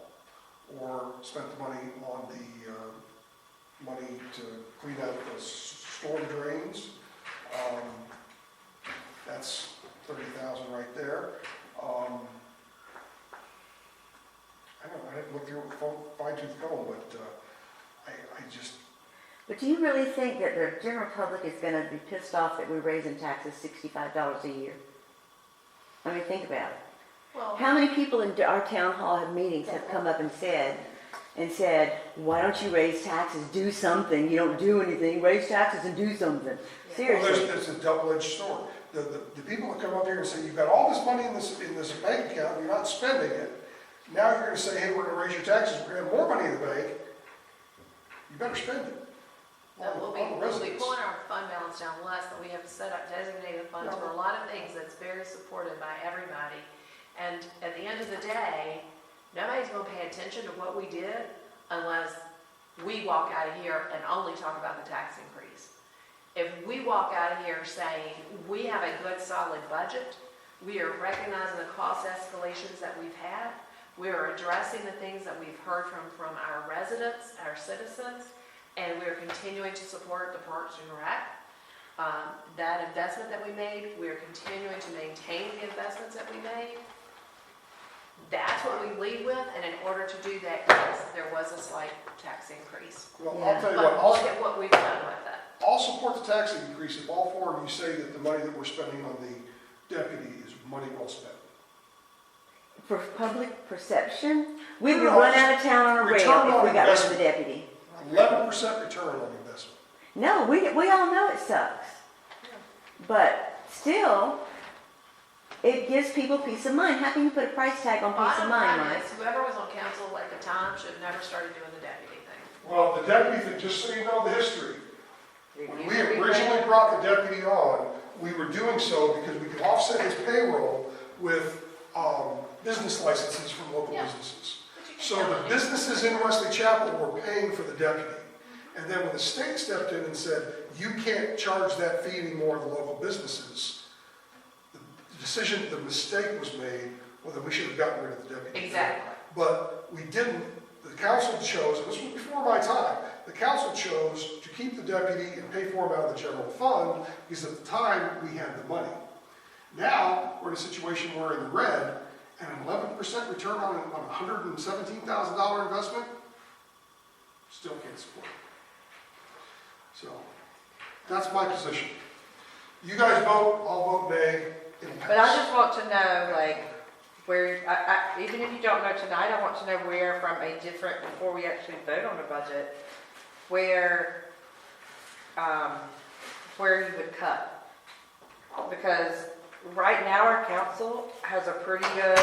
B: or spent the money on the money to clean out the storm drains. That's $30,000 right there. I don't know, I didn't look through it fine tooth comb, but I just,
F: but do you really think that the general public is going to be pissed off that we're raising taxes $65 a year? I mean, think about it.
E: Well,
F: How many people in our town hall have meetings have come up and said, why don't you raise taxes, do something, you don't do anything, raise taxes and do something.
B: well,
F: Seriously.
B: it's a double-edged sword. the people that come up here and say, you've got all this money in this bank account, you're not spending it. Now you're gonna say, hey, we're gonna raise your taxes, we're gonna have more money in the bank. You better spend it.
K: No, we'll be
B: Residents.
K: pulling our fund balance down less, but we have set up designated funds for a lot of things that's very supported by everybody. And at the end of the day, nobody's gonna pay attention to what we did unless we walk out of here and only talk about the tax increase. If we walk out of here saying, we have a good solid budget, we are recognizing the cost escalations that we've had, we are addressing the things that we've heard from our residents, our citizens, and we're continuing to support the Parks and Rec. That investment that we made, we're continuing to maintain the investments that we made. That's what we lead with, and in order to do that, yes, there was a slight tax increase.
B: Well, I'll tell you
K: But
B: what,
K: look at what we've done with it.
B: I'll support the tax increase if all four of you say that the money that we're spending on the deputy is money well spent.
F: For public perception, we would
B: No,
F: run out of town on a
B: return
F: rail
B: on
F: if we got rid of the
B: investment.
F: deputy.
B: 11% return on investment.
F: No, we all know it sucks. But still, it gives people peace of mind. How can you put a price tag on peace of
K: Bottom
F: mind,
K: line
F: Mike?
K: is, whoever was on council at the time should have never started doing the deputy thing.
B: Well, the deputy, just so you know the history, when we originally brought the deputy on, we were doing so because we could offset his payroll with business licenses from local
K: Yeah.
B: businesses. So the businesses in Wesley Chapel were paying for the deputy. And then when the state stepped in and said, you can't charge that fee anymore to local businesses, the decision, the mistake was made, well, then we should have gotten rid of the deputy.
K: Exactly.
B: But we didn't. The council chose, and this was before my time, the council chose to keep the deputy and pay for him out of the general fund because at the time we had the money. Now we're in a situation where we're in the red and an 11% return on a $117,000 investment, still can't support it. So that's my position. You guys vote, I'll vote nay. It'll pass.
L: But I just want to know, like, where, even if you don't know tonight, I want to know where from a different, before we actually vote on the budget, where you would cut. Because right now our council has a pretty good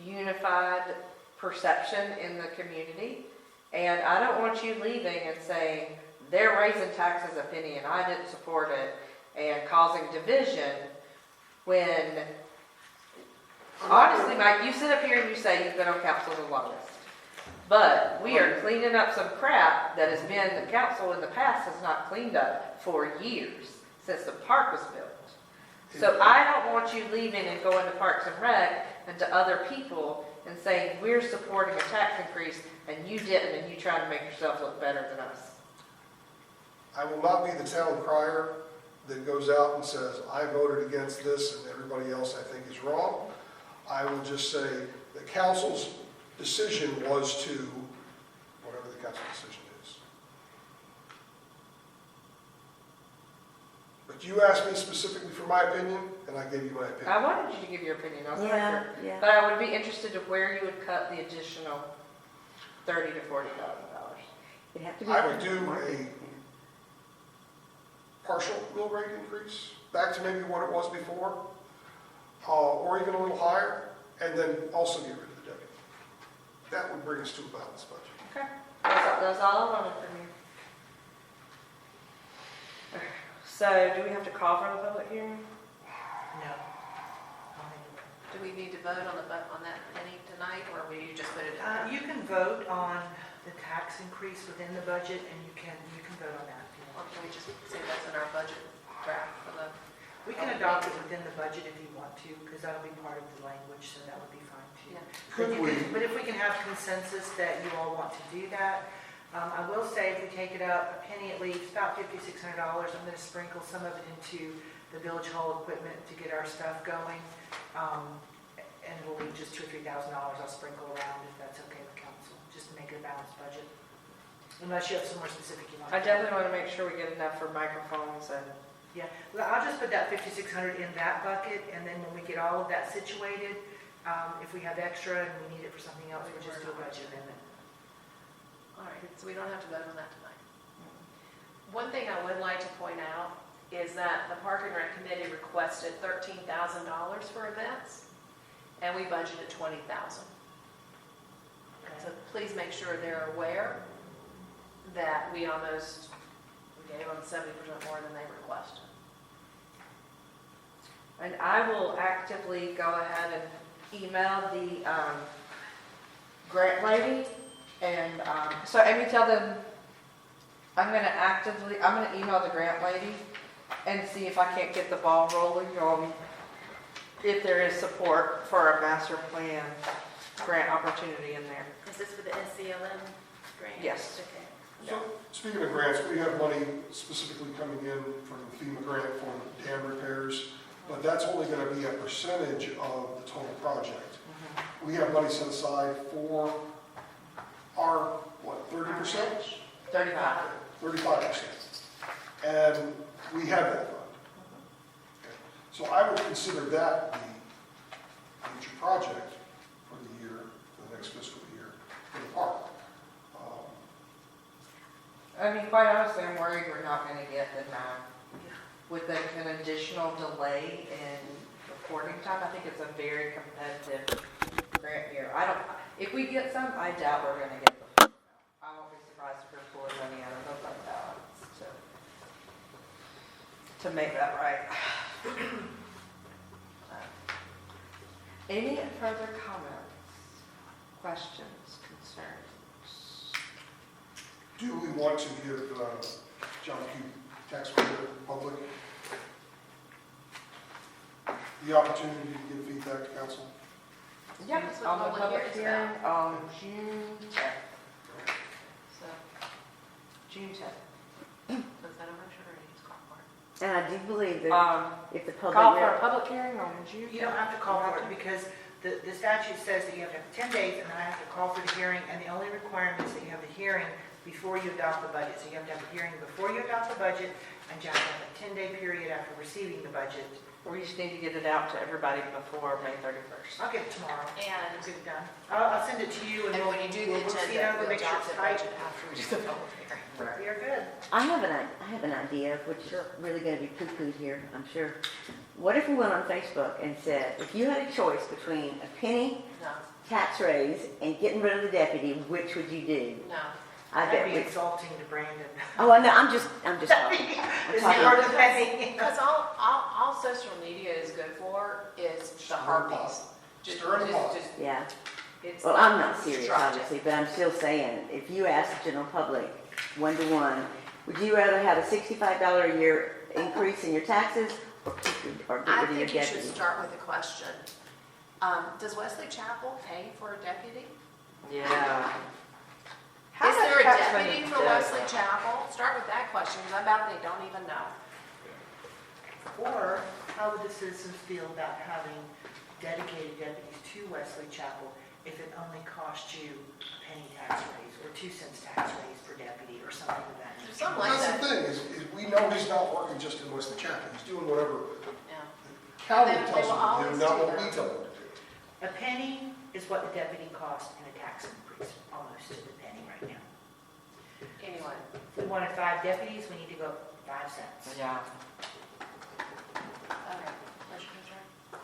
L: unified perception in the community. And I don't want you leaving and saying, they're raising taxes a penny and I didn't support it, and causing division when, honestly, Mike, you sit up here and you say you've been on council the longest. But we are cleaning up some crap that has been, the council in the past has not cleaned up for years, since the park was built. So I don't want you leaving and going to Parks and Rec and to other people and saying, we're supporting a tax increase and you didn't, and you trying to make yourself look better than us.
B: I will not be the town crier that goes out and says, I voted against this and everybody else I think is wrong. I will just say the council's decision was to, whatever the council decision is. But you asked me specifically for my opinion, and I gave you my opinion.
L: I wanted you to give your opinion on the
F: Yeah,
L: record,
F: yeah.
L: but I would be interested to where you would cut the additional $30,000 to $40,000.
F: It'd have to be.
B: I would do a partial mill rate increase, back to maybe what it was before, or even a little higher, and then also get rid of the deputy. That would bring us to a balanced budget.
L: Okay, that's all I wanted from you. So, do we have to call for the public hearing?
J: No.
K: Do we need to vote on that penny tonight, or will you just put it in?
J: You can vote on the tax increase within the budget, and you can vote on that if you
K: Or
J: want.
K: can we just say that's in our budget draft for the?
J: We can adopt it within the budget if you want to, because that'll be part of the language, so that would be fine too.
K: Yeah.
J: But if we can have consensus that you all want to do that, I will say if we take it up a penny at least, about $5,600, I'm going to sprinkle some of it into the village hall equipment to get our stuff going. And it'll be just $2,000 or $3,000 I'll sprinkle around if that's okay with council, just to make it a balanced budget. Unless you have somewhere specific you want.
L: I definitely want to make sure we get enough for microphones and,
J: Yeah, well, I'll just put that $5,600 in that bucket, and then when we get all of that situated, if we have extra and we need it for something else, we'll just do a budget amendment.
K: All right, so we don't have to vote on that tonight. One thing I would like to point out is that the Park and Rec Committee requested $13,000 for events, and we budgeted $20,000. So please make sure they're aware that we gave them 70% more than they requested.
L: And I will actively go ahead and email the grant lady. And so Amy, tell them I'm going to email the grant lady and see if I can't get the ball rolling on if there is support for a master plan grant opportunity in there.
I: Is this for the NCLM grant?
L: Yes.
I: Okay.
B: So, speaking of grants, we have money specifically coming in from the FEMA grant for dam repairs, but that's only going to be a percentage of the total project. We have money set aside for our, 30%?
L: 35.
B: 35%. And we have that fund. Okay. So I would consider that the future project for the year, for the next fiscal year, for the park.
L: I mean, quite honestly, I'm worried we're not going to get the with an additional delay in reporting time. I think it's a very competitive grant year. If we get some, I doubt we're going to get the full amount. I won't be surprised if we're pulling money out of the fund balance to make that right. Any further comments, questions, concerns?
B: Do we want to give John Q. taxpayer public the opportunity to give feedback to council?
L: Yeah,
K: That's what
L: on the
K: public
L: public
K: hearing's
L: hearing
K: about.
L: on June 10th.
K: So,
L: June 10th.
K: is that a motion or just call for it?
F: And I do believe that if the public.
L: Call for a public hearing on June 10th.
J: You don't have to call for it because the statute says that you have to have 10 days and then I have to call for the hearing, and the only requirement is that you have the hearing before you adopt the budget. So you have to have a hearing before you adopt the budget, and you have to have a 10-day period after receiving the budget.
L: We just need to get it out to everybody before May 31st.
J: I'll get it tomorrow.
K: And
J: We'll get it done. I'll send it to you, and
K: And
J: we'll,
K: when you do
J: we'll
K: the
J: look it
K: agenda,
J: over,
K: we'll
J: make sure
K: adopt
J: it's
K: the
J: tight.
K: budget after we do the public hearing.
J: We are good.
F: I have an idea, which is really going to be poo-pooed here, I'm sure. What if we went on Facebook and said, if you had a choice between a penny
K: No,
F: tax raise and getting rid of the deputy, which would you do?
K: no.
F: I bet
J: That'd be
F: we.
J: insulting to Brandon.
F: Oh, I know. I'm just talking. I'm
J: Is
F: talking.
J: it hard to pay?
K: Because all social media is good for is the
B: Stir 'em
K: harpies.
B: up. Stir 'em up.
F: Yeah.
K: It's
F: Well, I'm not serious,
K: destructive.
F: obviously, but I'm still saying, if you ask the general public, 1-to-1, would you rather have a $65 a year increase in your taxes or get
K: I
F: rid of your
K: think you should
F: deputy?
K: start with a question. Does Wesley Chapel pay for a deputy?
L: Yeah.
K: Is there a deputy for Wesley Chapel? Start with that question, because I bet they don't even know.
J: Or how would the citizens feel about having dedicated deputies to Wesley Chapel if it only cost you a penny tax raise or 2 cents tax raise per deputy or something of that nature?
K: Something like
B: That's
K: that.
B: the thing, is we know he's not working just in Wesley Chapel. He's doing whatever
K: Yeah.
B: the county
K: They
B: tells
K: will
B: him to
K: always
B: do, not
K: do
B: what we
K: that.
B: tell him to do.
J: A penny is what the deputy costs in a tax increase, almost to the penny right now.
K: Anyway,
J: If we wanted 5 deputies, we need to go up 5 cents.
L: Yeah.
K: okay. Motion adjourned.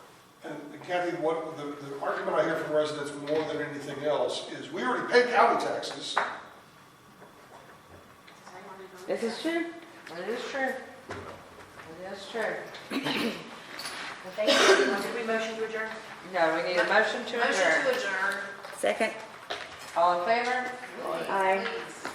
B: And Kathy, what the argument I hear from residents more than anything else is we already pay county taxes.
F: This is true.
L: It is true. It is true.
J: Well, thank you. Did we motion to adjourn?
L: No, we need a motion to
K: Motion
L: adjourn.
K: to adjourn.
F: Second.
L: All in favor?
F: Aye.
K: Please.